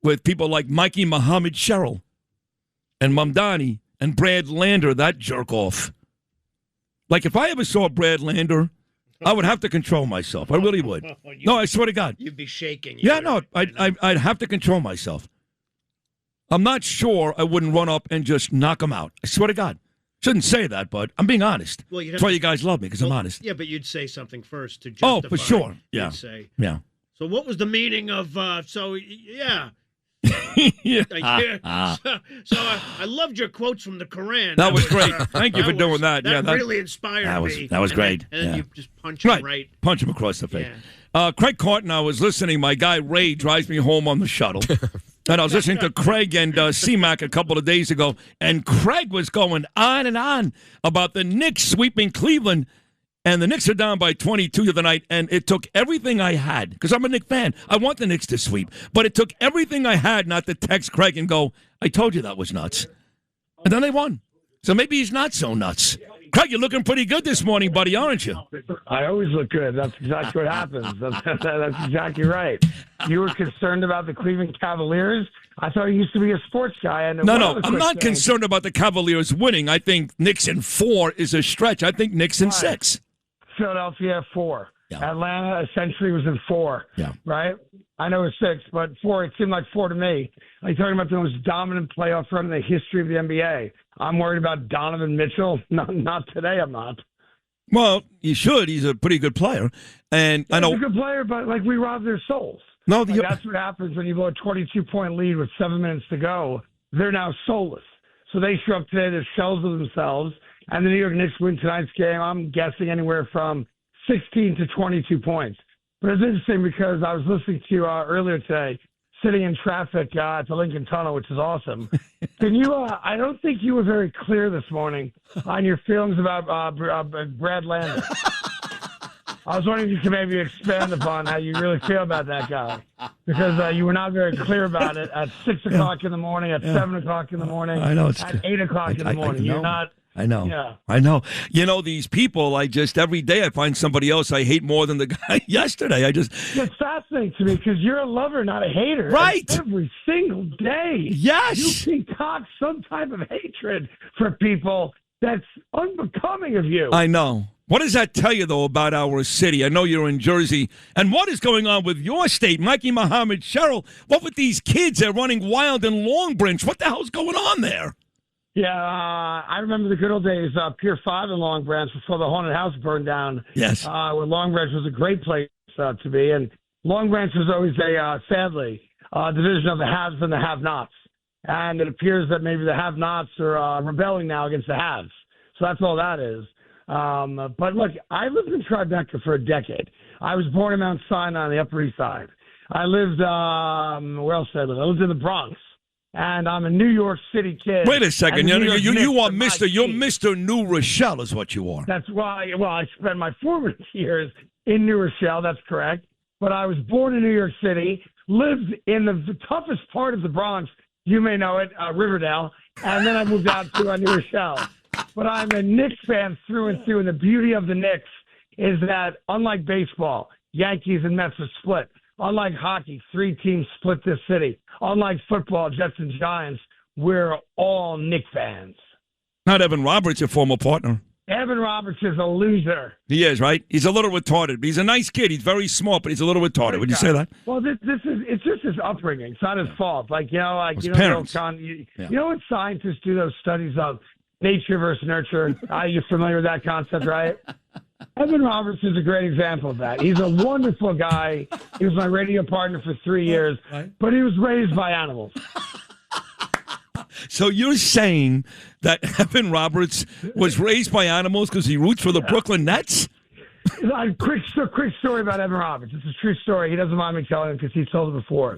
with people like Mikey Muhammad Sherrill and Mamdani and Brad Lander, that jerk off. Like, if I ever saw Brad Lander, I would have to control myself. I really would. No, I swear to God. You'd be shaking. I'd have to control myself. I'm not sure I wouldn't run up and just knock him out. I swear to God. Shouldn't say that, but I'm being honest. Well, that's why you guys love me, because I'm honest. Yeah, but you'd say something first to justify. Oh, for sure. Yeah. You'd say. Yeah. So what was the meaning of, yeah. So I loved your quotes from the Quran. That was great. Thank you for doing that. That really inspired me. That was great. And then you just punch him right. Punch him across the face. Craig Carton, I was listening. My guy Ray drives me home on the shuttle. And I was listening to Craig and C-Mac a couple of days ago, and Craig was going on and on about the Knicks sweeping Cleveland. And the Knicks are down by 22 the other night, and it took everything I had, because I'm a Knicks fan. I want the Knicks to sweep. But it took everything I had not to text Craig and go, I told you that was nuts. And then they won. So maybe he's not so nuts. Craig, you're looking pretty good this morning, buddy, aren't you? I always look good. That's exactly what happens. That's exactly right. You were concerned about the Cleveland Cavaliers? I thought you used to be a sports guy. No, I'm not concerned about the Cavaliers winning. I think Knicks in 4 is a stretch. I think Knicks in 6. Philadelphia 4. Yeah. Atlanta essentially was in 4. Yeah. Right? I know it's 6, but 4, it seemed like 4 to me. Are you talking about the most dominant playoff run in the history of the NBA? I'm worried about Donovan Mitchell. Not today, I'm not. Well, you should. He's a pretty good player. And I know he's a good player, but like we robbed their souls. No, that's what happens when you blow a 22-point lead with 7 minutes to go. They're now soulless. So they show up today, they're shells of themselves. And the New York Knicks win tonight's game, I'm guessing anywhere from 16 to 22 points. But it's interesting because I was listening to you earlier today, sitting in traffic at the Lincoln Tunnel, which is awesome. Can you? I don't think you were very clear this morning on your feelings about Brad Lander. I was wondering if you could maybe expand upon how you really feel about that guy, because you were not very clear about it at 6 o'clock in the morning, at 7 o'clock in the morning, I know it's at 8 o'clock in the morning. You're not. I know. Yeah. I know. You know, these people, every day I find somebody else I hate more than the guy yesterday. It's fascinating to me because you're a lover, not a hater. Right. And every single day. Yes. You concoct some type of hatred for people that's unbecoming of you. I know. What does that tell you, though, about our city? I know you're in Jersey. And what is going on with your state? Mikey Muhammad Sherrill, what with these kids that are running wild in Long Branch? What the hell's going on there? Yeah, I remember the good old days, Pier 5 in Long Branch before the haunted house burned down. Yes. Where Long Branch was a great place to be. And Long Branch was always sadly, division of the haves and the have-nots. And it appears that maybe the have-nots are rebelling now against the haves. So that's all that is. But look, I lived in Tribeca for a decade. I was born in Mount Sinai on the Upper East Side. I lived, where else did I live? I lived in the Bronx. And I'm a New York City kid. Wait a second. You are Mr. New Rochelle is what you are. That's why, I spent my formative years in New Rochelle. That's correct. But I was born in New York City, lived in the toughest part of the Bronx. You may know it, Riverdale. And then I moved out to New Rochelle. But I'm a Knicks fan through and through. And the beauty of the Knicks is that unlike baseball, Yankees and Mets are split. Unlike hockey, 3 teams split this city. Unlike football, Jets and Giants, we're all Knicks fans. Not Evan Roberts, your former partner. Evan Roberts is a loser. He is, right? He's a little retarded. But he's a nice kid. He's very smart, but he's a little retarded. Would you say that? Well, it's just his upbringing. It's not his fault. Like, His parents. You know what scientists do those studies of nature versus nurture? You're familiar with that concept, right? Evan Roberts is a great example of that. He's a wonderful guy. He was my radio partner for 3 years, but he was raised by animals. So you're saying that Evan Roberts was raised by animals because he roots for the Brooklyn Nets? Quick story about Evan Roberts. It's a true story. He doesn't mind me telling it because he's told it before.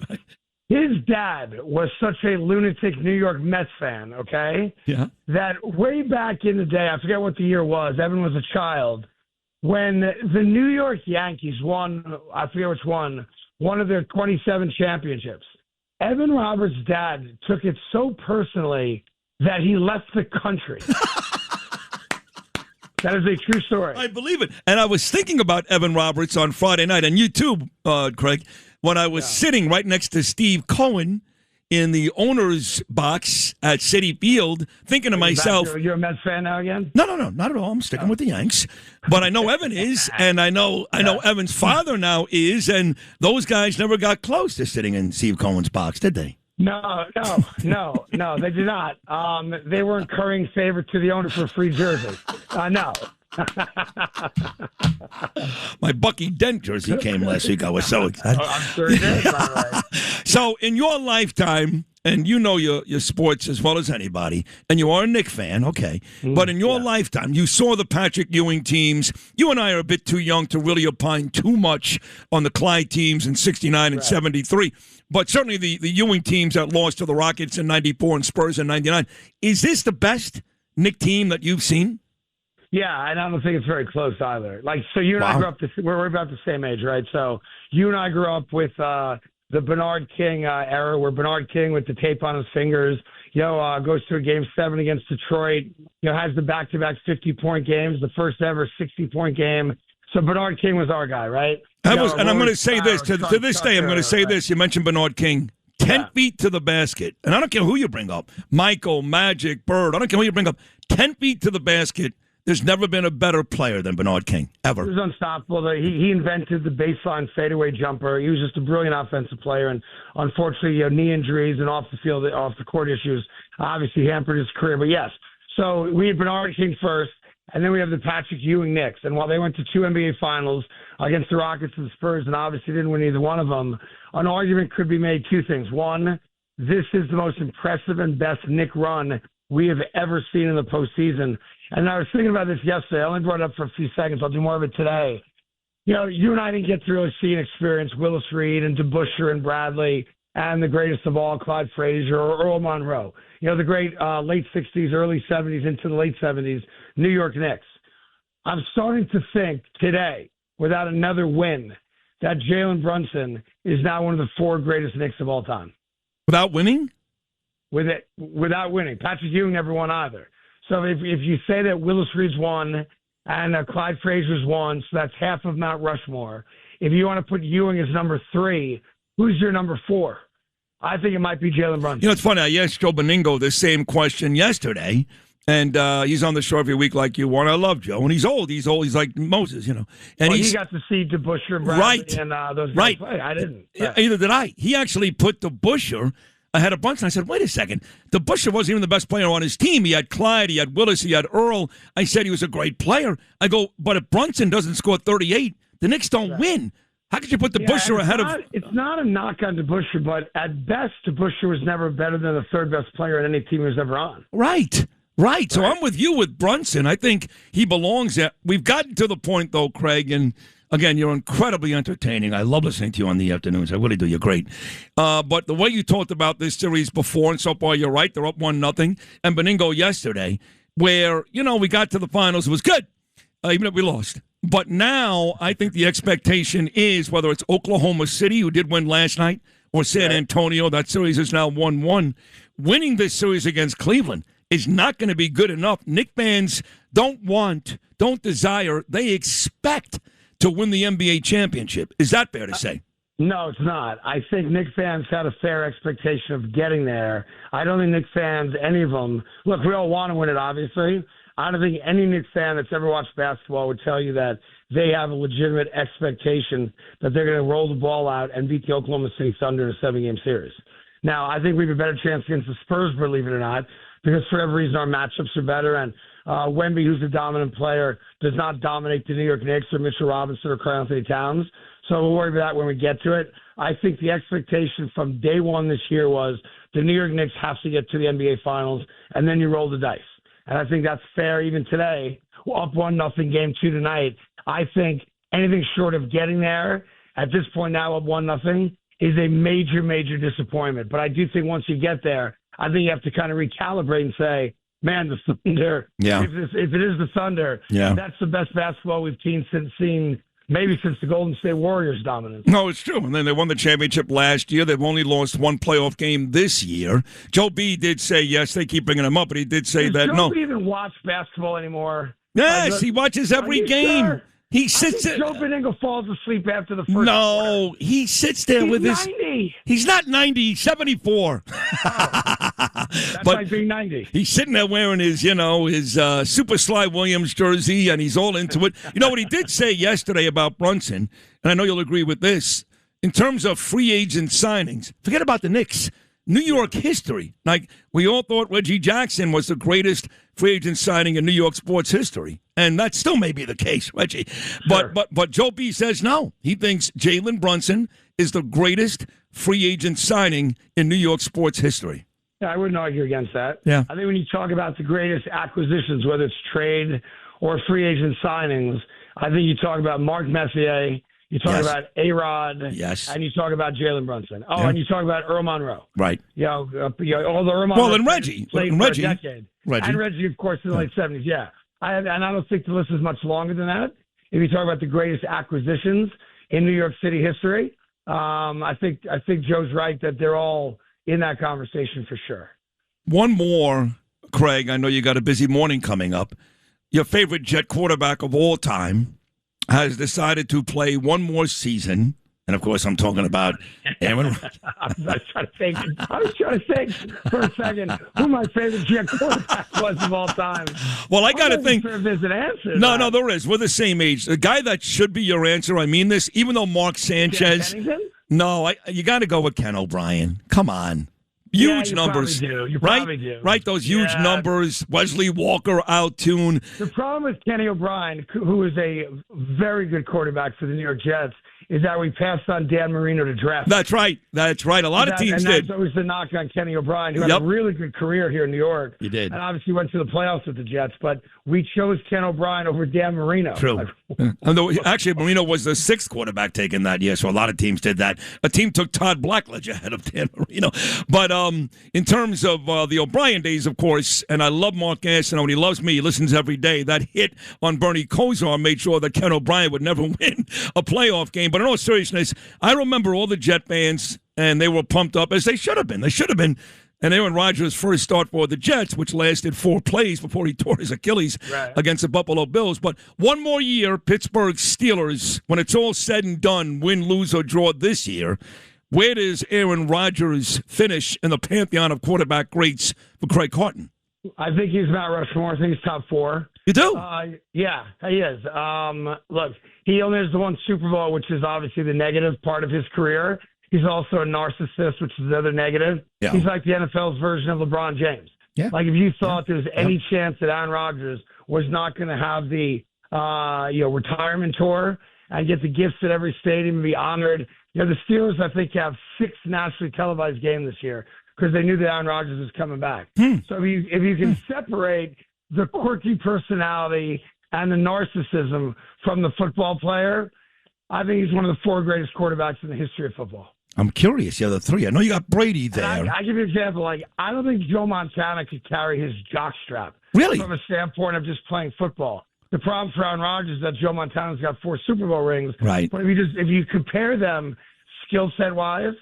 His dad was such a lunatic New York Mets fan, okay? Yeah. That way back in the day, I forget what the year was, Evan was a child, when the New York Yankees won, I forget which one of their 27 championships. Evan Roberts' dad took it so personally that he left the country. That is a true story. I believe it. And I was thinking about Evan Roberts on Friday night, and you too, Craig, when I was sitting right next to Steve Cohen in the owner's box at Citi Field, thinking to myself... You're a Mets fan now again? No, not at all. I'm sticking with the Yanks. But I know Evan is, and I know Evan's father now is, and those guys never got close to sitting in Steve Cohen's box, did they? No, they did not. They were incurring favor to the owner for a free jersey. No. My Bucky Dent jersey came last week. I was so excited. I'm sure it is, by the way. So, in your lifetime, and you know your sports as well as anybody, and you are a Knicks fan, okay, but in your lifetime, you saw the Patrick Ewing teams. You and I are a bit too young to really opine too much on the Clyde teams in 69 and 73, but certainly the Ewing teams that lost to the Rockets in 94 and Spurs in 99. Is this the best Knicks team that you've seen? Yeah, and I don't think it's very close either. Like, so you and I grew up, we're about the same age, right? So you and I grew up with the Bernard King era, where Bernard King with the tape on his fingers, goes to a Game 7 against Detroit, has the back-to-back 50-point games, the first ever 60-point game. So Bernard King was our guy, right? And I'm going to say this, to this day, I'm going to say this. You mentioned Bernard King. 10 feet to the basket. And I don't care who you bring up. Michael, Magic, Bird. I don't care who you bring up. 10 feet to the basket. There's never been a better player than Bernard King, ever. He was unstoppable. He invented the baseline fadeaway jumper. He was just a brilliant offensive player. And unfortunately, knee injuries and off the court issues obviously hampered his career. But yes, so we had Bernard King first, and then we have the Patrick Ewing Knicks. And while they went to 2 NBA finals against the Rockets and Spurs and obviously didn't win either one of them, an argument could be made 2 things. One, this is the most impressive and best Knick run we have ever seen in the postseason. And I was thinking about this yesterday. I only brought it up for a few seconds. I'll do more of it today. You and I didn't get to really see and experience Willis Reed and DeBusschere and Bradley and the greatest of all, Clyde Frazier or Earl Monroe. The great late 60s, early 70s into the late 70s New York Knicks. I'm starting to think today, without another win, that Jalen Brunson is now one of the 4 greatest Knicks of all time. Without winning? Without winning. Patrick Ewing never won either. So if you say that Willis Reed's won and Clyde Frazier's won, so that's half of Mount Rushmore. If you want to put Ewing as number 3, who's your number 4? I think it might be Jalen Brunson. It's funny. I asked Joe Beningo the same question yesterday, and he's on the show every week like you want. I love Joe, and he's old. He's like Moses, And he got to see DeBusschere and Bradley and those guys play. I didn't. Either did I. He actually put DeBusschere ahead of Brunson. I said, wait a second. DeBusschere wasn't even the best player on his team. He had Clyde, he had Willis, he had Earl. I said he was a great player. I go, but if Brunson doesn't score 38, the Knicks don't win. How could you put DeBusschere ahead of... It's not a knock on DeBusschere, but at best, DeBusschere was never better than the 3rd best player in any team he was ever on. Right. So I'm with you with Brunson. I think he belongs there. We've gotten to the point, though, Craig, and again, you're incredibly entertaining. I love listening to you on the afternoons. I really do. You're great. But the way you talked about this series before, and so far, you're right. They're up 1-0. And Beningo yesterday, where, we got to the finals, it was good, even if we lost. But now I think the expectation is, whether it's Oklahoma City, who did win last night, or San Antonio, that series is now 1-1. Winning this series against Cleveland is not going to be good enough. Knicks fans don't desire, they expect to win the NBA championship. Is that fair to say? No, it's not. I think Knicks fans had a fair expectation of getting there. I don't think Knicks fans, any of them, look, we all want to win it, obviously. I don't think any Knicks fan that's ever watched basketball would tell you that they have a legitimate expectation that they're going to roll the ball out and beat the Oklahoma City Thunder in a 7-game series. Now, I think we have a better chance against the Spurs, believe it or not, because for every reason our matchups are better, and Wemby, who's a dominant player, does not dominate the New York Knicks or Mitchell Robinson or Karl Anthony Towns. So we'll worry about that when we get to it. I think the expectation from day one this year was the New York Knicks have to get to the NBA Finals, and then you roll the dice. And I think that's fair even today. Up 1-0, game 2 tonight. I think anything short of getting there at this point now, up 1-0, is a major, major disappointment. But I do think once you get there, I think you have to kind of recalibrate and say, man, the Thunder, if it is the Thunder, that's the best basketball we've seen since the Golden State Warriors dominance. No, it's true. And then they won the championship last year. They've only lost one playoff game this year. Joe B did say, yes, they keep bringing him up, but he did say that Joe B even watch basketball anymore? Yes, he watches every game. Sure? He sits there. Joe Benigno falls asleep after the first No, quarter. He sits there with his 90. He's not 90, he's 74. That's like being 90. He's sitting there wearing his Super Sly Williams jersey, and he's all into it. You know what he did say yesterday about Brunson, and I know you'll agree with this, in terms of free agent signings, forget about the Knicks. New York history. Like, we all thought Reggie Jackson was the greatest free agent signing in New York sports history. And that still may be the case, Reggie. Sure. But Joe B says no. He thinks Jalen Brunson is the greatest free agent signing in New York sports history. Yeah, I wouldn't argue against that. Yeah. I think when you talk about the greatest acquisitions, whether it's trade or free agent signings, I think you talk about Mark Messier, you talk about A-Rod, and you talk about Jalen Brunson. Oh, and you talk about Earl Monroe. Right. All the Earl Monroe. Well, and Reggie. Played And for Reggie. a decade. And Reggie, of course, in the late 70s, yeah. And I don't think the list is much longer than that. If you talk about the greatest acquisitions in New York City history, I think Joe's right that they're all in that conversation for sure. One more, Craig. I know you got a busy morning coming up. Your favorite Jet quarterback of all time has decided to play one more season. And, of course, I'm talking about Aaron. I was trying to think for a second who my favorite Jet quarterback was of all time. Well, I got to think. Sure there's an answer. No, there is. We're the same age. The guy that should be your answer, I mean this, even though Mark Sanchez. No, you got to go with Ken O'Brien. Come on. Huge numbers. You right? probably do. Right, those huge numbers. Wesley Walker, out-tune. The problem with Kenny O'Brien, who is a very good quarterback for the New York Jets, is that we passed on Dan Marino to draft. That's right. A lot of teams did. That's always the knock on Kenny O'Brien, who had a really good career here in New York. He did. And obviously went to the playoffs with the Jets, but we chose Ken O'Brien over Dan Marino. True. Actually, Marino was the 6th quarterback taken that year, so a lot of teams did that. A team took Todd Blackledge ahead of Dan Marino. But in terms of the O'Brien days, of course, and I love Mark Gastineau, and he loves me. He listens every day. That hit on Bernie Kosar made sure that Ken O'Brien would never win a playoff game. But in all seriousness, I remember all the Jet fans, and they were pumped up, as they should have been. They should have been. And Aaron Rodgers' first start for the Jets, which lasted 4 plays before he tore his Achilles against the Buffalo Bills. But one more year, Pittsburgh Steelers, when it's all said and done, win, lose, or draw this year, where does Aaron Rodgers finish in the pantheon of quarterback greats for Craig Carton? I think he's Mount Rushmore. I think he's top 4. You do? Yeah, he is. Look, he only has the one Super Bowl, which is obviously the negative part of his career. He's also a narcissist, which is the other negative. Yeah. He's like the NFL's version of LeBron James. Yeah. Like if you thought there was any chance that Aaron Rodgers was not going to have the retirement tour and get the gifts at every stadium and be honored. The Steelers, I think, have 6 nationally televised games this year because they knew that Aaron Rodgers was coming back. So if you can separate the quirky personality and the narcissism from the football player, I think he's one of the 4 greatest quarterbacks in the history of football. I'm curious, the other 3. I know you got Brady there. I give you an example. I don't think Joe Montana could carry his jockstrap. Really? From a standpoint of just playing football. The problem for Aaron Rodgers is that Joe Montana's got 4 Super Bowl rings. Right. But if you compare them skill set wise,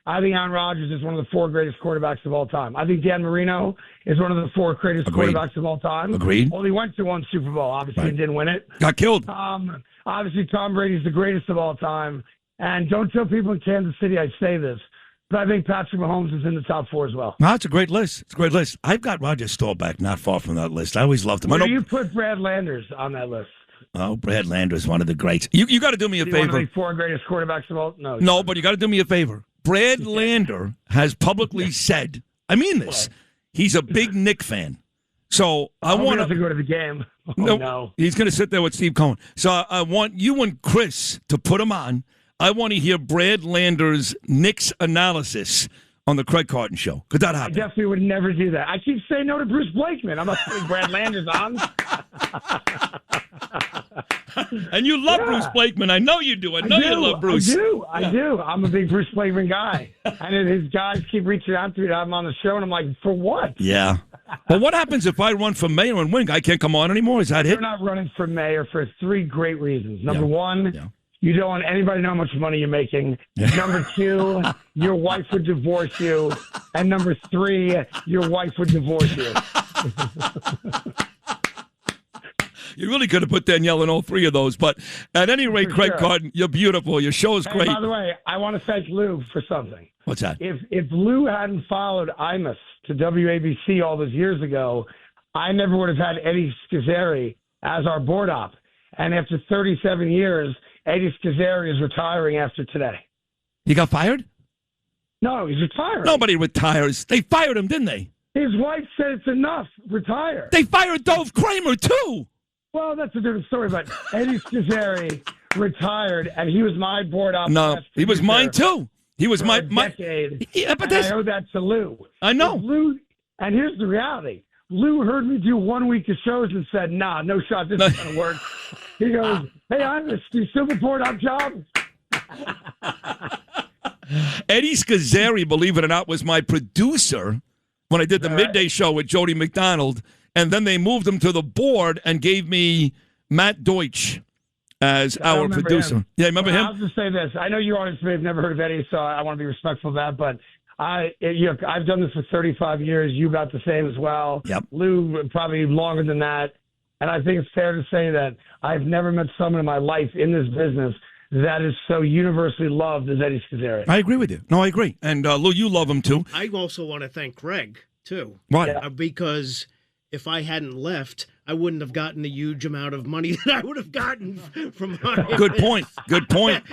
I think Aaron Rodgers is one of the 4 greatest quarterbacks of all time. I think Dan Marino is one of the 4 greatest quarterbacks of all time. Agreed. Only went to one Super Bowl, obviously, and didn't win it. Got killed. Obviously, Tom Brady's the greatest of all time. And don't tell people in Kansas City I say this, but I think Patrick Mahomes is in the top 4 as well. No, it's a great list. It's a great list. I've got Roger Staubach not far from that list. I always loved him. Where do you put Brad Landers on that list? Oh, Brad Lander is one of the greats. You got to do me a favor. One of the 4 greatest quarterbacks of all. No, but you got to do me a favor. Brad Lander has publicly said, I mean this, he's a big Nick fan. So I want to go to the game. Oh, no. He's going to sit there with Steve Cohen. So I want you and Chris to put him on. I want to hear Brad Lander's Knicks analysis on the Craig Carton Show. Could that happen? I definitely would never do that. I keep saying no to Bruce Blakeman. I'm not putting Brad Landers on. And you love Bruce Blakeman. I know you do. I know you love Bruce. I do. I'm a big Bruce Blakeman guy. And his guys keep reaching out to me to have him on the show, and I'm like, for what? Yeah. Well, what happens if I run for mayor and win? I can't come on anymore? Is that it? You're not running for mayor for 3 great reasons. Number one, you don't want anybody to know how much money you're making. Number 2, your wife would divorce you. And number 3, your wife would divorce you. You really could have put Danielle in all 3 of those. But at any rate, Craig Carton, you're beautiful. Your show is great. By the way, I want to thank Lou for something. What's that? If Lou hadn't followed Imus to WABC all those years ago, I never would have had Eddie Scazzeri as our board op. And after 37 years, Eddie Scazzeri is retiring after today. He got fired? No, he's retiring. Nobody retires. They fired him, didn't they? His wife said it's enough. Retire. They fired Dove Kramer, too. Well, that's a different story, but Eddie Scazzeri retired, and he was my board op. No, he was mine, too. He was my decade. Yeah, but I owe that to Lou. I know. Lou, and here's the reality. Lou heard me do 1 week of shows and said, nah, no shot, this is going to work. He goes, hey, I'm a super board op job. Eddie Scazzeri, believe it or not, was my producer when I did the midday show with Jody McDonald, and then they moved him to the board and gave me Matt Deutsch as our producer. Him. Yeah, remember him? I'll just say this. I know you audience may have never heard of Eddie, so I want to be respectful of that, but I've done this for 35 years. You about the same as well. Yep. Lou, probably longer than that. And I think it's fair to say that I've never met someone in my life in this business that is so universally loved as Eddie Scazzeri. I agree with you. No, I agree. And Lou, you love him too. I also want to thank Craig, too. Why? Because if I hadn't left, I wouldn't have gotten the huge amount of money that I would have gotten from Harvey. Good point. Good point.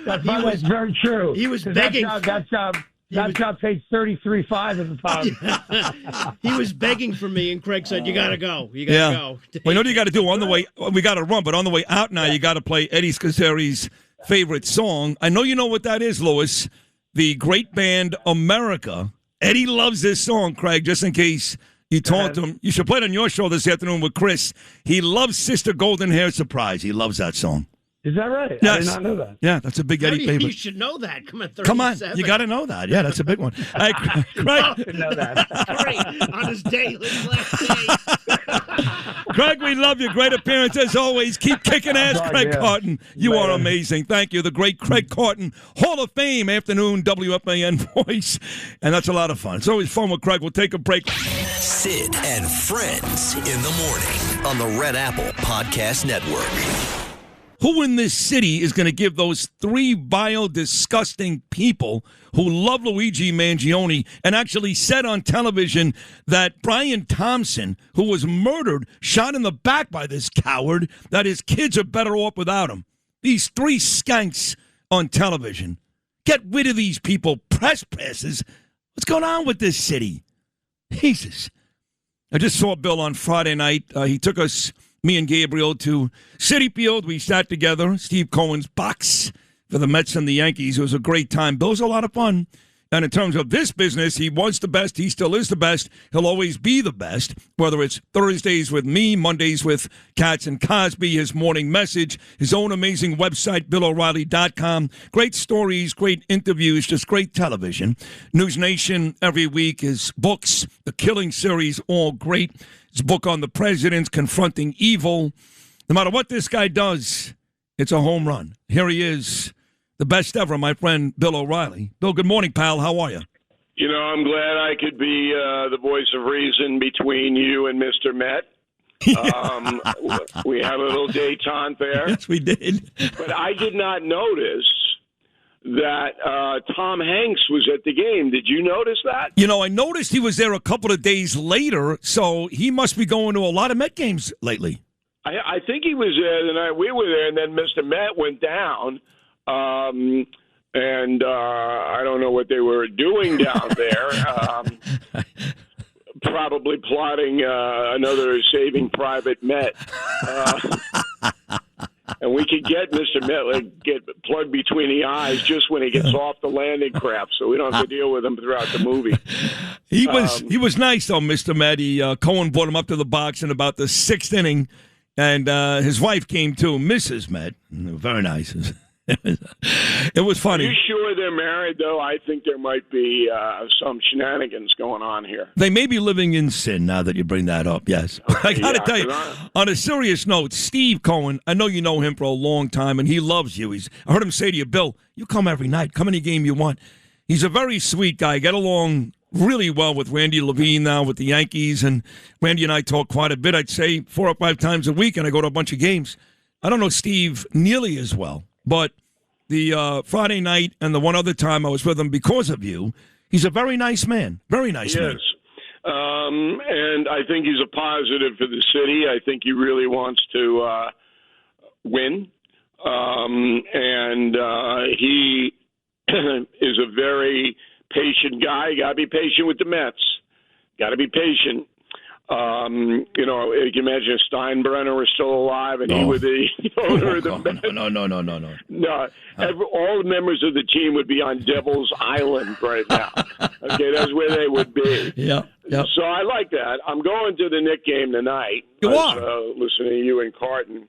That's very true. He was begging. That job paid $33,500 at the time. He was begging for me, and Craig said, "You got to go. You got to go." Well, you know what you got to do on the way. We got to run, but on the way out now, you got to play Eddie Scazzeri's favorite song. I know you know what that is, Louis. The great band America. Eddie loves this song, Craig. Just in case you talk to him, you should play it on your show this afternoon with Chris. He loves Sister Golden Hair Surprise. He loves that song. Is that right? Yes. I did not know that. Yeah, that's a big Eddie favorite. You should know that. Come on, you got to know that. Yeah, that's a big one. Hey, Craig. Know that. Great. On his day, his last day. Craig, we love you. Great appearance as always. Keep kicking ass, Craig Carton. You are amazing. Thank you. The great Craig Carton, Hall of Fame, afternoon WFAN voice. And that's a lot of fun. It's always fun with Craig. We'll take a break. Sid and Friends in the morning on the Red Apple Podcast Network. Who in this city is going to give those 3 vile, disgusting people who love Luigi Mangione and actually said on television that Brian Thompson, who was murdered, shot in the back by this coward, that his kids are better off without him? These 3 skanks on television. Get rid of these people. Press passes. What's going on with this city? Jesus. I just saw Bill on Friday night. He took us, me and Gabriel, to Citi Field. We sat together, Steve Cohen's box for the Mets and the Yankees. It was a great time. Bill's a lot of fun. And in terms of this business, he was the best. He still is the best. He'll always be the best, whether it's Thursdays with me, Mondays with Katz and Cosby, his morning message, his own amazing website, BillO'Reilly.com. Great stories, great interviews, just great television. News Nation every week, his books, the Killing series, all great. His book on the presidents, Confronting Evil. No matter what this guy does, it's a home run. Here he is, the best ever, my friend Bill O'Reilly. Bill, good morning, pal. How are you? You know, I'm glad I could be the voice of reason between you and Mr. Met. We had a little détente there. Yes, we did. But I did not notice that Tom Hanks was at the game. Did you notice that? You know, I noticed he was there a couple of days later, so he must be going to a lot of Met games lately. I think he was there the night we were there, and then Mr. Met went down. And I don't know what they were doing down there. Probably plotting another Saving Private Met. And we could get Mr. Met get plugged between the eyes just when he gets off the landing craft, so we don't have to deal with him throughout the movie. He was nice, though, Mr. Met. Cohen brought him up to the box in about the 6th inning, and his wife came too, Mrs. Met. Very nice. It was funny. Are you sure they're married, though? I think there might be some shenanigans going on here. They may be living in sin now that you bring that up, yes. I got to tell you, on a serious note, Steve Cohen, I know you know him for a long time, and he loves you. I heard him say to you, Bill, you come every night. Come any game you want. He's a very sweet guy. Get along really well with Randy Levine now with the Yankees, and Randy and I talk quite a bit. I'd say 4 or 5 times a week, and I go to a bunch of games. I don't know Steve nearly as well. But the Friday night and the one other time I was with him because of you, he's a very nice man. Very nice man. Yes. And I think he's a positive for the city. I think he really wants to win. And he is a very patient guy. You got to be patient with the Mets. Got to be patient. You know, you can imagine if Steinbrenner was still alive and he were the owner of the Mets. No. No, all the members of the team would be on Devil's Island right now. Okay, that's where they would be. Yeah. So I like that. I'm going to the Knick game tonight. You are? Listening to you and Carton.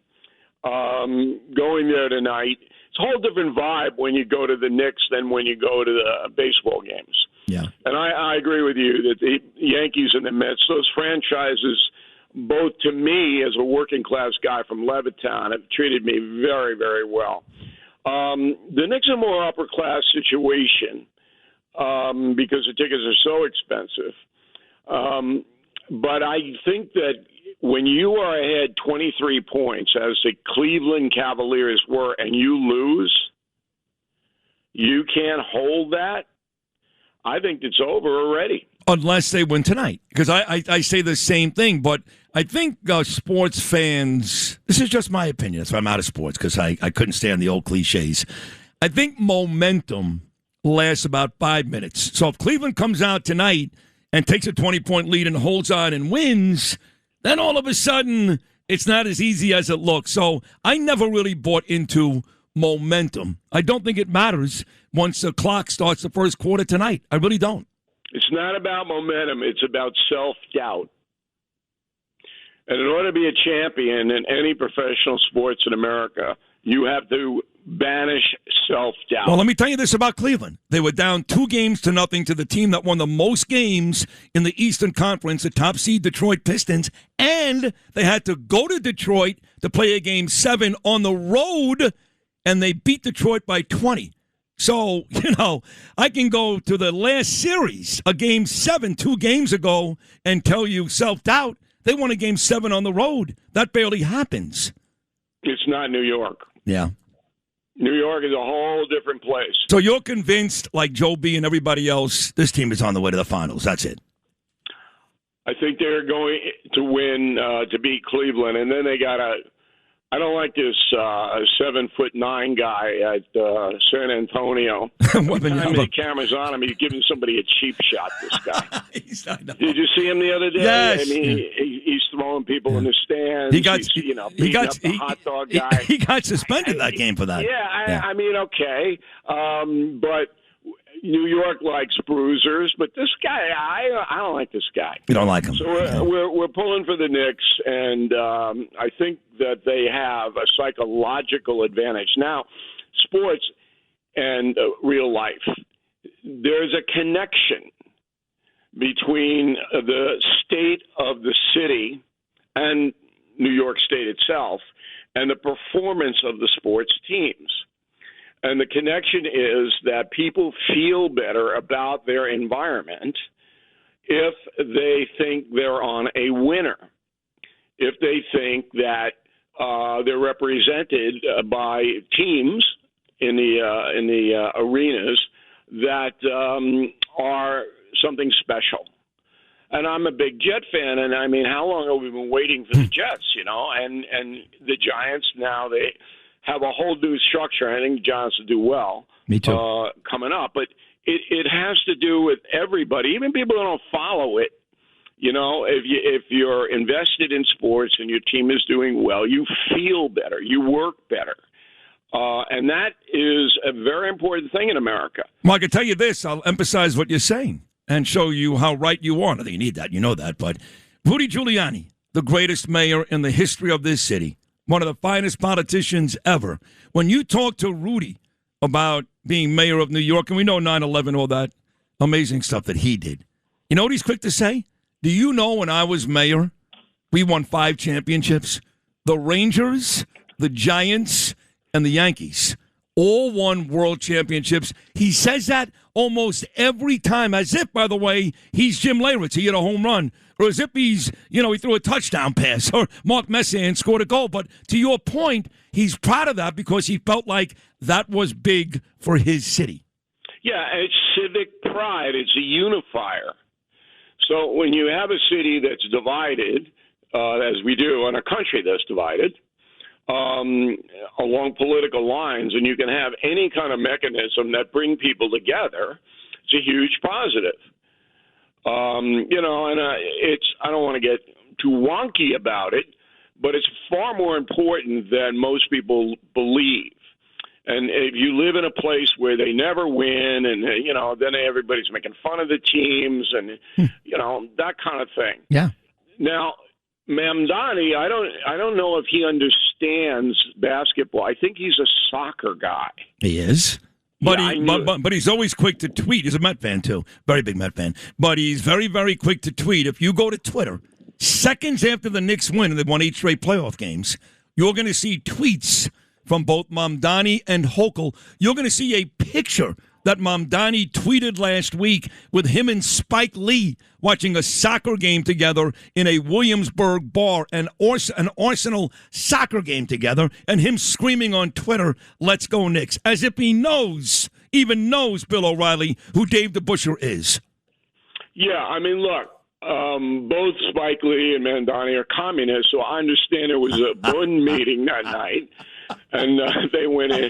Going there tonight. It's a whole different vibe when you go to the Knicks than when you go to the baseball games. Yeah. And I agree with you that the Yankees and the Mets, those franchises, both to me as a working class guy from Levittown, have treated me very, very well. The Knicks are a more upper class situation because the tickets are so expensive. But I think that when you are ahead 23 points, as the Cleveland Cavaliers were, and you lose, you can't hold that. I think it's over already. Unless they win tonight. Because I say the same thing, but I think sports fans, this is just my opinion, that's why I'm out of sports, because I couldn't stand the old cliches. I think momentum lasts about 5 minutes. So if Cleveland comes out tonight and takes a 20-point lead and holds on and wins, then all of a sudden it's not as easy as it looks. So I never really bought into momentum. I don't think it matters once the clock starts the first quarter tonight. I really don't. It's not about momentum. It's about self-doubt. And in order to be a champion in any professional sports in America, you have to banish self-doubt. Well, let me tell you this about Cleveland. They were down 2-0 to the team that won the most games in the Eastern Conference, the top seed Detroit Pistons, and they had to go to Detroit to play a Game 7 on the road, and they beat Detroit by 20. So, I can go to the last series, a Game 7 2 games ago, and tell you self-doubt. They won a Game 7 on the road. That barely happens. It's not New York. Yeah. New York is a whole different place. So you're convinced, like Joe B. and everybody else, this team is on the way to the finals. That's it. I think they're going to win to beat Cleveland, and then they got I don't like this 7'9" guy at San Antonio. Every time the camera's on him, he's giving somebody a cheap shot. This guy. Did you see him the other day? Yes. I mean, he's throwing people in the stands. He got, he's, beating up the hot dog guy. He got suspended that game for that. Yeah, I mean, okay, but New York likes bruisers, but this guy, I don't like this guy. You don't like him. So we're pulling for the Knicks, and I think that they have a psychological advantage. Now, sports and real life, there's a connection between the state of the city and New York State itself and the performance of the sports teams. And the connection is that people feel better about their environment if they think they're on a winner, if they think that they're represented by teams in the arenas that are something special. And I'm a big Jet fan, and I mean, how long have we been waiting for the Jets? And the Giants now, they have a whole new structure. I think the Giants will do well. Me too. Coming up, but it has to do with everybody, even people who don't follow it. If you're invested in sports and your team is doing well, you feel better, you work better. And that is a very important thing in America. Well, I can tell you this. I'll emphasize what you're saying and show you how right you are. I think you need that. You know that. But Rudy Giuliani, the greatest mayor in the history of this city, one of the finest politicians ever. When you talk to Rudy about being mayor of New York, and we know 9/11, all that amazing stuff that he did, you know what he's quick to say? Do you know when I was mayor, we won 5 championships? The Rangers, the Giants, and the Yankees all won world championships. He says that almost every time, as if, by the way, he's Jim Leyritz. He hit a home run. Or as if he's, he threw a touchdown pass. Or Mark Messier scored a goal. But to your point, he's proud of that because he felt like that was big for his city. Yeah, it's civic pride. It's a unifier. So when you have a city that's divided, as we do, and a country that's divided, along political lines, and you can have any kind of mechanism that bring people together, it's a huge positive. I don't want to get too wonky about it, but it's far more important than most people believe. And if you live in a place where they never win, and then everybody's making fun of the teams, and that kind of thing. Yeah. Now, Mamdani, I don't know if he understands basketball. I think he's a soccer guy. He is. But, Yeah, but he's always quick to tweet. He's a Met fan, too. Very big Met fan. But he's very, very quick to tweet. If you go to Twitter, seconds after the Knicks win, and they've won 8 straight playoff games, you're going to see tweets from both Mamdani and Hochul. You're going to see a picture that Mamdani tweeted last week with him and Spike Lee watching a soccer game together in a Williamsburg bar, an Arsenal soccer game together, and him screaming on Twitter, "Let's go Knicks," as if he even knows Bill O'Reilly, who Dave DeBusschere is. Yeah, I mean, look, both Spike Lee and Mamdani are communists, so I understand there was a Bund meeting that night, and they went in.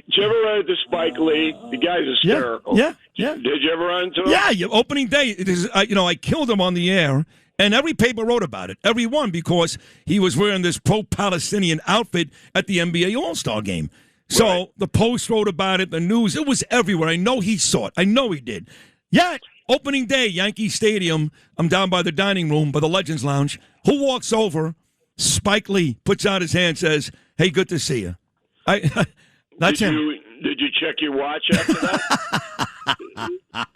Did you ever run into Spike Lee? The guy's hysterical. Yeah. Did you ever run into him? Yeah, opening day. I killed him on the air, and every paper wrote about it. Every one, because he was wearing this pro-Palestinian outfit at the NBA All-Star game. So the Post wrote about it, the news. It was everywhere. I know he saw it. I know he did. Yeah, opening day, Yankee Stadium. I'm down by the dining room, by the Legends Lounge. Who walks over? Spike Lee puts out his hand, says, "Hey, good to see you." That's him. Did you check your watch after that?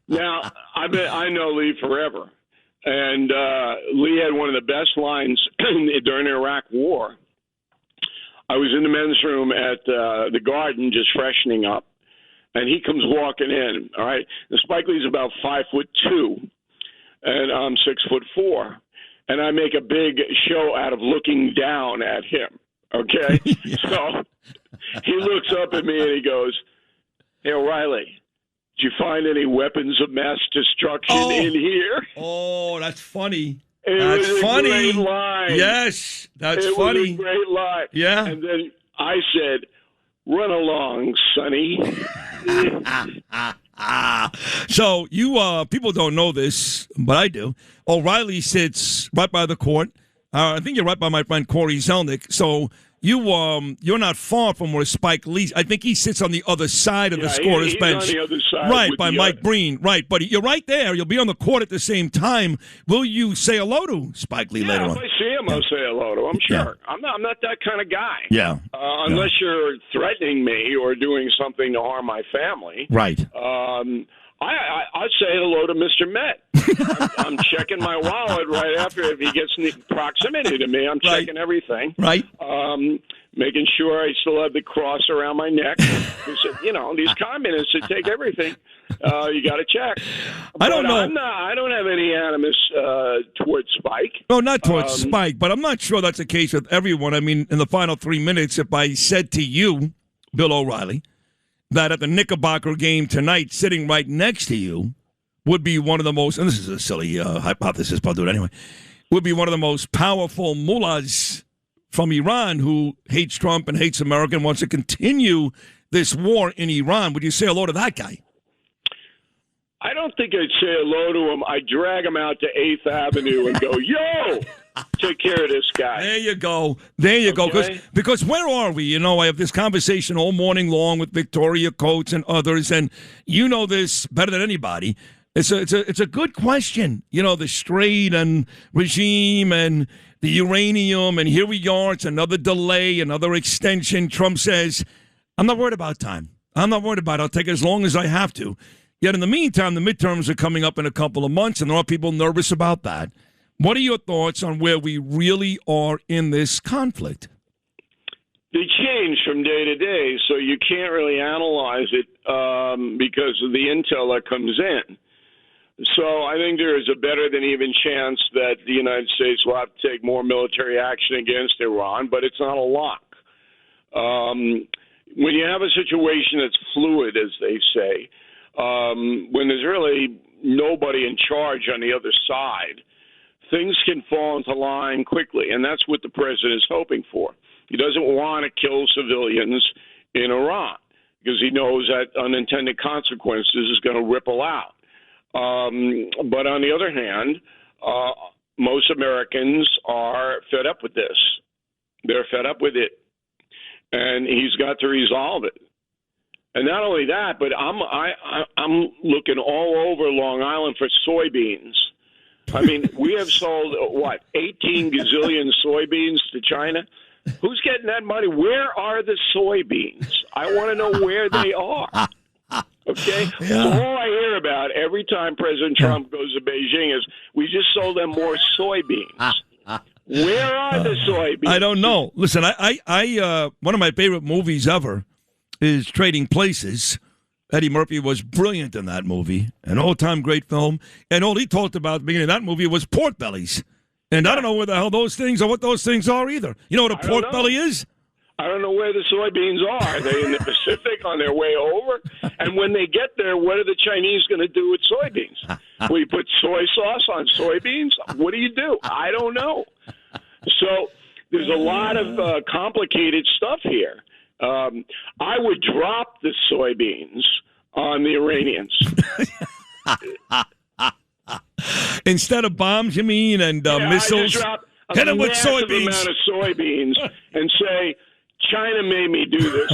Now, I know Lee forever. And Lee had one of the best lines during the Iraq War. I was in the men's room at the Garden just freshening up, and he comes walking in, all right? And Spike Lee's about 5'2", and I'm 6'4", and I make a big show out of looking down at him, okay? So he looks up at me and he goes, "Hey, O'Reilly, did you find any weapons of mass destruction in here?" Oh, that's funny. It was funny. A great line. Yes, that's it funny. It was a great line. Yeah. And then I said, "Run along, Sonny." So you people don't know this, but I do. O'Reilly sits right by the court. I think you're right by my friend Corey Zelnick. So you're not far from where Spike Lee. I think he sits on the other side of the scorer's bench. On the other side, right, by Mike Breen. Right, but you're right there. You'll be on the court at the same time. Will you say hello to Spike Lee later on? If I see him, I'll say hello to him. Sure. Yeah. I'm not that kind of guy. Yeah. Unless you're threatening me or doing something to harm my family. Right. I'll say hello to Mr. Met. I'm checking my wallet right after if he gets in proximity to me. I'm checking everything. Right. Making sure I still have the cross around my neck. You know, these communists that take everything. You got to check. I don't know. I don't have any animus towards Spike. No, not towards Spike, but I'm not sure that's the case with everyone. I mean, in the final 3 minutes, if I said to you, Bill O'Reilly, that at the Knickerbocker game tonight, sitting right next to you, would be one of the most, and this is a silly hypothesis, but I'll do it anyway, would be one of the most powerful mullahs from Iran who hates Trump and hates America and wants to continue this war in Iran. Would you say hello to that guy? I don't think I'd say hello to him. I'd drag him out to 8th Avenue and go, yo, take care of this guy. There you go. There you go. Because where are we? You know, I have this conversation all morning long with Victoria Coates and others, and you know this better than anybody. It's a good question. You know, the Strait and regime and the uranium, and here we are. It's another delay, another extension. Trump says, I'm not worried about time. I'm not worried about it. I'll take it as long as I have to. Yet in the meantime, the midterms are coming up in a couple of months, and there are people nervous about that. What are your thoughts on where we really are in this conflict? They change from day to day, so you can't really analyze it because of the intel that comes in. So I think there is a better than even chance that the United States will have to take more military action against Iran, but it's not a lock. When you have a situation that's fluid, as they say, when there's really nobody in charge on the other side, things can fall into line quickly, and that's what the president is hoping for. He doesn't want to kill civilians in Iran because he knows that unintended consequences is going to ripple out. But on the other hand, most Americans are fed up with this. They're fed up with it, and he's got to resolve it. And not only that, but I'm looking all over Long Island for soybeans. I mean, we have sold, 18 gazillion soybeans to China? Who's getting that money? Where are the soybeans? I want to know where they are. Okay? Yeah. So all I hear about every time President Trump goes to Beijing is, we just sold them more soybeans. Where are the soybeans? I don't know. Listen, I one of my favorite movies ever is Trading Places. Eddie Murphy was brilliant in that movie, an all-time great film. And all he talked about at the beginning of that movie was pork bellies. And I don't know where the hell those things or what those things are either. You know what a pork belly is? I don't know where the soybeans are. Are they in the Pacific on their way over? And when they get there, what are the Chinese going to do with soybeans? Will you put soy sauce on soybeans? What do you do? I don't know. So there's a lot of complicated stuff here. I would drop the soybeans on the Iranians. Instead of bombs, you mean, and missiles? Hit them with soybeans. Amount of soybeans and say, China made me do this.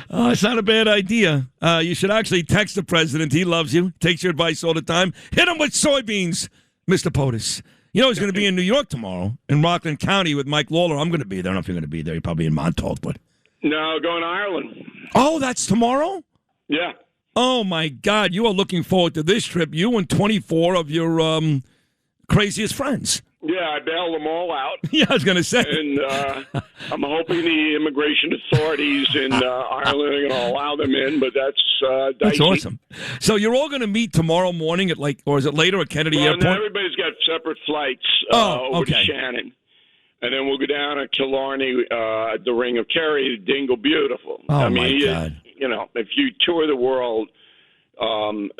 Oh, it's not a bad idea. You should actually text the president. He loves you. Takes your advice all the time. Hit him with soybeans, Mr. POTUS. You know he's going to be in New York tomorrow in Rockland County with Mike Lawler. I'm going to be there. I don't know if you're going to be there. You're probably in Montauk, but... No, going to Ireland. Oh, that's tomorrow? Yeah. Oh, my God. You are looking forward to this trip. You and 24 of your craziest friends. Yeah, I bailed them all out. Yeah, I was going to say. And I'm hoping the immigration authorities in Ireland are going to allow them in, but that's That's dicey. awesome. So you're all going to meet tomorrow morning at or is it later at Kennedy Airport? No, everybody's got separate flights over to Shannon. And then we'll go down to Killarney, the Ring of Kerry, Dingle Beautiful. Oh, I mean, my God. You know, if you tour the world and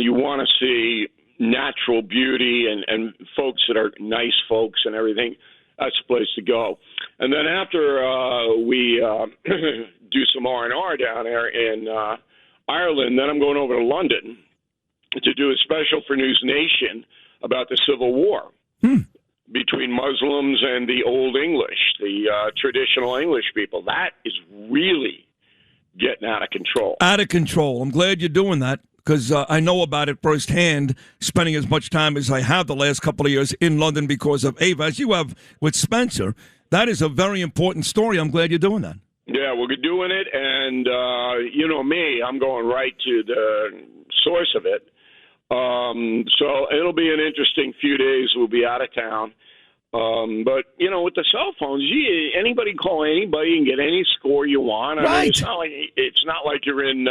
you want to see natural beauty and folks that are nice folks and everything, that's the place to go. And then after we do some R&R down there in Ireland, then I'm going over to London to do a special for News Nation about the Civil War between Muslims and the Old English, the traditional English people. That is really getting out of control. Out of control. I'm glad you're doing that. Because I know about it firsthand, spending as much time as I have the last couple of years in London because of Ava, as you have with Spencer. That is a very important story. I'm glad you're doing that. Yeah, we're doing it, and you know me, I'm going right to the source of it. So it'll be an interesting few days. We'll be out of town. But, you know, with the cell phones, anybody call anybody and get any score you want. I mean, it's not like you're in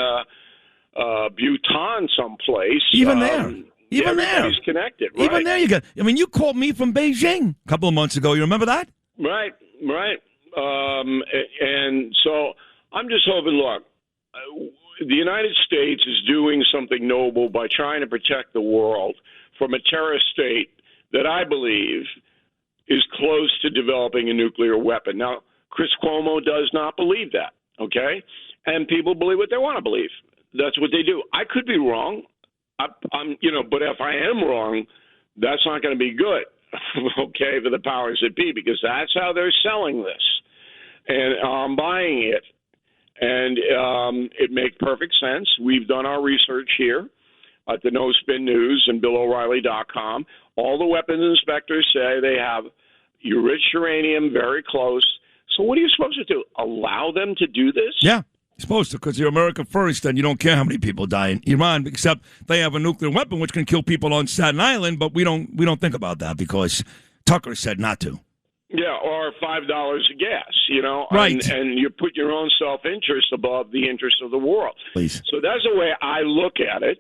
Bhutan someplace. Even there. Everybody's connected. Right. Even there you go. I mean, you called me from Beijing a couple of months ago. You remember that? Right. And so I'm just hoping, look, the United States is doing something noble by trying to protect the world from a terrorist state that I believe is close to developing a nuclear weapon. Now, Chris Cuomo does not believe that, okay? And people believe what they want to believe. That's what they do. I could be wrong. I'm but if I am wrong, that's not going to be good, okay, for the powers that be, because that's how they're selling this. And I'm buying it. And it makes perfect sense. We've done our research here at the No Spin News and BillO'Reilly.com. All the weapons inspectors say they have enriched uranium very close. So what are you supposed to do? Allow them to do this? Yeah, you're supposed to, because you're America first, and you don't care how many people die in Iran, except they have a nuclear weapon which can kill people on Staten Island, but we don't think about that because Tucker said not to. Yeah, or $5 a gas, Right. And you put your own self-interest above the interest of the world. Please. So that's the way I look at it,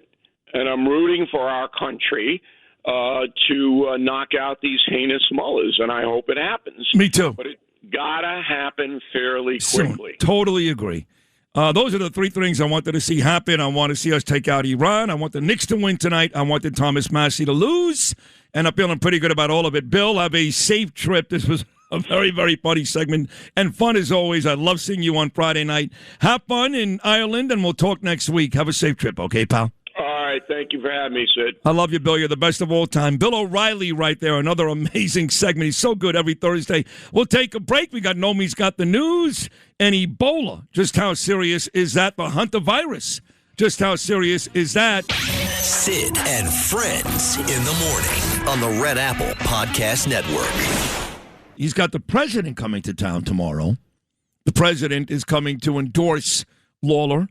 and I'm rooting for our country to knock out these heinous mullahs, and I hope it happens. Me too. But it gotta happen fairly quickly. Soon. Totally agree. Those are the three things I wanted to see happen. I want to see us take out Iran. I want the Knicks to win tonight. I wanted Thomas Massey to lose. And I'm feeling pretty good about all of it. Bill, have a safe trip. This was a very, very funny segment and fun as always. I love seeing you on Friday night. Have fun in Ireland, and we'll talk next week. Have a safe trip, okay, pal? All right. Thank you for having me, Sid. I love you, Bill. You're the best of all time. Bill O'Reilly right there. Another amazing segment. He's so good every Thursday. We'll take a break. We got Nomi's got the news and Ebola. Just how serious is that? The Hunter virus. Just how serious is that? Sid and Friends in the morning on the Red Apple Podcast Network. He's got the president coming to town tomorrow. The president is coming to endorse Lawler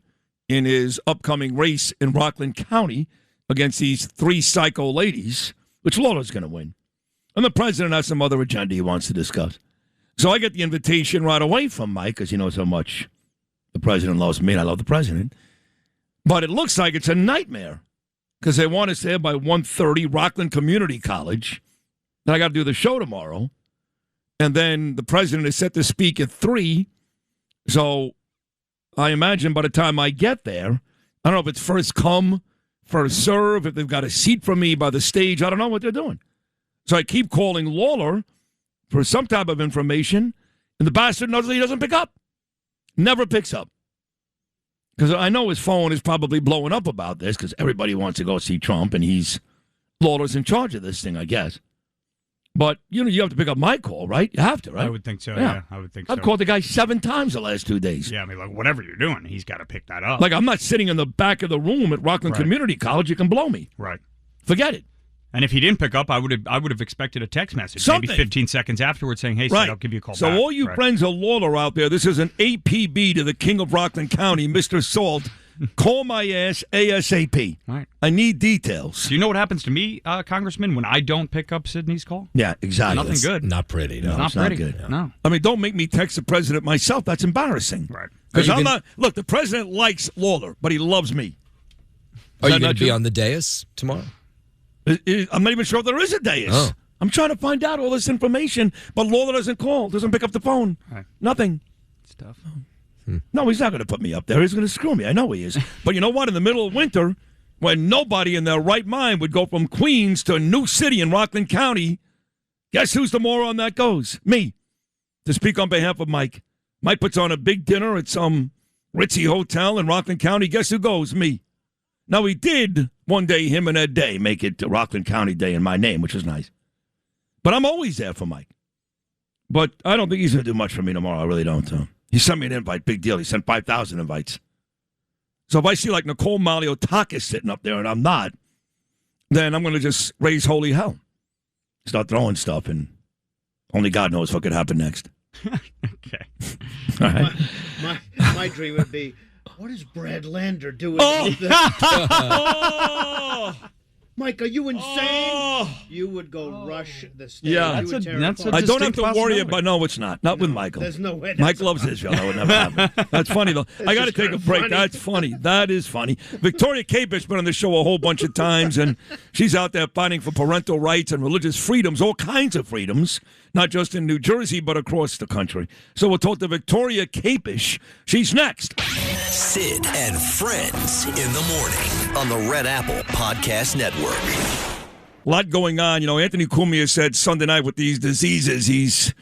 in his upcoming race in Rockland County against these three psycho ladies, which Lawler's going to win. And the president has some other agenda he wants to discuss. So I get the invitation right away from Mike, because he knows how much the president loves me and I love the president. But it looks like it's a nightmare because they want us there by 1:30, Rockland Community College. Then I got to do the show tomorrow. And then the president is set to speak at 3. So I imagine by the time I get there, I don't know if it's first come, first serve, if they've got a seat for me by the stage. I don't know what they're doing. So I keep calling Lawler for some type of information, and the bastard knows that he doesn't pick up. Never picks up. Because I know his phone is probably blowing up about this because everybody wants to go see Trump, and Lawler's in charge of this thing, I guess. But, you have to pick up my call, right? You have to, right? I would think so, yeah. I would think so. I've called the guy 7 times the last 2 days. Yeah, I mean, like, whatever you're doing, he's got to pick that up. Like, I'm not sitting in the back of the room at Rockland Community College. You can blow me. Right. Forget it. And if he didn't pick up, I would have expected a text message, Something. maybe 15 seconds afterwards saying, hey, Sid, I'll give you a call so back. So all you friends of Lawler out there, this is an APB to the king of Rockland County, Mr. Salt. Call my ass ASAP. Right. I need details. Do you know what happens to me, Congressman, when I don't pick up Sydney's call? Yeah, exactly. Nothing good. Not pretty. No, it's not pretty. good. No. I mean, don't make me text the president myself. That's embarrassing. Right. Because I'm not. Look, the president likes Lawler, but he loves me. Are you going to be on the dais tomorrow? I'm not even sure if there is a dais. Oh. I'm trying to find out all this information, but Lawler doesn't call, doesn't pick up the phone. Right. Nothing. It's tough. No, he's not going to put me up there. He's going to screw me. I know he is. But you know what? In the middle of winter, when nobody in their right mind would go from Queens to a new city in Rockland County, guess who's the moron that goes? Me. To speak on behalf of Mike. Mike puts on a big dinner at some ritzy hotel in Rockland County. Guess who goes? Me. Now, he did one day, him and Ed Day, make it to Rockland County Day in my name, which is nice. But I'm always there for Mike. But I don't think he's going to do much for me tomorrow. I really don't. He sent me an invite. Big deal. He sent 5,000 invites. So if I see like Nicole Maliotakis sitting up there and I'm not, then I'm going to just raise holy hell. Start throwing stuff, and only God knows what could happen next. Okay. All right. My dream would be, what is Brad Lander doing? Oh! Mike, are you insane? Oh! You would go rush the stage. Yeah, You would tear I apart. don't have to worry about. No, it's not. Not with Michael. There's no way. Mike loves Israel. That would never happen. That's funny though. I got to take a break. funny. That's funny. That is funny. Victoria Cape's been on the show a whole bunch of times, and she's out there fighting for parental rights and religious freedoms, all kinds of freedoms, not just in New Jersey but across the country. So we'll talk to Victoria Capish. She's next. Sid and Friends in the morning on the Red Apple Podcast Network. A lot going on. You know, Anthony Cumia said Sunday night with these diseases, he's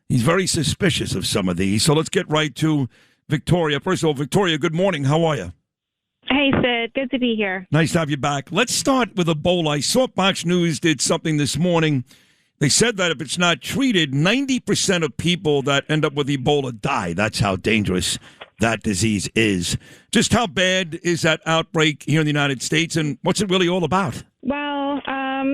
very suspicious of some of these. So let's get right to Victoria. First of all, Victoria, good morning. How are you? Hey, Sid. Good to be here. Nice to have you back. Let's start with Ebola. I saw Fox News did something this morning. They said that if it's not treated, 90% of people that end up with Ebola die. That's how dangerous that disease is. Just how bad is that outbreak here in the United States, and what's it really all about? Well,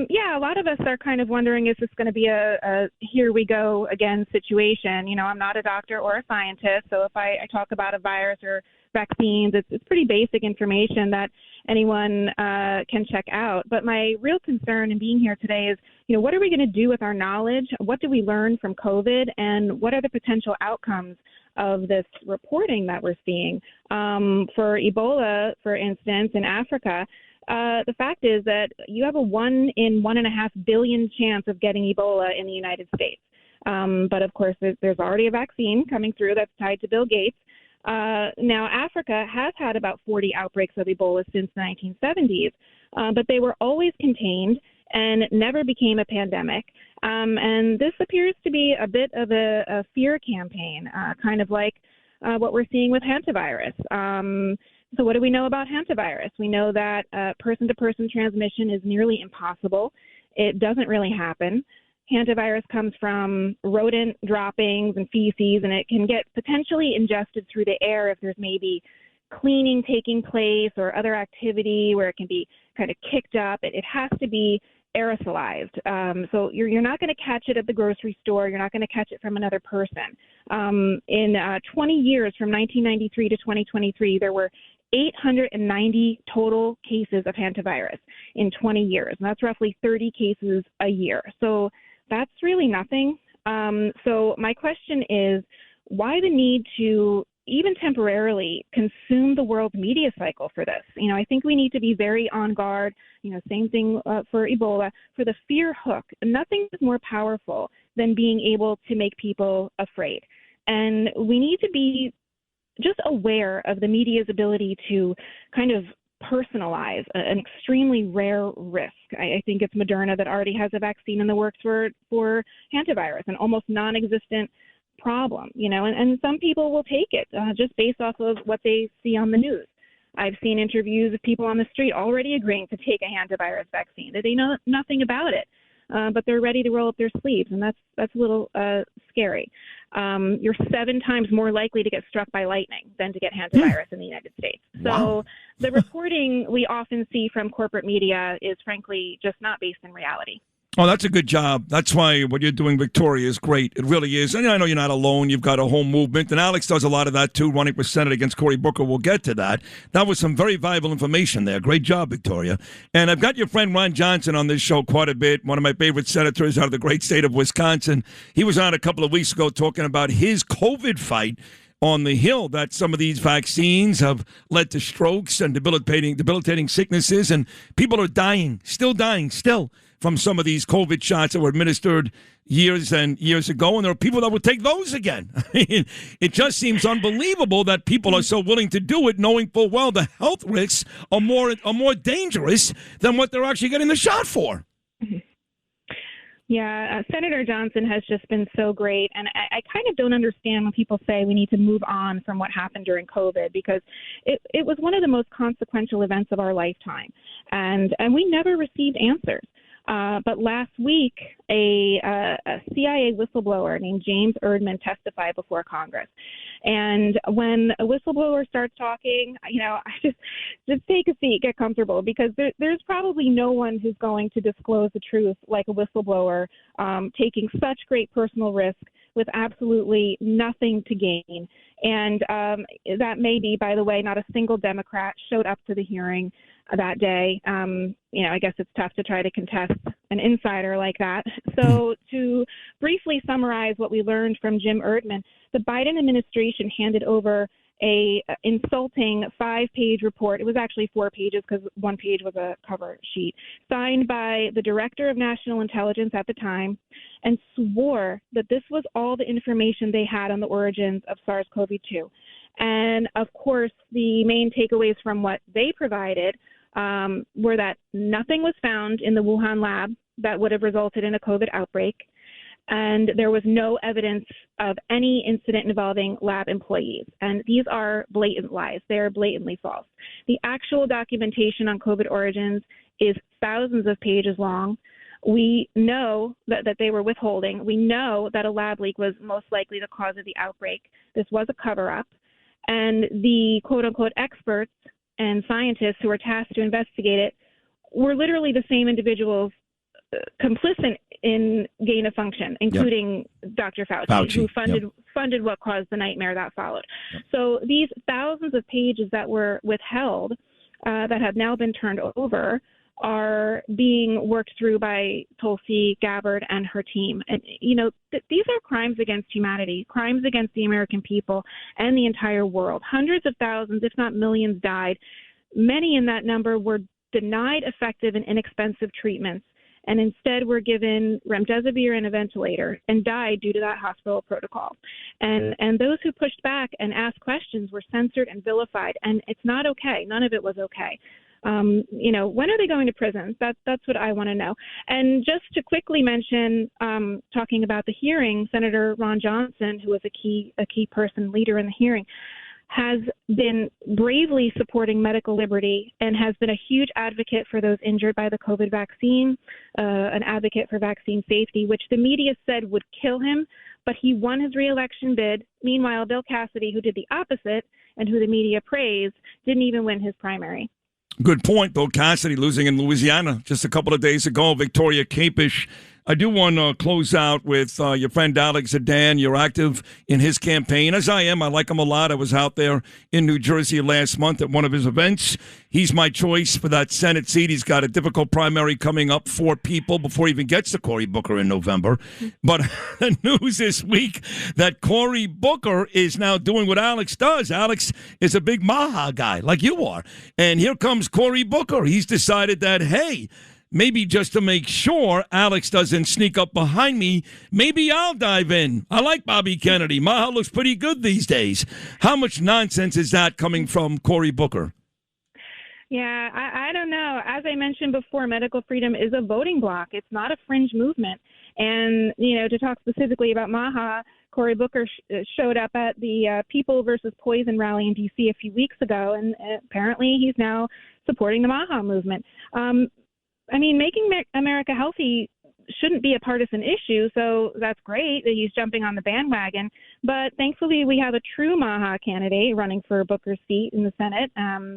yeah, a lot of us are kind of wondering, is this going to be a here we go again situation? You know, I'm not a doctor or a scientist, so if I talk about a virus or vaccines, it's pretty basic information that anyone can check out. But my real concern in being here today is, you know, what are we going to do with our knowledge? What do we learn from COVID? And what are the potential outcomes of this reporting that we're seeing? For Ebola, for instance, in Africa, the fact is that you have a 1 in 1.5 billion chance of getting Ebola in the United States. But of course, there's already a vaccine coming through that's tied to Bill Gates. Now, Africa has had about 40 outbreaks of Ebola since the 1970s, but they were always contained and never became a pandemic. And this appears to be a bit of a fear campaign, kind of like what we're seeing with hantavirus. So what do we know about hantavirus? We know that person-to-person transmission is nearly impossible. It doesn't really happen. Hantavirus comes from rodent droppings and feces, and it can get potentially ingested through the air if there's maybe cleaning taking place or other activity where it can be kind of kicked up. It has to be aerosolized. So you're not going to catch it at the grocery store. You're not going to catch it from another person. In 20 years, from 1993 to 2023, there were 890 total cases of hantavirus in 20 years. And that's roughly 30 cases a year. So that's really nothing. So my question is, why the need to even temporarily consume the world media cycle for this? You know, I think we need to be very on guard. You know, same thing for Ebola, for the fear hook. Nothing is more powerful than being able to make people afraid. And we need to be just aware of the media's ability to kind of personalize an extremely rare risk. I think it's Moderna that already has a vaccine in the works for hantavirus, an almost non-existent problem, you know, and some people will take it just based off of what they see on the news. I've seen interviews of people on the street already agreeing to take a hantavirus vaccine. They know nothing about it, but they're ready to roll up their sleeves, and that's a little scary. You're 7 times more likely to get struck by lightning than to get hantavirus in the United States. So the reporting we often see from corporate media is frankly just not based in reality. Oh, that's a good job. That's why what you're doing, Victoria, is great. It really is. And I know you're not alone. You've got a whole movement. And Alex does a lot of that, too, running for Senate against Cory Booker. We'll get to that. That was some very valuable information there. Great job, Victoria. And I've got your friend Ron Johnson on this show quite a bit, one of my favorite senators out of the great state of Wisconsin. He was on a couple of weeks ago talking about his COVID fight on the Hill, that some of these vaccines have led to strokes and debilitating sicknesses, and people are dying, still from some of these COVID shots that were administered years and years ago, and there are people that will take those again. I mean, it just seems unbelievable that people are so willing to do it, knowing full well the health risks are more dangerous than what they're actually getting the shot for. Yeah, Senator Johnson has just been so great, and I kind of don't understand when people say we need to move on from what happened during COVID, because it was one of the most consequential events of our lifetime, and we never received answers. But last week, a CIA whistleblower named James Erdman testified before Congress. And when a whistleblower starts talking, you know, I just take a seat, get comfortable, because there's probably no one who's going to disclose the truth like a whistleblower, taking such great personal risk with absolutely nothing to gain. And that may be, by the way, not a single Democrat showed up to the hearing that day. I guess it's tough to try to contest an insider like that. So to briefly summarize what we learned from Jim Erdman, the Biden administration handed over a insulting 5-page report. It was actually 4 pages because 1 page was a cover sheet, signed by the director of national intelligence at the time, and swore that this was all the information they had on the origins of SARS-CoV-2. And of course, the main takeaways from what they provided were that nothing was found in the Wuhan lab that would have resulted in a COVID outbreak, and there was no evidence of any incident involving lab employees. And these are blatant lies. They are blatantly false. The actual documentation on COVID origins is thousands of pages long. We know that they were withholding. We know that a lab leak was most likely the cause of the outbreak. This was a cover-up. And the quote-unquote experts and scientists who were tasked to investigate it were literally the same individuals complicit in gain of function, including Dr. Fauci, who funded what caused the nightmare that followed. So these thousands of pages that were withheld that have now been turned over are being worked through by Tulsi Gabbard and her team. And, these are crimes against humanity, crimes against the American people and the entire world. Hundreds of thousands, if not millions, died. Many in that number were denied effective and inexpensive treatments, and instead were given remdesivir and a ventilator and died due to that hospital protocol. And those who pushed back and asked questions were censored and vilified, and it's not okay. None of it was okay. When are they going to prison? That's what I want to know. And just to quickly mention, talking about the hearing, Senator Ron Johnson, who was a key person leader in the hearing, has been bravely supporting medical liberty and has been a huge advocate for those injured by the COVID vaccine, an advocate for vaccine safety, which the media said would kill him, but he won his reelection bid. Meanwhile, Bill Cassidy, who did the opposite and who the media praised, didn't even win his primary. Good point. Bill Cassidy losing in Louisiana just a couple of days ago. Victoria Capish. I do want to close out with your friend Alex Zidane. You're active in his campaign, as I am. I like him a lot. I was out there in New Jersey last month at one of his events. He's my choice for that Senate seat. He's got a difficult primary coming up for people before he even gets to Cory Booker in November. But the news this week that Cory Booker is now doing what Alex does. Alex is a big Maha guy like you are. And here comes Cory Booker. He's decided that, hey, maybe just to make sure Alex doesn't sneak up behind me, maybe I'll dive in. I like Bobby Kennedy. Maha looks pretty good these days. How much nonsense is that coming from Cory Booker? Yeah, I don't know. As I mentioned before, medical freedom is a voting bloc. It's not a fringe movement. And, to talk specifically about Maha, Cory Booker showed up at the People versus Poison rally in D.C. a few weeks ago, and apparently he's now supporting the Maha movement. Making America healthy shouldn't be a partisan issue, so that's great that he's jumping on the bandwagon. But thankfully, we have a true Maha candidate running for Booker's seat in the Senate.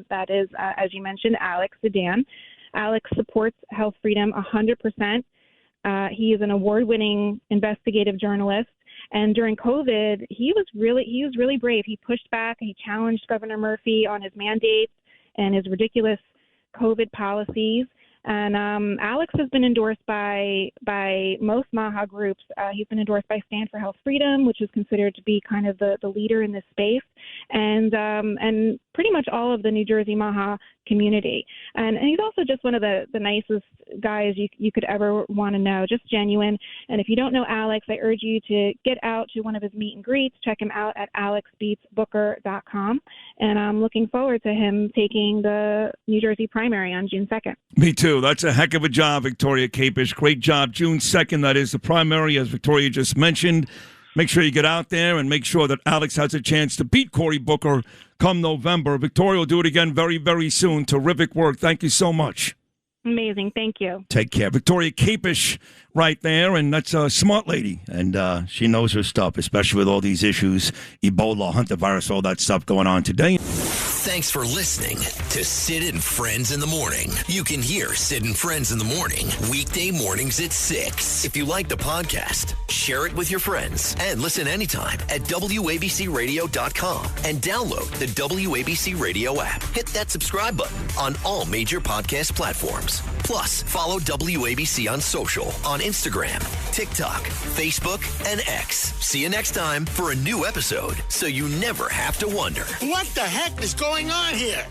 That is, as you mentioned, Alex Zidane. Alex supports health freedom 100%. He is an award-winning investigative journalist. And during COVID, he was really brave. He pushed back. He challenged Governor Murphy on his mandates and his ridiculous COVID policies. And Alex has been endorsed by most Maha groups. He's been endorsed by Stand for Health Freedom, which is considered to be kind of the leader in this space, and pretty much all of the New Jersey Maha community. And he's also just one of the nicest guys you could ever want to know, just genuine. And if you don't know Alex, I urge you to get out to one of his meet and greets. Check him out at alexbeatsbooker.com. And I'm looking forward to him taking the New Jersey primary on June 2nd. Me too. That's a heck of a job, Victoria Capish. Great job. June 2nd, that is the primary, as Victoria just mentioned. Make sure you get out there and make sure that Alex has a chance to beat Cory Booker come November. Victoria will do it again very, very soon. Terrific work. Thank you so much. Amazing. Thank you. Take care. Victoria Capish right there, and that's a smart lady, and she knows her stuff, especially with all these issues, Ebola, hantavirus, all that stuff going on today. Thanks for listening to Sid and Friends in the Morning. You can hear Sid and Friends in the Morning weekday mornings at 6. If you like the podcast, share it with your friends and listen anytime at WABCRadio.com and download the WABC Radio app. Hit that subscribe button on all major podcast platforms. Plus, follow WABC on social on Instagram, TikTok, Facebook, and X. See you next time for a new episode so you never have to wonder. What the heck is going on here?